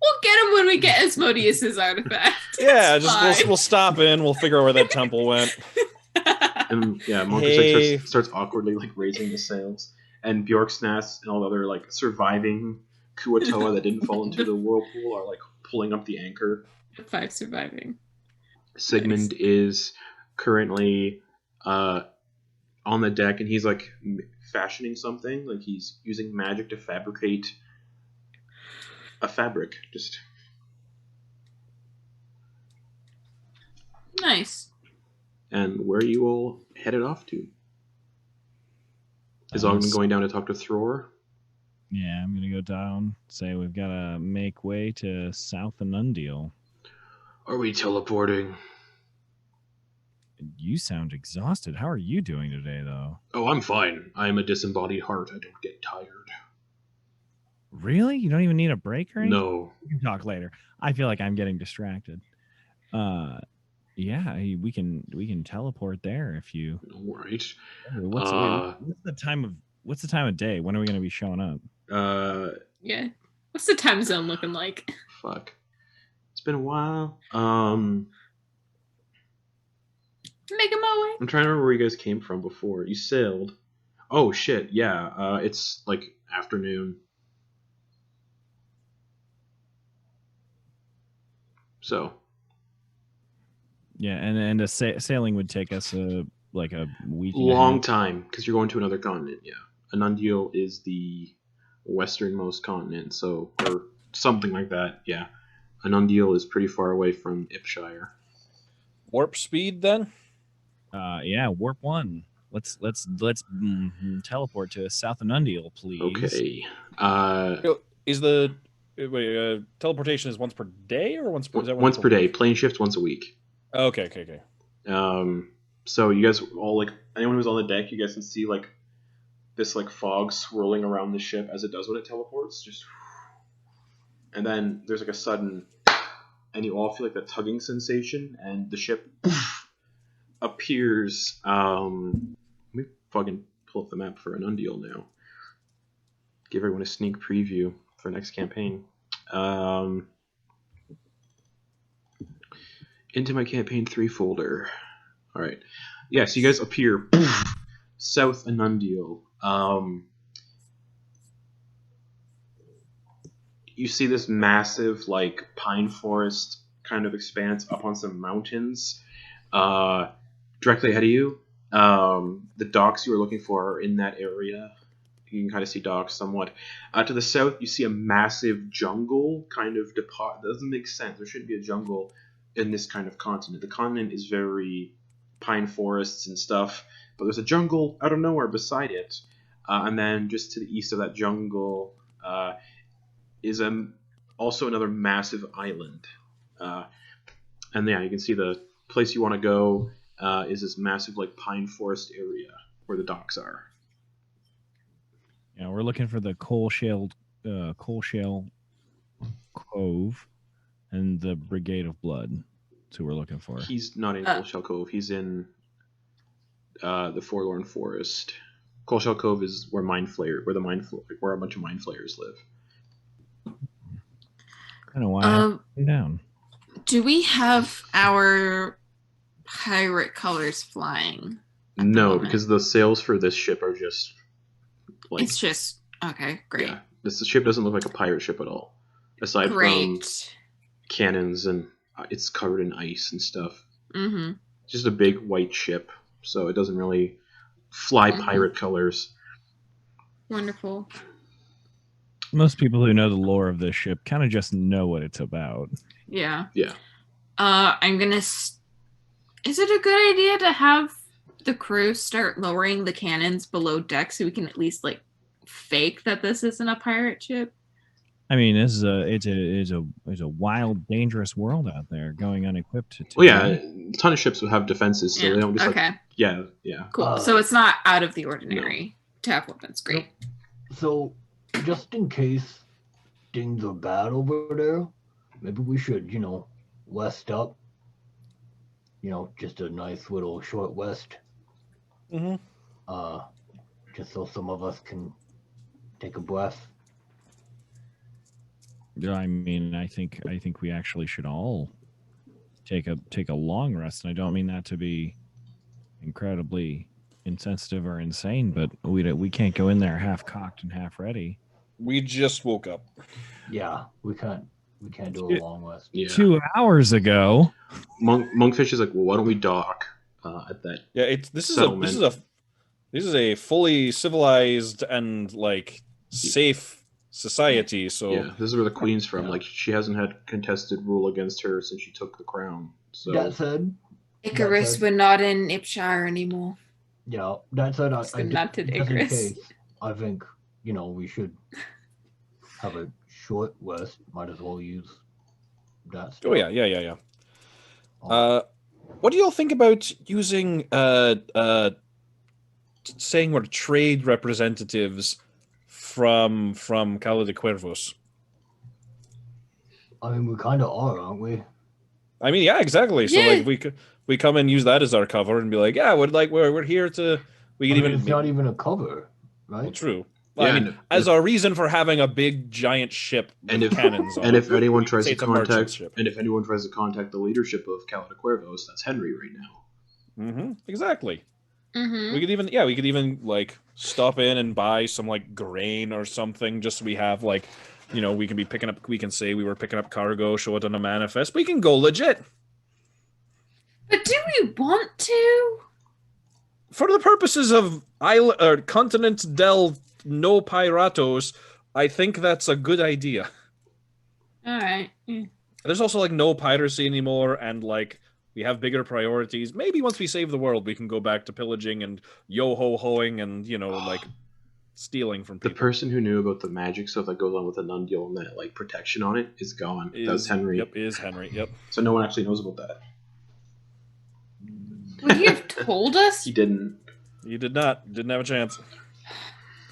We'll get him when we get Asmodeus's artifact. Yeah, we'll stop in, we'll figure out where that temple went. And yeah, Monk starts awkwardly raising the sails. And Bjorksnass and all the other surviving Kuatoa that didn't fall into the whirlpool are pulling up the anchor. 5 surviving. Sigmund is currently on the deck, and he's fashioning something. He's using magic to fabricate a fabric. Just nice. And where are you all headed off to? Is Ogden going down to talk to Thror? Yeah, I'm gonna go down. Say we've got to make way to South Anundial. Are we teleporting? You sound exhausted. How are you doing today, though? Oh, I'm fine. I'm a disembodied heart. I don't get tired. Really? You don't even need a break or anything? No. We can talk later. I feel like I'm getting distracted. Yeah, we can teleport there if you. All right. What's the time of day? When are we going to be showing up? Yeah. What's the time zone looking like? Fuck. It's been a while. Make him my way. I'm trying to remember where you guys came from before. You sailed. Oh shit, yeah. It's like afternoon. So. Yeah, and a sailing would take us a week. Long time, because you're going to another continent. Yeah, Anundial is the westernmost continent, so or something like that. Yeah, Anundial is pretty far away from Ipshire. Warp speed, then. Yeah, warp 1. Let's teleport to South Anundial, please. Okay. Is the teleportation is once per day or once per day? Plane shift once a week. Okay. So you guys all like anyone who's on the deck, you guys can see like this like fog swirling around the ship as it does when it teleports, just and then there's like a sudden, and you all feel like that tugging sensation, and the ship appears. Let me fucking pull up the map for Anundial now. Give everyone a sneak preview for next campaign. Into my campaign 3 folder. All right. Yeah, so you guys appear South Anundial. You see this massive, like, pine forest kind of expanse up on some mountains. Directly ahead of you, the docks you were looking for are in that area. You can kind of see docks somewhat. To the south, you see a massive jungle kind of depart. That doesn't make sense. There shouldn't be a jungle in this kind of continent. The continent is very pine forests and stuff, but there's a jungle out of nowhere beside it. And then just to the east of that jungle is also another massive island. And yeah, you can see the place you want to go is this massive like pine forest area where the docks are. Yeah, we're looking for the coal shale cove and the Brigade of Blood. That's who we're looking for. He's not in Coal Shell Cove. He's in the Forlorn Forest. Coal Shell Cove is where where a bunch of mind flayers live. I don't know why I'm down. Do we have our pirate colors flying? No, because the sails for this ship are just like it's just okay, great. Yeah, the ship doesn't look like a pirate ship at all. Aside from cannons and it's covered in ice and stuff. Mm-hmm. It's just a big white ship, so it doesn't really fly pirate colors. Wonderful. Most people who know the lore of this ship kind of just know what it's about. Yeah. Yeah. I'm gonna. Is it a good idea to have the crew start lowering the cannons below deck so we can at least like fake that this isn't a pirate ship? I mean, it's a wild, dangerous world out there, going unequipped. Well, yeah, a ton of ships would have defenses, so they don't just yeah. Cool. So it's not out of the ordinary to have weapons. Great. So, just in case things are bad over there, maybe we should, west up. Just a nice little short west. Mm-hmm. Just so some of us can take a breath. Yeah, I mean, I think we actually should all take a long rest, and I don't mean that to be incredibly insensitive or insane, but we can't go in there half cocked and half ready. We just woke up. Yeah, we can't do a long rest. Yeah. 2 hours ago. Monkfish is like, well, why don't we dock at that? Yeah, this is a fully civilized and like safe society. So yeah, this is where the queen's from. Like, she hasn't had contested rule against her since she took the crown. So that said, Icarus, we're not in Ipshire anymore. Yeah, that said, not to Icarus. I think we should have a short rest. Might as well use that stuff. Oh yeah. What do y'all think about using saying we're trade representatives from Cala de Cuervos? I mean, we kind of are, aren't we? I mean, yeah, exactly. So Yeah. like we come and use that as our cover and be like, yeah, we're here to. We can It's not even a cover, right? Well, true. Yeah, I mean, and as a reason for having a big giant ship with cannons on and it. if anyone tries Say to it's a merchant contact, ship. and if anyone tries to contact the leadership of Cala de Cuervos, that's Henry right now. Exactly. Mm-hmm. We could even like stop in and buy some like grain or something, just so we have like, we can be picking up. We can say we were picking up cargo, show it on a manifest. We can go legit. But do we want to? For the purposes of Continent del No Piratos, I think that's a good idea. All right. There's also like no piracy anymore, and like we have bigger priorities. Maybe once we save the world, we can go back to pillaging and yo-ho-hoing and like stealing from people. The person who knew about the magic stuff that goes on with the Nundial and that like protection on it is gone. That was Henry. Yep, is Henry. Yep. So no one actually knows about that. Would he have told us? He didn't. He did not. Didn't have a chance.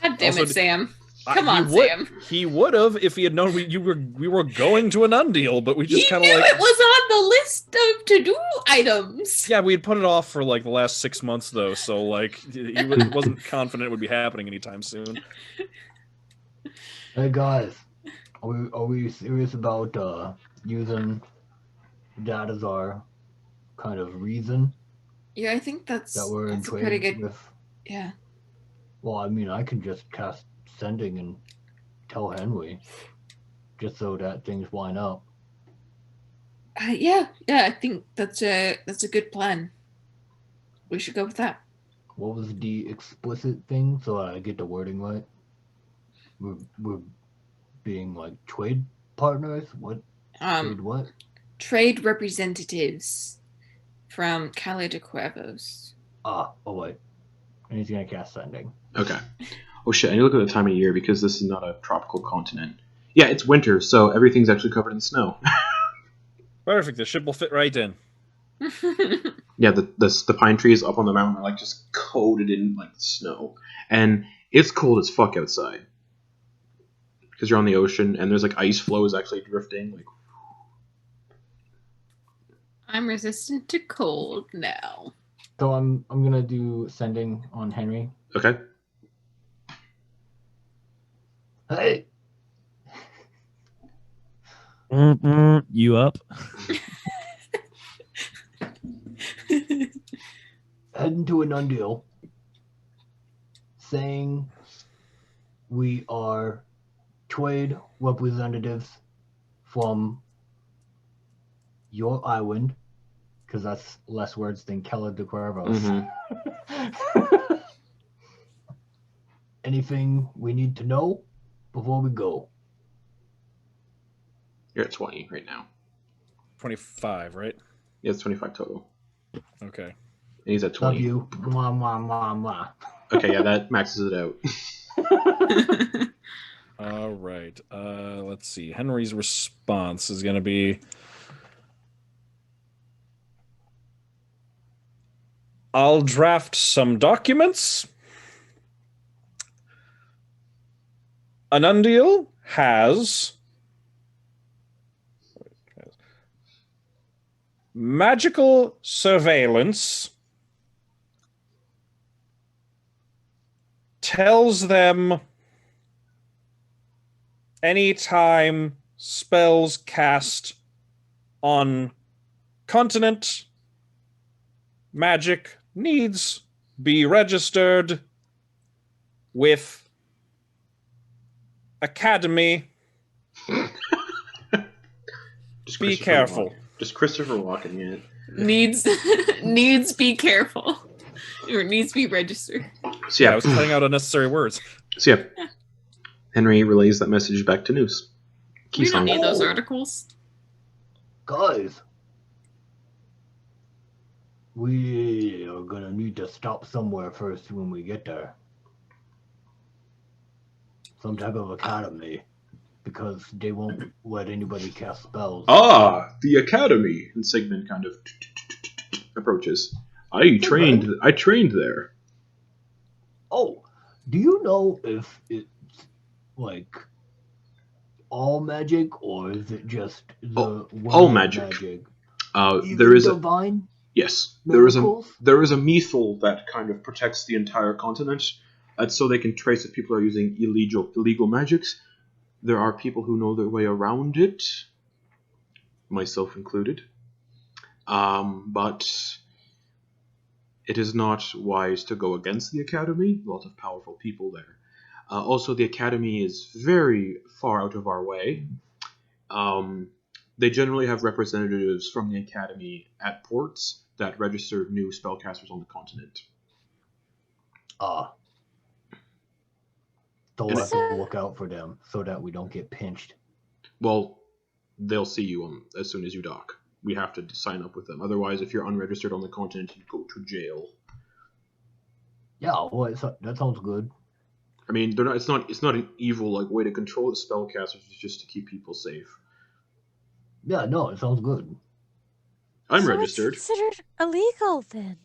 God damn Also, it, Sam. Come on, would, Sam. He would have if he had known we were going to an undeal, but we just kind of He knew like it was on the list of to-do items. Yeah, we had put it off for like the last 6 months though, so like he wasn't confident it would be happening anytime soon. Hey guys, are we serious about using that as our kind of reason Yeah, I think that's that we're in a pretty trade good. with? Yeah. Well, I mean, I can just cast sending and tell Henry, just so that things line up. Yeah, I think that's a good plan. We should go with that. What was the explicit thing, so I get the wording right? We're being like trade partners. What trade? What? Trade representatives from Cala de Cuervos. Oh wait, and he's gonna cast sending. Okay. Oh shit! I need to look at the time of year because this is not a tropical continent. Yeah, it's winter, so everything's actually covered in snow. Perfect. The ship will fit right in. Yeah, the pine trees up on the mountain are like just coated in like snow, and it's cold as fuck outside because you're on the ocean and there's like ice floes actually drifting. Like, I'm resistant to cold now. So I'm gonna do sending on Henry. okay, Hey, You up? heading to an undeal, saying we are trade representatives from your island, because that's less words than Cala de Cuervos. Anything we need to know before we go? you're at 20 right now. 25, right? Yeah, it's 25 total. Okay. And he's at Love 20. you. Mwah, mwah, mwah, mwah. Okay, yeah, that maxes it out. All right. Let's see. Henry's response is going to be, I'll draft some documents. Anundial has magical surveillance, tells them anytime spells cast on continent magic needs be registered with Academy. Just Be Christopher careful. Just Christopher Walken it. Needs be careful. Or needs be registered. So Yeah, I yeah, was cutting out unnecessary words. Henry relays that message back to Noose. We don't Keysong. need those articles. Guys, we are gonna need to stop somewhere first when we get there. Some type of academy, because they won't let anybody cast spells. Ah, the Academy. And Sigmund kind of approaches. I trained there. Oh, do you know if it's like all magic or is it just the all word magic. There is a divine yes. miracles? There is a methal that kind of protects the entire continent. That's so they can trace if people are using illegal magics. There are people who know their way around it, myself included. But it is not wise to go against the Academy. A lot of powerful people there. Also, the Academy is very far out of our way. They generally have representatives from the Academy at ports that register new spellcasters on the continent. So we'll have to look out for them so that we don't get pinched. Well, they'll see you as soon as you dock. We have to sign up with them. Otherwise, if you're unregistered on the continent, you go to jail. Yeah, well, that sounds good. I mean, they're not. It's not an evil way to control the spellcasters. It's just to keep people safe. Yeah, no, it sounds good. I'm So registered. It's considered illegal then.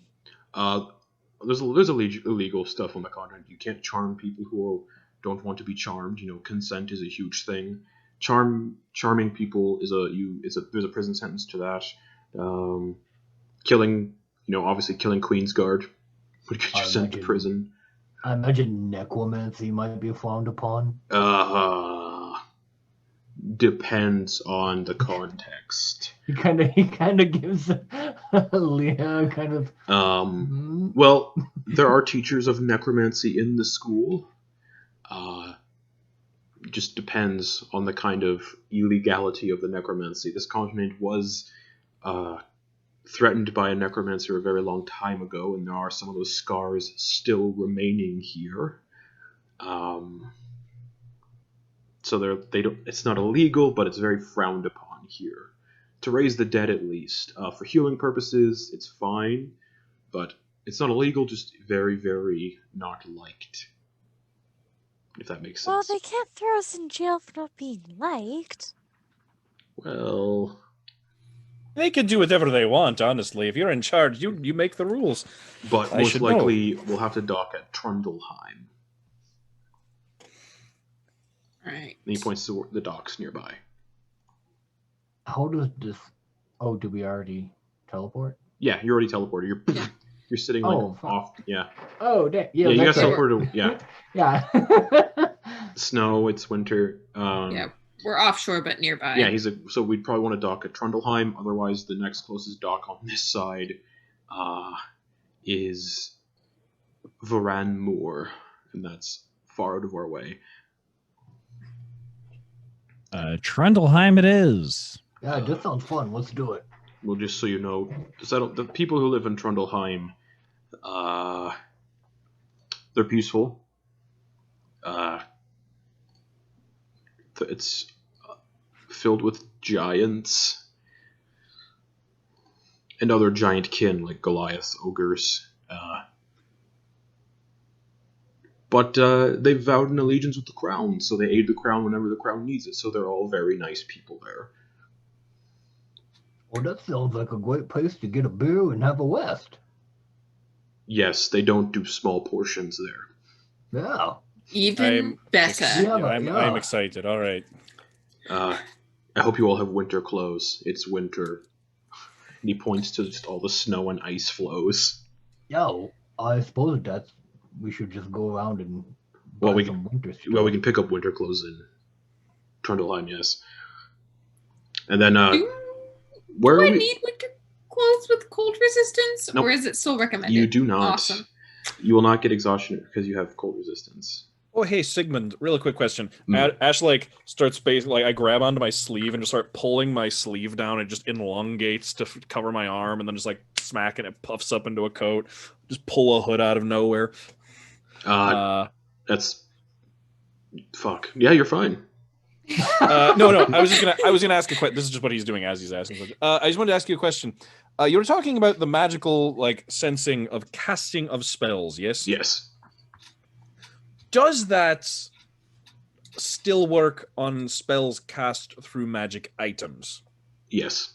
There's illegal stuff on the continent. You can't charm people who don't want to be charmed. Consent is a huge thing. Charming people there's a prison sentence to that. Killing, obviously killing Queensguard would get you sent to prison. I imagine necromancy might be frowned upon. Depends on the context. He kind of gives Leah kind of. Well, there are teachers of necromancy in the school. Just depends on the kind of illegality of the necromancy. This continent was threatened by a necromancer a very long time ago, and there are some of those scars still remaining here. So they don't. It's not illegal, but it's very frowned upon here. To raise the dead, at least for healing purposes, it's fine, but it's not illegal. Just very, very not liked. If that makes sense. Well, they can't throw us in jail for not being liked. Well, They can do whatever they want, honestly. If you're in charge, you make the rules. but I most should likely we'll have to dock at Trundleheim. Right. And he points to the docks nearby. How does this? Oh, did we already teleport? Yeah, you're already teleported. You're sitting fuck. off. Yeah. Oh, yeah. Yeah, you got that's it. teleported. Yeah. Yeah. Snow. It's winter. Yeah, we're offshore but nearby. Yeah, so we'd probably want to dock at Trundleheim. Otherwise, the next closest dock on this side is Varan Moor, and that's far out of our way. Trundleheim it is. Yeah, this sounds fun. Let's do it. Well, just so you know, the people who live in Trundleheim, they're peaceful. It's filled with giants and other giant kin like Goliath, ogres. But they've vowed an allegiance with the crown, so they aid the crown whenever the crown needs it. So they're all very nice people there. Well, that sounds like a great place to get a beer and have a rest. Yes, they don't do small portions there. Yeah. Even better. I'm excited. All right. I hope you all have winter clothes. It's winter. And he points to just all the snow and ice flows. Yo, I suppose we should just go around and Well, buy we some winter stuff. Well, we can pick up winter clothes in Trundleheim, yes. And then, where Do are I we? need winter clothes with cold resistance, Nope. or is it still recommended? You do not. Awesome. You will not get exhaustion because you have cold resistance. Oh, hey, Sigmund, really quick question. Mm. Ash, starts I grab onto my sleeve and just start pulling my sleeve down and just elongates to cover my arm and then just, smack and it puffs up into a coat. Just pull a hood out of nowhere. That's... Fuck. Yeah, you're fine. No, I was gonna ask a question. This is just what he's doing as he's asking. I just wanted to ask you a question. You were talking about the magical, sensing of casting of spells, yes? Yes. Does that still work on spells cast through magic items? Yes.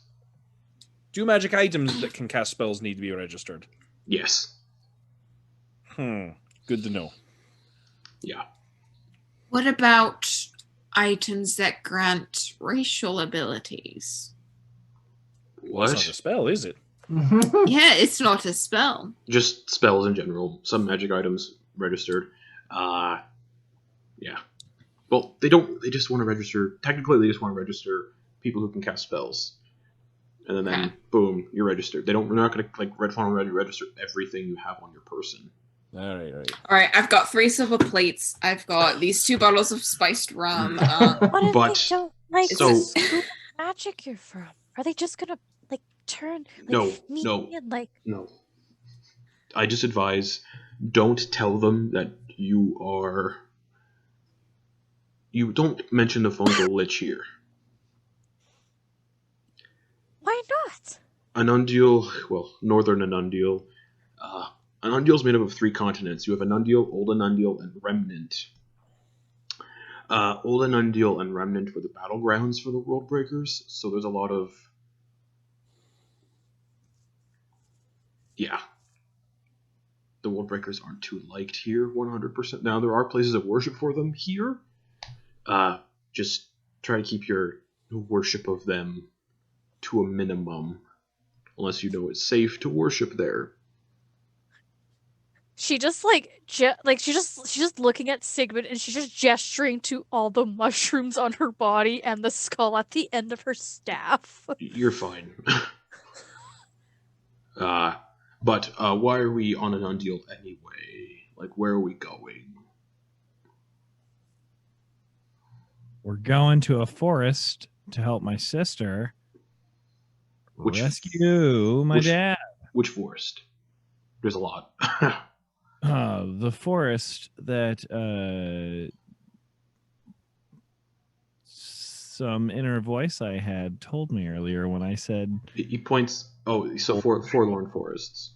Do magic items that can cast spells need to be registered? Yes. Good to know. Yeah. What about items that grant racial abilities? What? That's not a spell, is it? Yeah, it's not a spell. Just spells in general. Some magic items registered. Yeah. Well, they don't. They just want to register. Technically, they just want to register people who can cast spells. And then, Okay. boom, you're registered. They're not going to like register everything you have on your person. All right. All right, I've got 3 silver plates. I've got these 2 bottles of spiced rum. What if But- they don't like so- the school of magic you're from? Are they just gonna like turn like No, me no. and like No. I just advise, don't tell them that you are. You don't mention the fungal lich here. why not? Anundial, well, northern Anundial. Anundial is made up of 3 continents. You have Anundial, Old Anundial, and Remnant. Old Anundial and Remnant were the battlegrounds for the World Breakers, so there's a lot of... Yeah. The World Breakers aren't too liked here, 100%. Now, there are places of worship for them here. Just try to keep your worship of them to a minimum, unless you know it's safe to worship there. She just she's just looking at Sigmund and she's just gesturing to all the mushrooms on her body and the skull at the end of her staff. You're fine. But why are we on an Anundial anyway? Like, where are we going? We're going to a forest to help my sister Which- rescue my which- dad. Which forest? There's a lot. The forest that some inner voice I had told me earlier when I said, He points. Oh, so forlorn forests.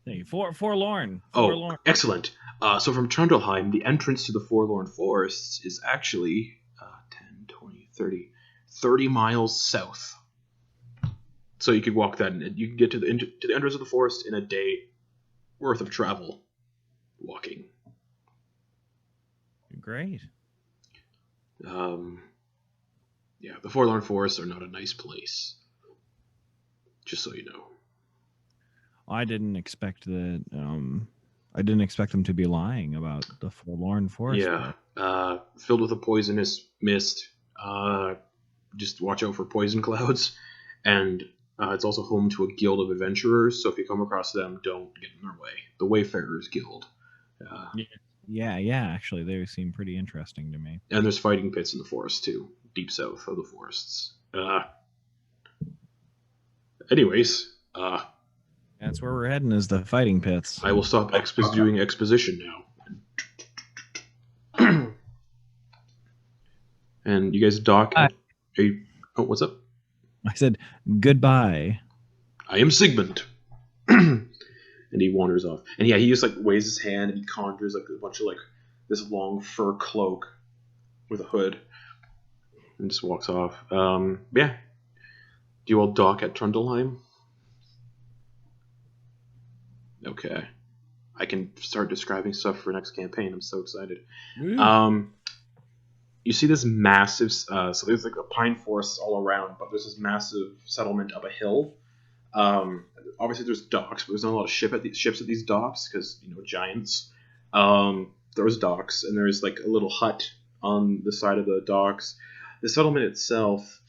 "Hey, forlorn." Oh, Forlorn. excellent. So from Trundleheim, the entrance to the Forlorn Forests is actually 10, 20, 30 miles south. So you could walk that, and you can get to the entrance of the forest in a day worth of travel walking. Great. Yeah, the Forlorn Forests are not a nice place. Just so you know. I didn't expect that. I didn't expect them to be lying about the forlorn forest. Yeah, filled with a poisonous mist. Just watch out for poison clouds. And it's also home to a guild of adventurers, so if you come across them, don't get in their way. The Wayfarers Guild. Yeah. Actually, they seem pretty interesting to me. And there's fighting pits in the forest, too. Deep south of the forests. Anyways, That's where we're heading, is the fighting pits. I will stop doing exposition now. And you guys dock. Oh, what's up? I said goodbye. I am Sigmund. And he wanders off. And yeah, he just like waves his hand and he conjures like a bunch of like this long fur cloak with a hood and just walks off. Yeah. Do you all dock at Trundleheim? Okay. I can start describing stuff for next campaign. I'm so excited. You see this massive, so there's like a pine forest all around, but there's this massive settlement up a hill. Obviously there's docks, but there's not a lot of ships at these docks because, you know, giants. There's docks, and there's like a little hut on the side of the docks. The settlement itself,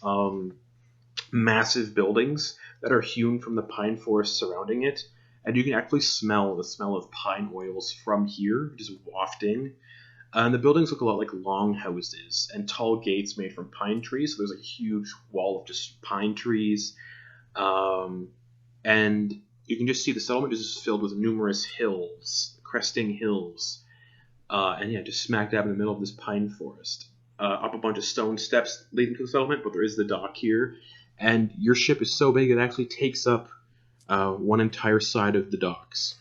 massive buildings that are hewn from the pine forest surrounding it, and you can actually smell the smell of pine oils from here, just wafting. And the buildings look a lot like longhouses and tall gates made from pine trees. So there's like a huge wall of just pine trees. And you can just see the settlement is just filled with numerous hills, cresting hills. And yeah, just smack dab in the middle of this pine forest. Up a bunch of stone steps leading to the settlement, but there is the dock here. And your ship is so big it actually takes up one entire side of the docks.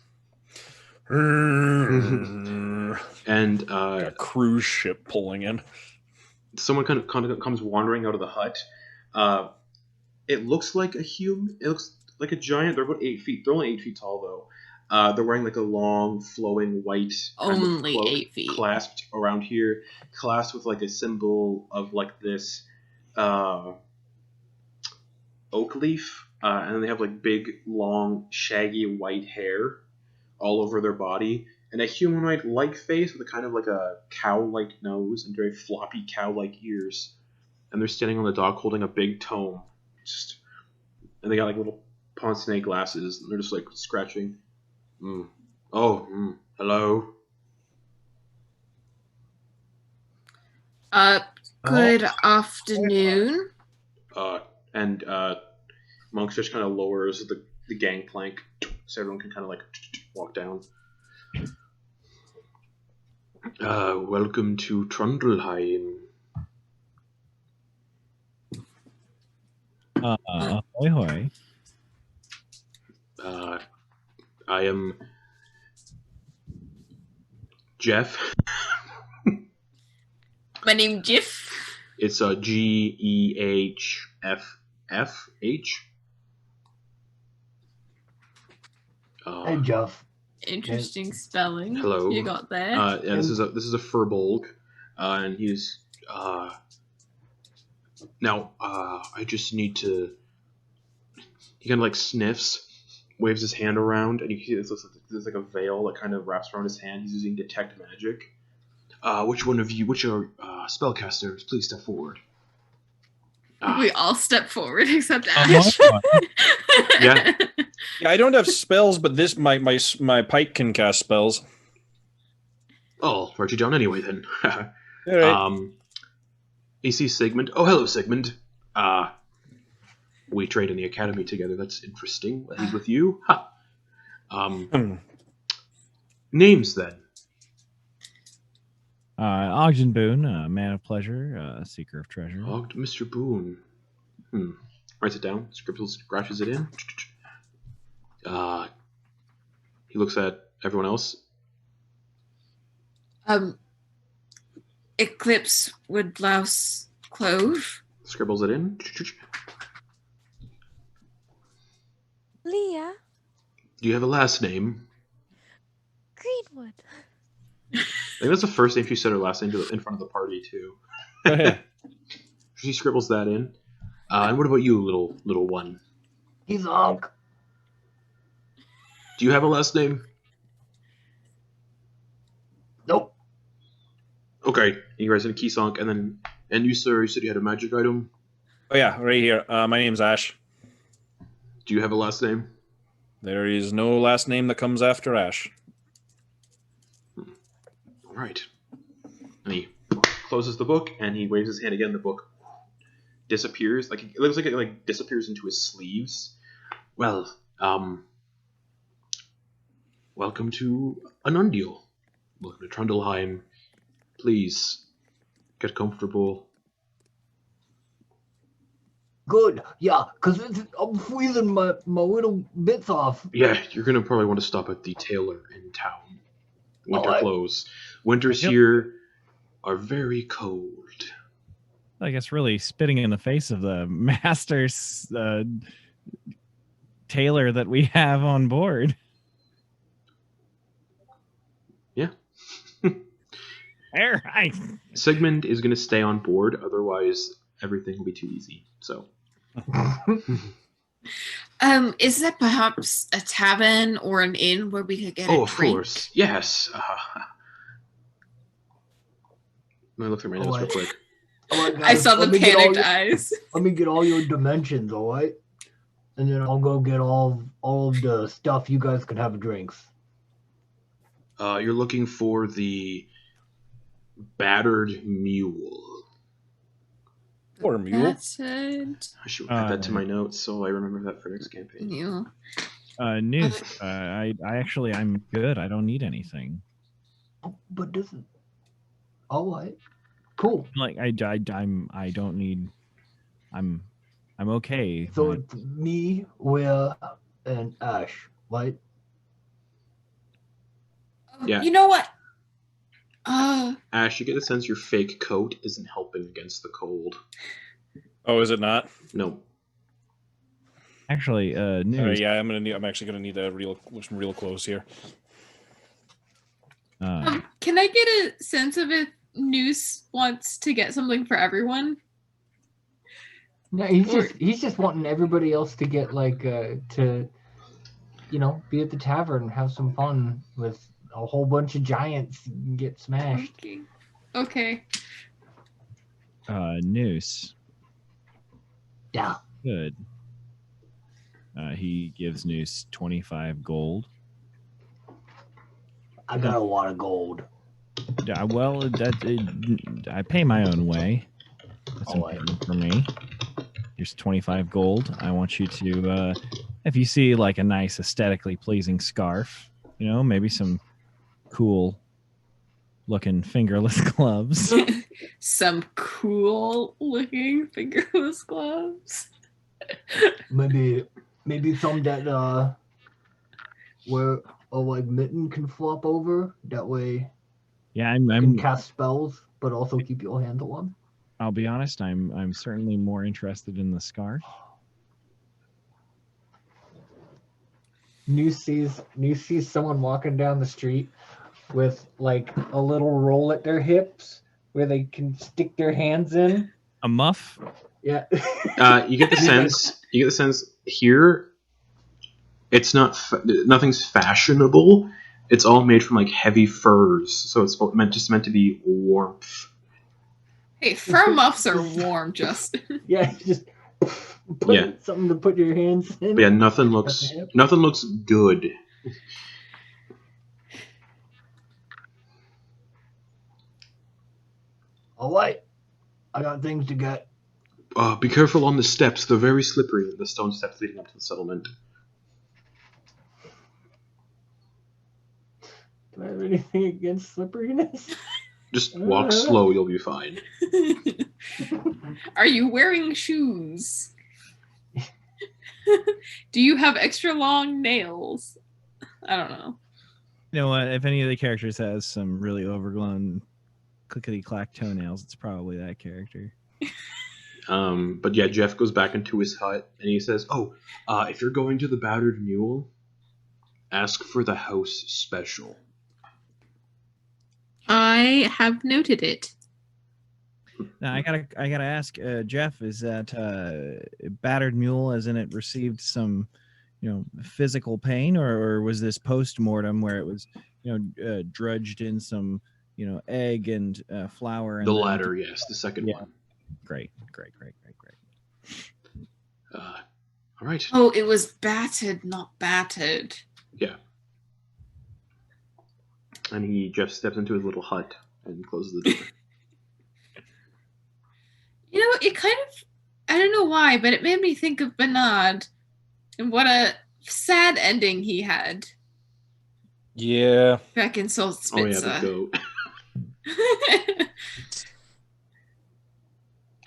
And a cruise ship pulling in. someone kind of comes wandering out of the hut. It looks like a human. It looks like a giant. They're about 8 feet. They're only 8 feet tall, though. They're wearing like a long, flowing white kind of Only cloak 8 feet. clasped around here, clasped with like a symbol of like this oak leaf and then they have like big, long, shaggy white hair all over their body, and a humanoid-like face with a kind of like a cow-like nose and very floppy cow-like ears. And they're standing on the dock holding a big tome. And they got like little pince-nez glasses, and they're just like scratching. Hello. Good afternoon. And Monks just kind of lowers the gangplank so everyone can kind of like walk down. Welcome to Trundleheim. Ahoy hoy. I am Jeff. My name's Jeff. It's GEHFFH. Hey, Jeff. Interesting spelling. Hello. You got there. Yeah, this is a furbolg, and he's now. I just need to. He kind of like sniffs, waves his hand around, and you see there's like a veil that kind of wraps around his hand. He's using detect magic. Which are spellcasters? Please step forward. We all step forward except Ash. Yeah. Yeah, I don't have spells, but this my pike can cast spells. I'll write you down anyway then. All right. You see Sigmund. Oh, hello, Sigmund. We trained in the academy together. That's interesting. Well, he's with you. Names then. Ogden Boon, man of pleasure, seeker of treasure. Mr. Boon. Writes it down. Scribbles, scratches it in. He looks at everyone else. Eclipse Woodlouse Clove. Scribbles it in. Leah. Do you have a last name? Greenwood. I think that's the first name she said her last name in front of the party too. She scribbles that in. And what about you, little one? He's Onk. Do you have a last name? Nope. Okay. You guys in Keysonk, and you, sir, you said you had a magic item. Oh yeah, right here. My name's Ash. Do you have a last name? There is no last name that comes after Ash. All right. And he closes the book, and he waves his hand again. The book disappears. Like it looks like it like disappears into his sleeves. Well, welcome to Anundial. Welcome to Trundleheim. Please get comfortable. Good. Yeah, because I'm freezing my little bits off. Yeah, you're gonna probably want to stop at the tailor in town. Winter Alright. clothes. Winters Yep. here are very cold. I guess really spitting in the face of the master's tailor that we have on board. Yeah. All right. Sigmund is gonna stay on board, otherwise everything will be too easy. So. Is there perhaps a tavern or an inn where we could get Oh, a of drink? course. Yes. Let me look through my notes real quick. Alright, I guys, saw the let me get all panicked your- eyes. Let me get all your dimensions, alright? And then I'll go get all of the stuff you guys can have drinks. You're looking for the battered mule. Or mule. That's it. I should add that to my notes so I remember that for next campaign. Mule. News. I actually I'm good. I don't need anything. Oh, but this is alright. Cool. Like I don't need. I'm okay. So but- it's me, Rhea, and Ash, right? Yeah. You know what? Ash, you get the sense your fake coat isn't helping against the cold. Oh, is it not? No. Actually, news. Yeah, I'm actually gonna need some real clothes here. Can I get a sense of if Noose wants to get something for everyone? No, he's just wanting everybody else to get like to, be at the tavern and have some fun with a whole bunch of giants and get smashed. Okay. Noose. Yeah. Good. He gives Noose 25 gold. I got a lot of gold. Yeah, well, I pay my own way. That's All right. important for me. Here's 25 gold. I want you to, if you see like a nice aesthetically pleasing scarf, maybe some cool looking fingerless gloves. Some cool looking fingerless gloves. Maybe some that where a like mitten can flop over. That way Yeah, you can I'm cast spells, but also keep your hands on them. I'll be honest, I'm certainly more interested in the scarf. New sees someone walking down the street with like a little roll at their hips where they can stick their hands in. A muff? Yeah. You get the sense here. It's not nothing's fashionable. It's all made from like heavy furs, so it's meant to be warmth. Hey, fur muffs are warm, Justin. Yeah, just put something to put your hands in. But yeah, nothing looks good. All right, I got things to get. Be careful on the steps; they're very slippery. The stone steps leading up to the settlement. Do I have anything against slipperiness? Just walk slow; you'll be fine. Are you wearing shoes? Do you have extra long nails? I don't know. You know what? If any of the characters has some really overgrown clickety-clack toenails, it's probably that character. But yeah, Jeff goes back into his hut and he says, if you're going to the Battered Mule, ask for the house special. I have noted it. Now I gotta ask, Jeff, is that battered mule, as in it received some, physical pain, or was this post-mortem where it was, drudged in some, egg and flour? And the latter, yes, the second one. Great. All right. Oh, it was battered, not battered. Yeah. And Jeff steps into his little hut and closes the door. It kind of, I don't know why, but it made me think of Bernard and what a sad ending he had. Yeah. Back in Soul Spitzer. Oh, yeah, the goat.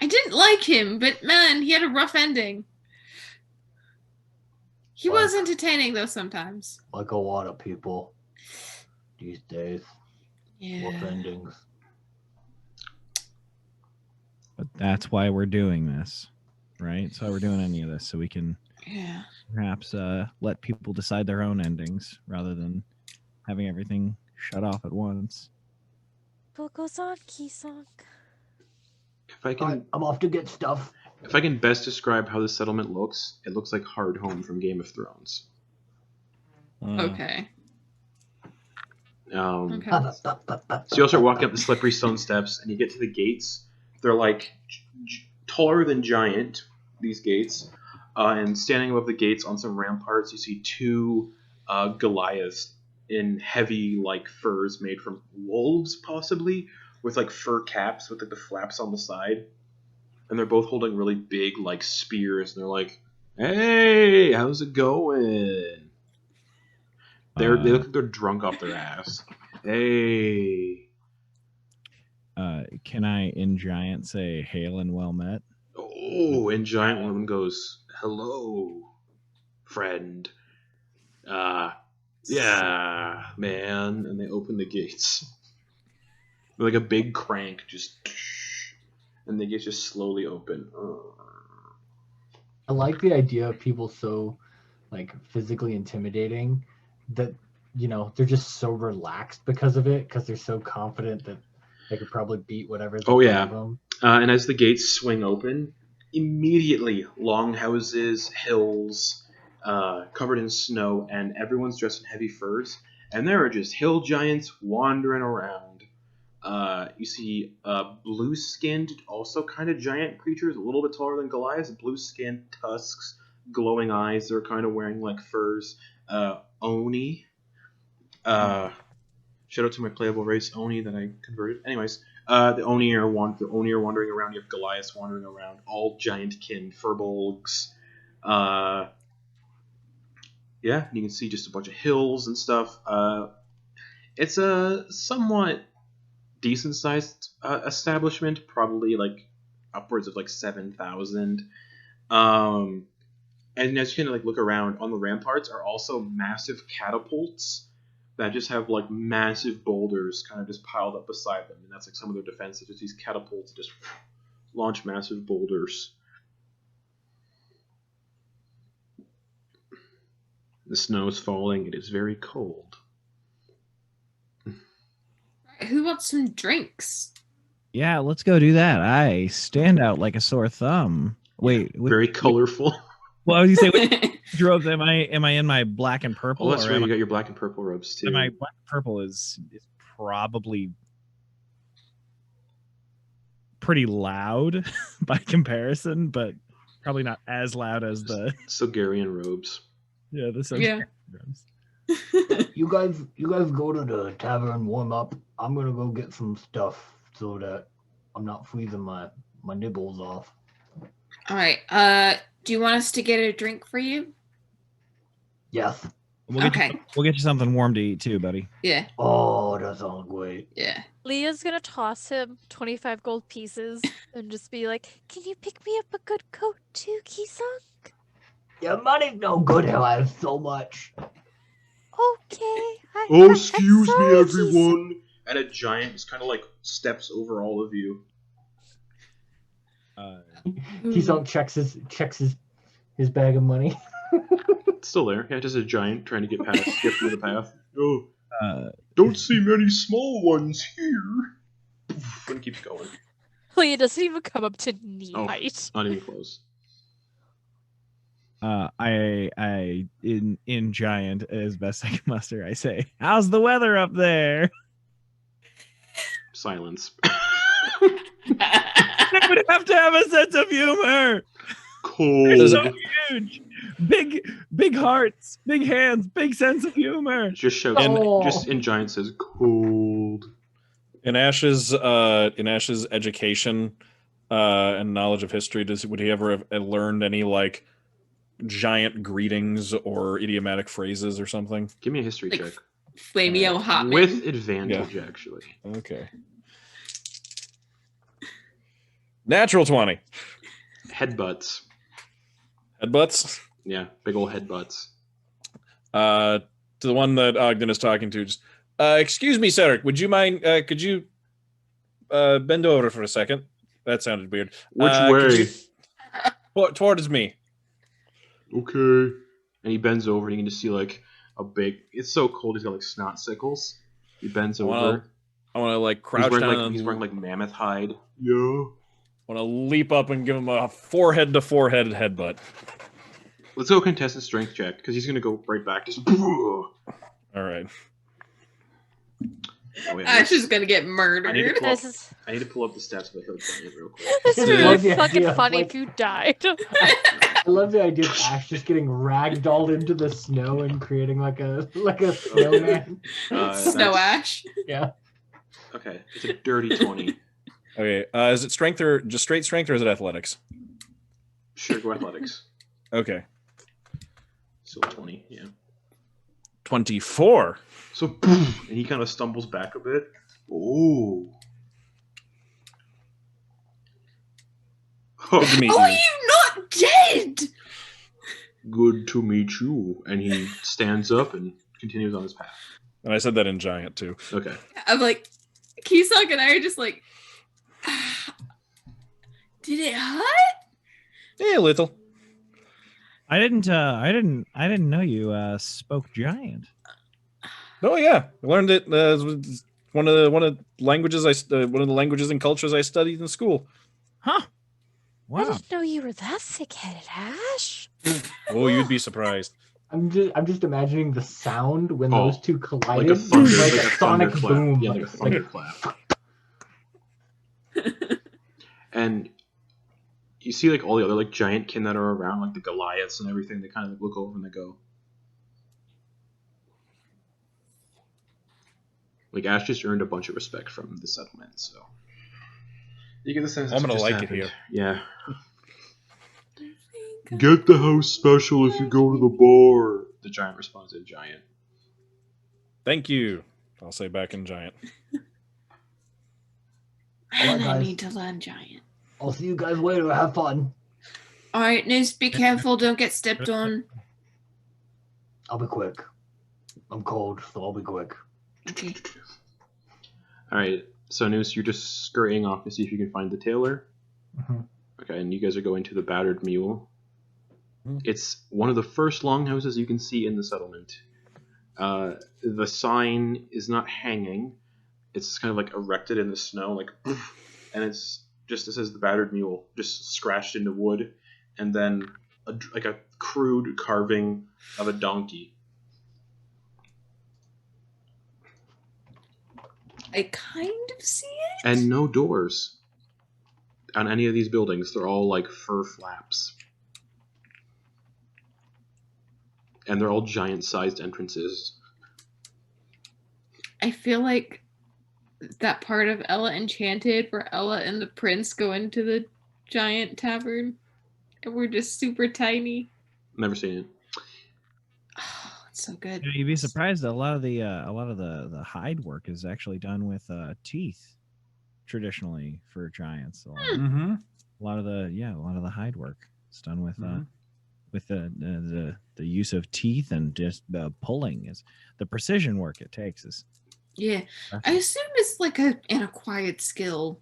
I didn't like him, but man, he had a rough ending. He was entertaining, though, sometimes. Like a lot of people these days. Yeah. Rough endings. But that's why we're doing this, right? That's why we're doing any of this, so we can perhaps let people decide their own endings rather than having everything shut off at once. If I can, I'm off to get stuff. If I can best describe how the settlement looks, it looks like Hardhome from Game of Thrones. Okay. So you start walking up the slippery stone steps, and you get to the gates. They're like taller than giant, these gates. And standing above the gates on some ramparts, you see two Goliaths in heavy like furs made from wolves, possibly, with like fur caps with like the flaps on the side. And they're both holding really big like spears, and they're like, "Hey, how's it going?" They look like they're drunk off their ass. Hey. Can I, in giant, say hail and well met? Oh, and giant woman goes, "Hello, friend." Yeah, man. And they open the gates. They're like a big crank, and the gates just slowly open. I like the idea of people so like physically intimidating that they're just so relaxed because of it, because they're so confident that they could probably beat whatever's in front of them. And as the gates swing open, immediately longhouses, hills, covered in snow, and everyone's dressed in heavy furs. And there are just hill giants wandering around. You see blue-skinned, also kind of giant creatures, a little bit taller than Goliaths, blue-skinned tusks, glowing eyes. They're kind of wearing like furs. Oni. Shout out to my playable race, Oni, that I converted. Anyways, the Oni are wandering around. You have Goliaths wandering around. All giant-kin furbolgs. Yeah, you can see just a bunch of hills and stuff. It's a somewhat decent-sized establishment, probably like upwards of like 7,000. And as you kind of like look around, on the ramparts are also massive catapults that just have like massive boulders kind of just piled up beside them, and that's like some of their defenses. Just these catapults just launch massive boulders. The snow is falling. It is very cold. Who wants some drinks? Yeah, let's go do that. I stand out like a sore thumb. Wait, Very colorful. well, I was gonna say, which robes am I in my black and purple? Oh, that's or right. am You I- got your black and purple robes too. My black and purple is probably pretty loud by comparison, but probably not as loud as the Solgarian robes. Yeah. robes. You guys go to the tavern, warm up. I'm gonna go get some stuff so that I'm not freezing my nibbles off. All right. Do you want us to get a drink for you? Yes. We'll get Okay. we'll get you something warm to eat too, buddy. Yeah. Oh, that sounds great. Yeah. Leah's gonna toss him 25 gold pieces and just be like, "Can you pick me up a good coat too, Kisong?" Your money's no good. Hell, I have so much. Okay. Oh, excuse me, sorry, everyone. And a giant just kind of like steps over all of you. Kisong checks his bag of money. It's still there. Yeah, just a giant trying to get through the path. Oh, Uh, don't see many small ones here. And keeps going. Leah doesn't even come up to knee Oh. height. Not even close. I in giant as best I can muster, I say, "How's the weather up there?" Silence. I would have to have a sense of humor. Cold. So huge, big hearts, big hands, big sense of humor. Just shouts. Oh. Just in giant says cold. In Ash's education and knowledge of history, would he ever have learned any like giant greetings or idiomatic phrases or something? Give me a history Like, check. Flamio Hotman. With advantage, actually. Okay. Natural 20. Headbutts. Headbutts. Yeah, big old headbutts. To the one that Ogden is talking to, just excuse me, sir. Would you mind? Could you bend over for a second? That sounded weird. Which could way? Towards me. Okay. And he bends over and you can just see like a big. It's so cold. He's got like snot sickles. He bends I over. want to like He's crouch wearing down. like and he's wearing like mammoth hide. Yeah. want to leap up and give him a forehead to forehead headbutt. Let's go contestant strength check because he's gonna go right back. Just. Oh, All right. wait, Ash is gonna get I need to murdered. pull up, This is I need to pull up the stats of the hill giant real quick. this is I really love the fucking idea, funny like- if you died. I love the idea of Ash just getting ragdolled into the snow and creating like a snowman. Snow that's- Ash. Yeah. Okay, it's a dirty 20. Okay. Is it strength or just straight strength or is it athletics? Sure, go athletics. Okay. Still 20, yeah. 24. So, boom, and he kind of stumbles back a bit. Oh. Good to meet Oh, you. you not dead? Good to meet you. And he stands up and continues on his path. And I said that in giant too. Okay. I'm like, Kisong and I are just like, did it hurt? Yeah, a little. I didn't know you spoke giant. Oh yeah, I learned it. It's one of the languages one of the languages and cultures I studied in school. Huh. Wow. didn't know you were that thick-headed, Ash. Oh, you'd be surprised. I'm just imagining the sound when Oh, those two like collided. a thunder, like like a a sonic thunderclap. boom. Yeah, like a thunderclap. And you see like all the other like giant kin that are around, like the Goliaths and everything. They kind of like, look over and they go. Like Ash just earned a bunch of respect from the settlement, so you get the sense I'm that's gonna what just like it happened. here. Yeah. Get the house special if you go to the bar. The giant responds in giant. Thank you. I'll say back in giant. And I guys. need to learn giant. I'll see you guys later. Have fun. All right, Niz, be careful. Don't get stepped on. I'll be quick. I'm cold, so I'll be quick. Okay. Alright, so Noose, you're just scurrying off to see if you can find the tailor. Mhm. Okay, and you guys are going to the Battered Mule. Mhm. It's one of the first longhouses you can see in the settlement. The sign is not hanging. It's kind of like erected in the snow, like, and it says the Battered Mule, just scratched into wood, and then like a crude carving of a donkey. I kind of see it. And no doors on any of these buildings. They're all like fur flaps. And they're all giant-sized entrances. I feel like that part of Ella Enchanted where Ella and the prince go into the giant tavern and we're just super tiny. Never seen it. Oh, it's so good. You'd be surprised that a lot of the hide work is actually done with teeth, traditionally for giants. Mm-hmm. A lot of the hide work is done with the use of teeth and just pulling. Is the precision work it takes is. Yeah, I assume it's like an acquired skill.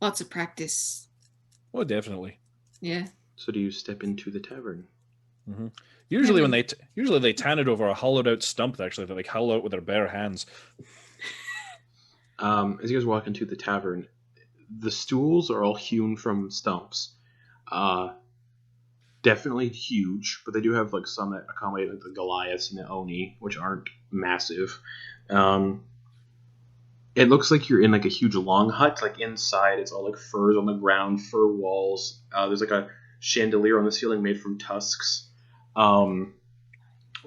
Lots of practice. Oh, definitely. Yeah. So do you step into the tavern? Mm-hmm. Usually, when they tan it over a hollowed-out stump, actually, they like hollow out with their bare hands. As you guys walk into the tavern, the stools are all hewn from stumps. Definitely huge, but they do have like some that accommodate like the Goliaths and the Oni, which aren't massive. It looks like you're in like a huge long hut. Like inside, it's all like furs on the ground, fur walls. There's like a chandelier on the ceiling made from tusks. And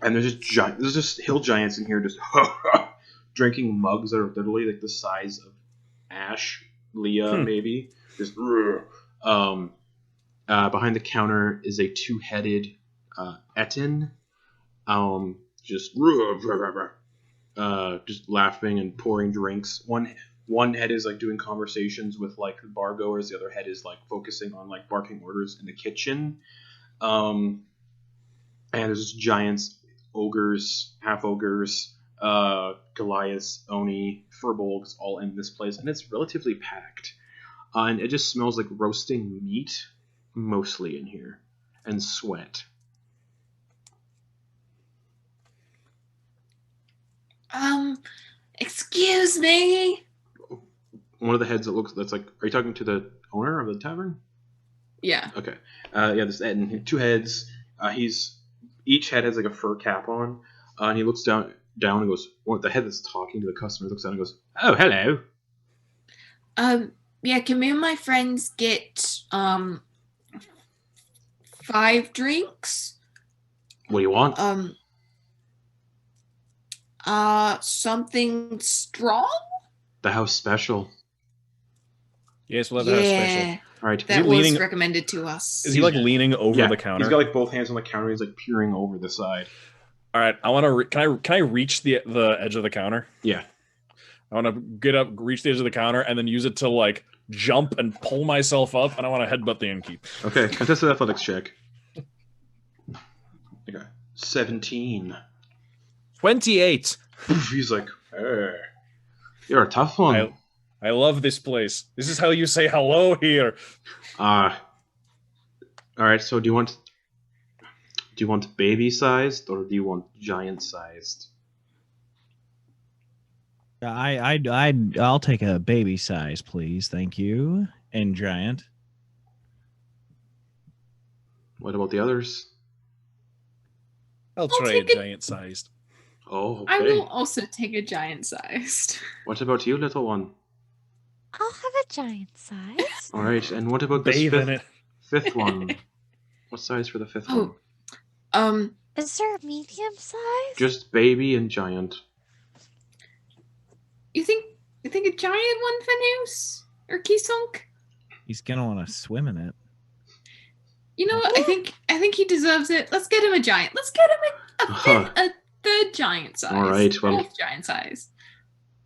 there's just hill giants in here just drinking mugs that are literally like the size of Ash, Leah, maybe. Just behind the counter is a two-headed Etin, just laughing and pouring drinks. One head is like doing conversations with like bar goers. The other head is like focusing on like barking orders in the kitchen. And there's just giants, ogres, half ogres, Goliaths, Oni, furbolgs all in this place, and it's relatively packed. And it just smells like roasting meat, mostly in here, and sweat. Excuse me. One of the heads that's like, are you talking to the owner of the tavern? Yeah. Okay. This Ed, two heads. Each head has like a fur cap on, and he looks down and goes. The head that's talking to the customer looks down and goes, "Oh, hello." Yeah. Can me and my friends get 5 drinks? What do you want? Something strong. The house special. Yes, we'll have a special. All right. That was recommended to us. Is he like leaning over the counter? He's got like both hands on the counter. He's like peering over the side. All right, I want to. Can I reach the edge of the counter? Yeah. I want to get up, reach the edge of the counter, and then use it to like jump and pull myself up, and I want to headbutt the innkeep. Okay, contested athletics check. Okay, 17. 28. He's like, hey, you're a tough one. I love this place. This is how you say hello here. All right. So do you want baby sized or do you want giant sized? I'll take a baby size, please. Thank you. And giant. What about the others? I'll I'll try a take it. giant-sized. Oh, I okay. will also take a giant sized. What about you, little one? I'll have a giant size. All right, and what about this Bathe in it. fifth one? What size for the fifth one? Oh, Is there a medium size? Just baby and giant. you think a giant one, Fanus or Kisunk? He's gonna want to swim in it. You know what? I think he deserves it. Let's get him a giant. Let's get him a third giant size. All right, well- Both giant size.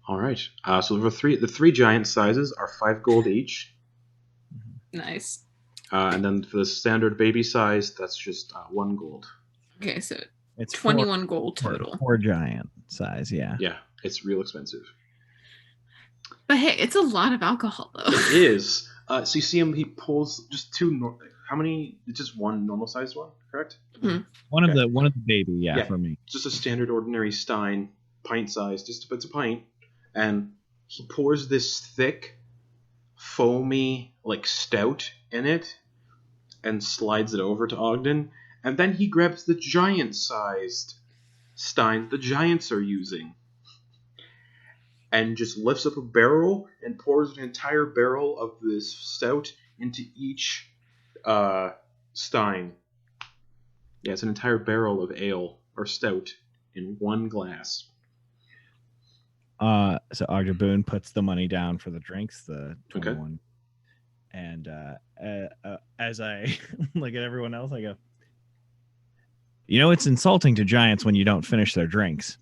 All right. So the three giant sizes are 5 gold each, Nice. and then for the standard baby size, that's just 1 gold. Okay, so It's 21 gold total. Four giant size, yeah. Yeah, it's real expensive. But hey, it's a lot of alcohol though. It is. So you see him. He pulls just 2. How many? It's just 1 normal sized one, correct? One of Okay. the baby, yeah, Yeah. for me. Just a standard ordinary stein, pint size. Just it's a pint, and he pours this thick, foamy like stout in it, and slides it over to Ogden, and then he grabs the giant sized stein the giants are using, and just lifts up a barrel and pours an entire barrel of this stout into each stein. Yeah, it's an entire barrel of ale or stout in 1 glass. So Ogden Boon puts the money down for the drinks, the Okay. 21. And as I look at everyone else, I go, you know, it's insulting to giants when you don't finish their drinks.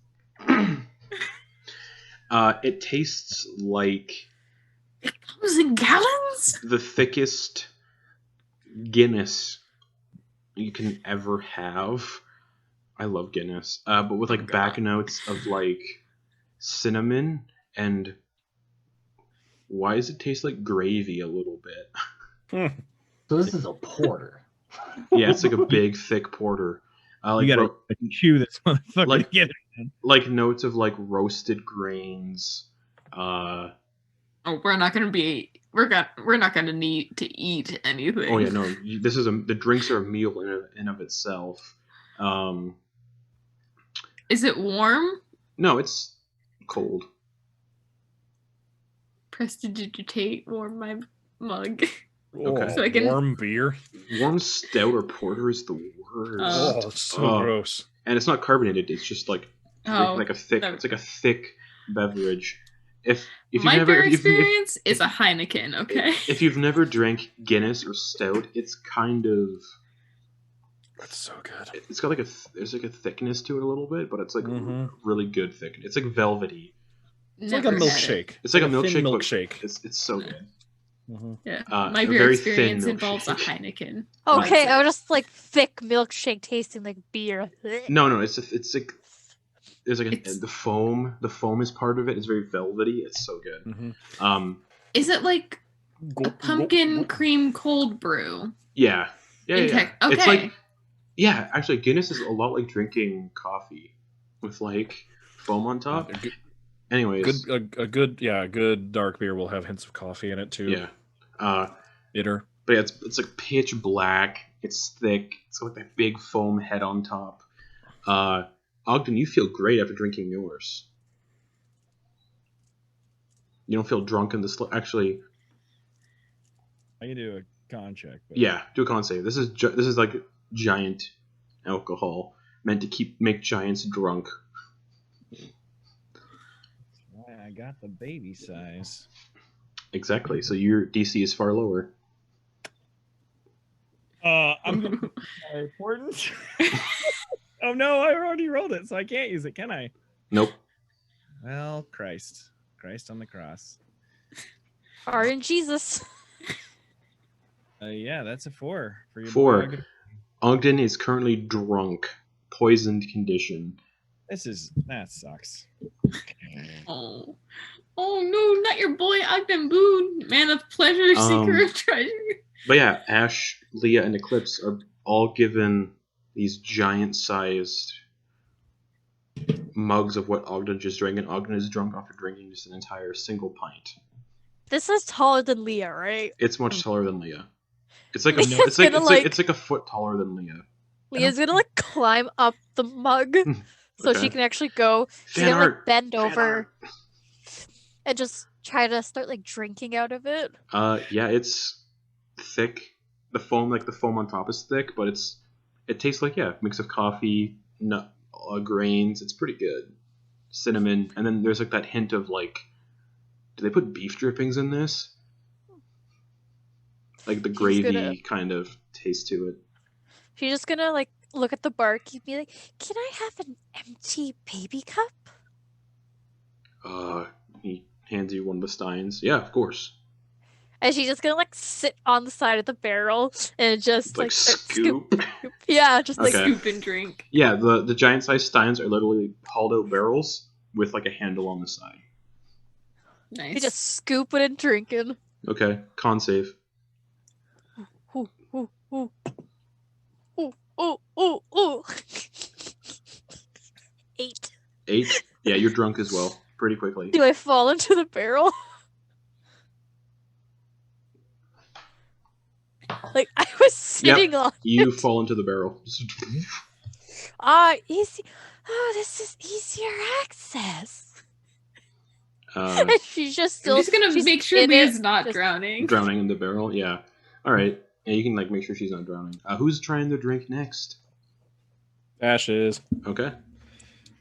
It tastes like It comes in gallons? the thickest Guinness you can ever have. I love Guinness, but with like back notes of like cinnamon and why does it taste like gravy a little bit? So this is a porter. Yeah, it's like a big thick porter. Like You gotta chew this motherfucker like- to get it. like notes of like roasted grains. Oh, we're not gonna need to eat anything. Oh yeah, no. This is the drinks are a meal in and of itself. Is it warm? No, it's cold. Prestidigitate warm my mug. Okay. So I can- Warm beer. Warm stout or porter is the worst. Oh. Oh, it's so Oh. gross. And it's not carbonated. It's just like Oh, like a thick. no. It's like a thick beverage. If you've my never beer if you've- experience is a Heineken. Okay. if you've never drank Guinness or stout, it's kind of It's so good. it's got like there's like a thickness to it a little bit, but it's like Mhm. really good thickness. It's like velvety. It's like a Never had it. milkshake. It's like a thin milkshake, but milkshake. It's so good. Mhm. Yeah. A My beer very thin experience involves a milkshake. Heineken. Okay, That's I it. was just like thick milkshake tasting like beer. No, it's like there's like It's- the foam. The foam is part of it. It's very velvety. It's so good. Mhm. Is it like a pumpkin cream cold brew? Yeah. Yeah. In Yeah. tech- It's okay. like actually Guinness is a lot like drinking coffee with like foam on top. A good- Anyways, a good dark beer will have hints of coffee in it too. yeah. Bitter. But yeah, it's like pitch black. It's thick. It's got like that big foam head on top. Ogden, you feel great after drinking yours. You don't feel drunk in this. Actually, I can do a con check. But yeah, do a con save. This is like giant alcohol meant to make giants drunk. Why I got the baby size. Exactly. So your DC is far lower. I'm gonna important. Oh no, I already rolled it, so I can't use it, can I? Nope. Well, Christ on the cross. Are in Jesus. Yeah, that's a 4 for your 4. dog. Ogden is currently drunk, poisoned condition. That sucks. Oh. Oh no, not your boy Ogden Boon, man of pleasure, seeker of treasure. But yeah, Ash, Leah, and Eclipse are all given these giant-sized mugs of what Ogden just drank, and Ogden is drunk after drinking just an entire single pint. This is taller than Leah, right? It's much taller than Leah. It's like Leah's gonna, like- it's like a foot taller than Leah. Leah's gonna like climb up the mug so Okay. she can actually go. She's Fan gonna like art. bend Fan over art. and just try to start like drinking out of it. Yeah, it's thick. The foam on top is thick, but it tastes like mix of coffee, nut, grains. It's pretty good. Cinnamon, and then there's like that hint of like, do they put beef drippings in this? Like the gravy kind of taste to it. She's just gonna like look at the barkeep and be like, "Can I have an empty baby cup?" He hands you one of the steins. Yeah, of course. And she's just gonna like sit on the side of the barrel and just Like start scoop. Yeah, just like Okay. Scoop and drink. Yeah, the giant sized steins are literally hauled out barrels with like a handle on the side. Nice. you just scoop it and drink it. Okay, con save. Ooh, ooh, ooh. Ooh, ooh, ooh, ooh. 8. 8. Yeah, you're drunk as well. Pretty quickly. Do I fall into the barrel? Like I was sitting on You fall into the barrel. easy. Oh, this is easier access. Uh, And she's just still. I'm just gonna she's make sure in Leah's it, not just- drowning. drowning in the barrel. Yeah. All right. Yeah, you can like make sure she's not drowning. Who's trying to drink next? Ashes. Okay.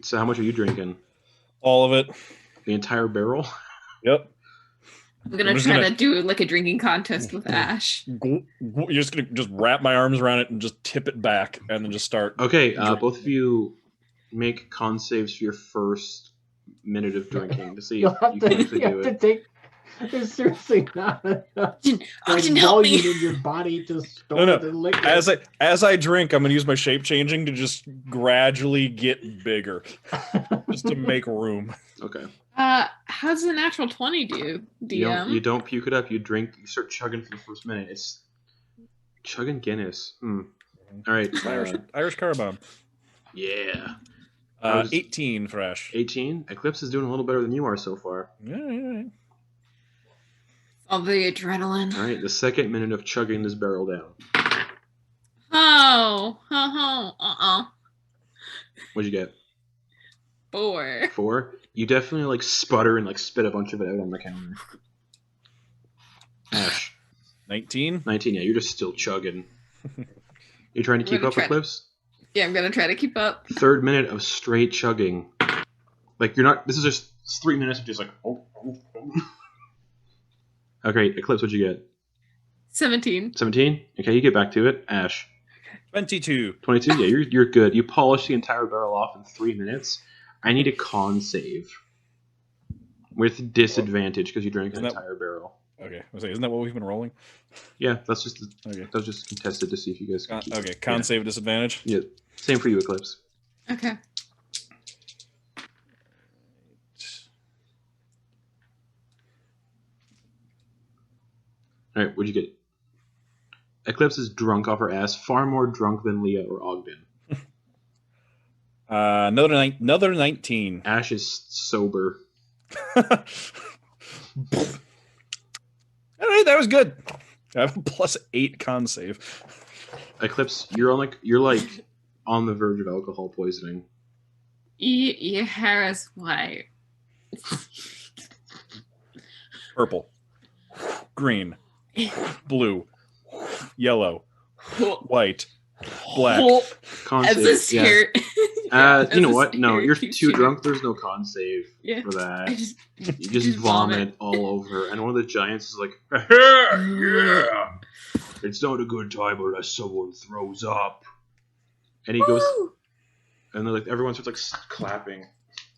So how much are you drinking? All of it. The entire barrel? Yep. I'm gonna I'm just try gonna- to do like a drinking contest with Ash. You're just gonna just wrap my arms around it and just tip it back and then just start. Okay. Both of you make con saves for your first minute of drinking to see You'll if have you to, can actually you do have to it. take. There's seriously not enough like, Ogden, help volume me. in your body to store No, no. the liquid. As I drink, I'm gonna use my shape changing to just gradually get bigger, just to make room. Okay. How's the natural 20 do, DM? You don't puke it up. You drink. You start chugging for the first minute. It's chugging Guinness. All right. Irish car bomb. Yeah. 18 for Ash. 18. Eclipse is doing a little better than you are so far. Yeah. All the adrenaline. All right. The second minute of chugging this barrel down. What'd you get? 4. 4. You definitely like sputter and like spit a bunch of it out on the counter. Ash. 19. 19. Yeah, you're just still chugging. You're trying to keep gonna up, try to- Eclipse? Yeah, I'm gonna try to keep up. Third minute of straight chugging. Like you're not. This is just 3 minutes of just like. Okay, Eclipse, what'd you get? 17. 17. Okay, you get back to it. Ash. 22. 22. Yeah, you're good. You polish the entire barrel off in 3 minutes. I need a con save with disadvantage because you drank an Isn't that- entire barrel. Okay. I was like, isn't that what we've been rolling? Yeah, that's just Okay. that was just contested to see if you guys. Can keep it. Okay. Con Yeah. save disadvantage. Yeah, same for you, Eclipse. Okay. All right, what'd you get? Eclipse is drunk off her ass, far more drunk than Leah or Ogden. Another 19. Ash is sober. All right, that was good. I have a +8 con save. Eclipse, you're like on the verge of alcohol poisoning. Your hair is white. Purple, green, blue, yellow, white, black. Con As save. this Yeah. here. You know As what? this No, here you're keeps too shooting. drunk. There's no con save Yeah. for that. I just You just vomit all over, and one of the giants is like, "Yeah, it's not a good time unless someone throws up." And he goes, Woo! and then like everyone starts like clapping.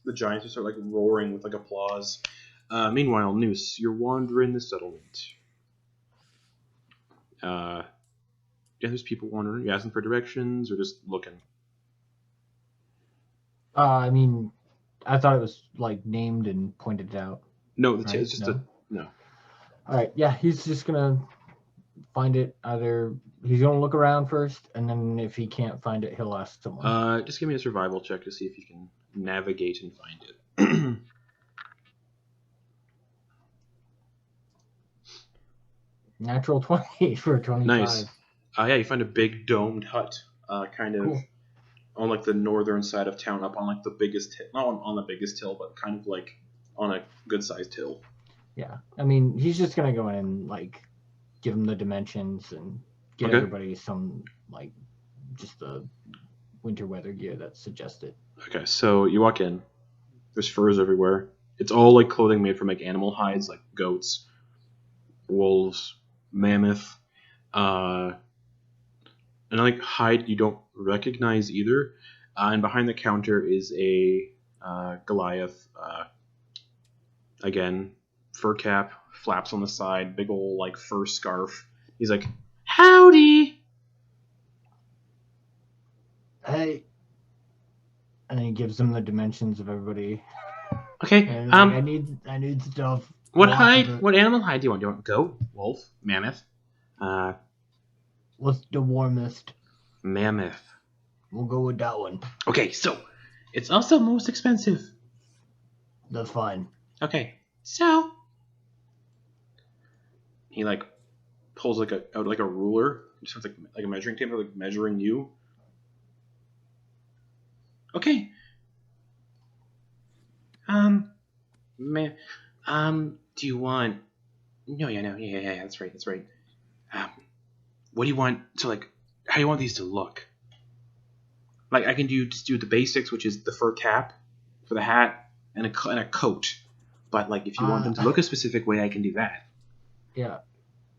The giants just start like roaring with like applause. Meanwhile, Noose, you're wandering the settlement. Yeah, there's people wandering. You asking for directions or just looking? I mean, I thought it was like named and pointed out. No, Right? it's just No? no. All right, yeah, he's just gonna find it. Either he's gonna look around first, and then if he can't find it, he'll ask someone. Just give me a survival check to see if you can navigate and find it. Natural 20 for 25. Nice. Yeah, you find a big domed hut, kind of Cool. on like the northern side of town, up on like the biggest hill, not on the biggest hill, but kind of like on a good-sized hill. Yeah. I mean, he's just going to go in and, like, give him the dimensions and get Okay. everybody some, like, just the winter weather gear that's suggested. Okay, so you walk in. There's furs everywhere. It's all like clothing made from like animal hides, like goats, wolves, mammoth, and like hide you don't recognize either. And behind the counter is a Goliath. Again, fur cap, flaps on the side, big old like fur scarf. He's like, "Howdy." Hey. And then he gives them the dimensions of everybody. Okay. And he's like, I need stuff. What Lots hide? of it. What animal hide do you want? Do you want goat, wolf, mammoth? What's the warmest? Mammoth. We'll go with that one. Okay, so it's also most expensive. That's fine. Okay, so he like pulls like out like a ruler, just has like a measuring tape, like measuring you. Okay. Do you want? No, yeah, that's right. What do you want? So like, how do you want these to look? Like I can just do the basics, which is the fur cap for the hat and a coat. But like, if you want them to look a specific way, I can do that. Yeah.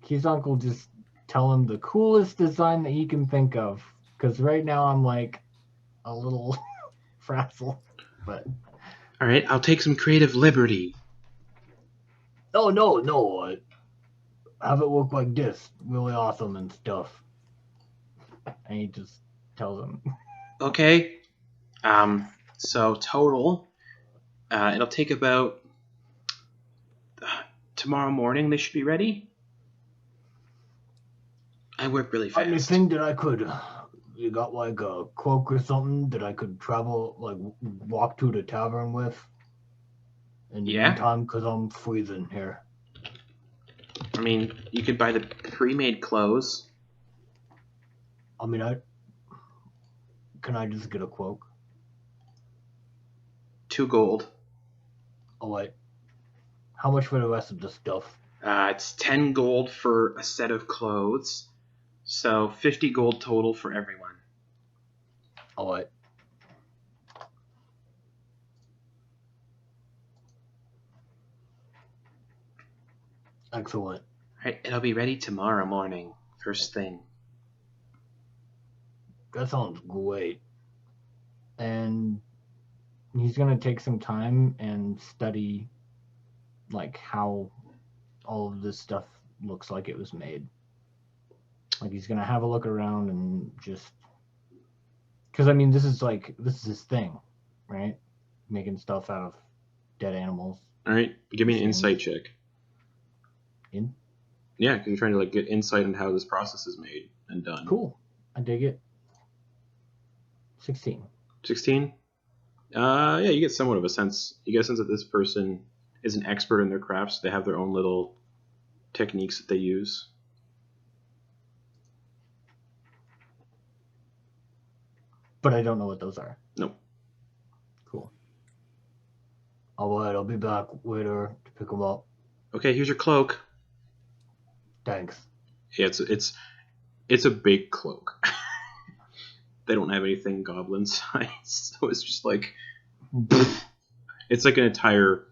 His uncle just tell him the coolest design that he can think of. Because right now I'm like a little frazzled. But All right, I'll take some creative liberty. oh no. Have it look like this. Really awesome and stuff. And he just tells him. Okay. So total, it'll take about tomorrow morning. They should be ready. I work really fast. Anything that I could. You got like a cloak or something that I could travel, like walk to the tavern with? In the Yeah. meantime, because I'm freezing here. I mean, you could buy the pre-made clothes. I mean, can I just get a cloak? 2 gold. Oh wait, how much for the rest of the stuff? It's 10 gold for a set of clothes. So 50 gold total for everyone. Oh wait. Excellent. Alright, it'll be ready tomorrow morning, first thing. That sounds great. And he's gonna take some time and study, like, how all of this stuff looks like it was made. Like, he's gonna have a look around and just, because I mean, this is his thing, right? Making stuff out of dead animals. Alright, give me an insight check. In? Yeah, because you're trying to like get insight into how this process is made and done. Cool. I dig it. 16. 16? Yeah, you get somewhat of a sense. You get a sense that this person is an expert in their crafts. They have their own little techniques that they use. But I don't know what those are. Nope. Cool. Alright, I'll be back later to pick them up. Okay, here's your cloak. Thanks. Yeah, it's a big cloak. They don't have anything goblin size, so it's just like it's like an entire.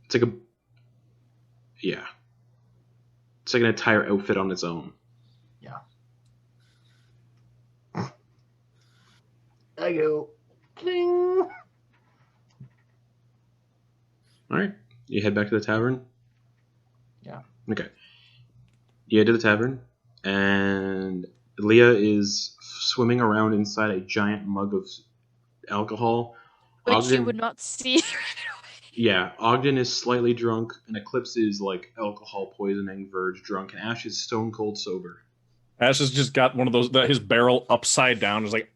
It's like a. Yeah. It's like an entire outfit on its own. Yeah. I go. Cling. All right, you head back to the tavern. Yeah. Okay. You head to the tavern, and Leah is swimming around inside a giant mug of alcohol. Which you would not see. Yeah, Ogden is slightly drunk, and Eclipse is like alcohol poisoning, verge drunk, and Ash is stone cold sober. Ash has just got one of those, his barrel upside down. Is like,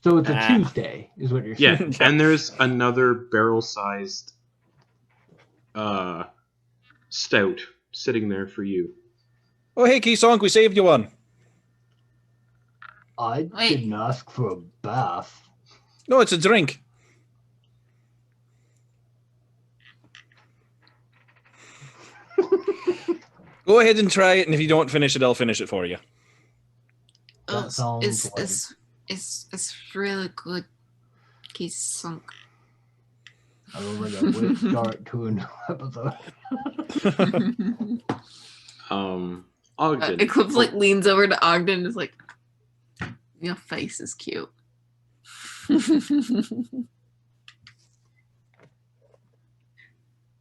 So it's a Tuesday, is what you're Yeah, saying. and there's another barrel-sized stout sitting there for you. Oh, hey, Keysonk, we saved you one. I didn't ask for a bath. No, it's a drink. Go ahead and try it, and if you don't finish it, I'll finish it for you. That sounds It's really good. He's sunk. I don't think I would start to a new episode. Ogden. Eclipse like leans over to Ogden and is like, your face is cute.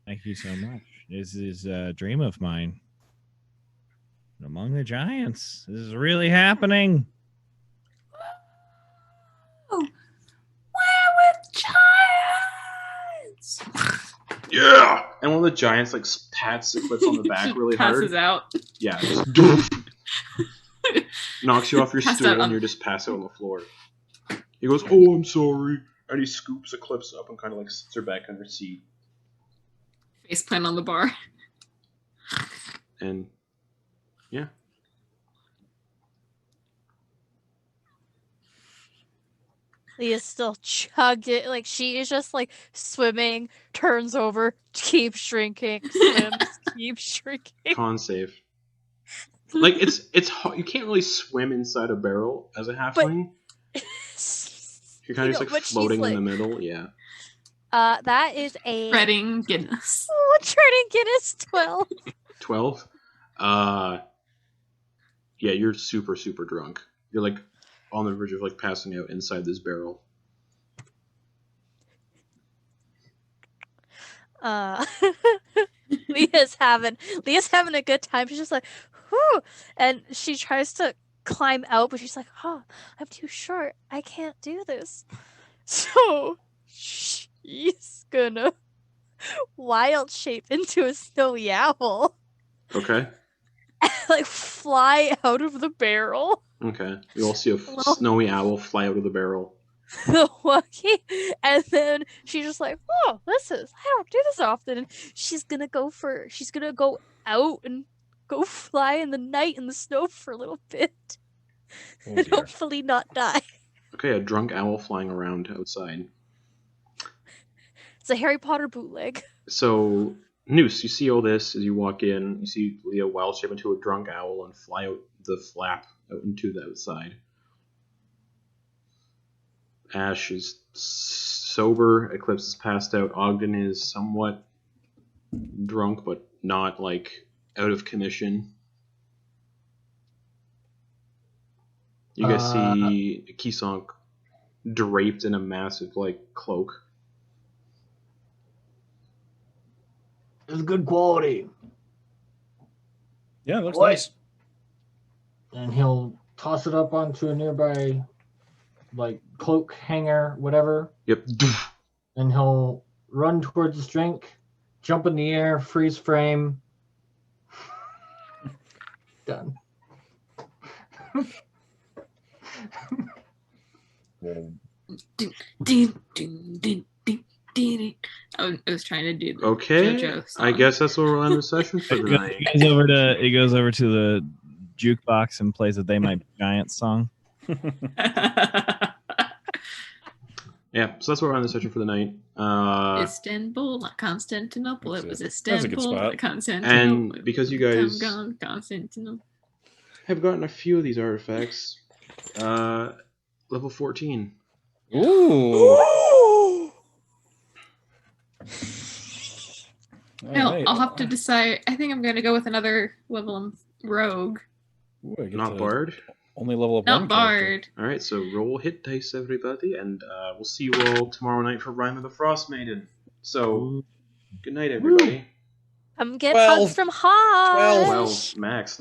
Thank you so much. This is a dream of mine. Among the giants. This is really happening. Oh, we're with giants. Yeah! And one of the giants like pats Eclipse on the back really passes hard. out. Yeah, just knocks you off your Passed stool out on- and you're just passed out on the floor. He goes, "Oh, I'm sorry," and he scoops Eclipse up and kind of like sits her back on her seat. Face plant on the bar. And yeah, Leah still chugged it. Like, she is just like swimming, turns over, keeps shrinking, swims, keeps shrinking. con save. Like it's hard. You can't really swim inside a barrel as a halfling. You're kind of just like floating in the middle. Yeah. That is a Treading Guinness. Oh, treading Guinness 12. 12. Yeah, you're super drunk. You're like on the verge of like passing out inside this barrel. Leah's having a good time. She's just like, whew, and she tries to climb out, but she's like, oh, I'm too short. I can't do this. So she's gonna wild shape into a snowy owl. Okay. Like fly out of the barrel. Okay. You all see a snowy owl fly out of the barrel. Lucky. And then she's just like, oh, I don't do this often. And she's gonna go out and go fly in the night in the snow for a little bit. Oh, And dear. hopefully not die. Okay, a drunk owl flying around outside. It's a Harry Potter bootleg. So, Noose, you see all this as you walk in. You see Leah wild shape into a drunk owl and fly out the flap out into the outside. Ash is sober. Eclipse is passed out. Ogden is somewhat drunk, but not like out of commission. You guys see Keysonk draped in a massive like cloak. It's good quality. Yeah, it looks What? nice. And he'll toss it up onto a nearby, like, cloak hanger, whatever. Yep. And he'll run towards his drink, jump in the air, freeze frame. Done. I was trying to do the Okay. JoJo song. I guess that's where we'll end the session for tonight. It goes over to the jukebox and plays a They Might Be Giants song. Yeah, so that's where we're on the session for the night. Istanbul, not Constantinople. It was That's a good Istanbul, spot. not Constantinople. And because you guys Constantinople. have gotten a few of these artifacts, level 14. Ooh. I'll have to decide. I think I'm going to go with another level rogue. Ooh, I get Not to Bard. Only level up Not one character. Bard. Alright, so roll hit dice, everybody, and we'll see you all tomorrow night for Rime of the Frost Maiden. So, good night, everybody. Come get 12. hugs from Hodge. 12 max.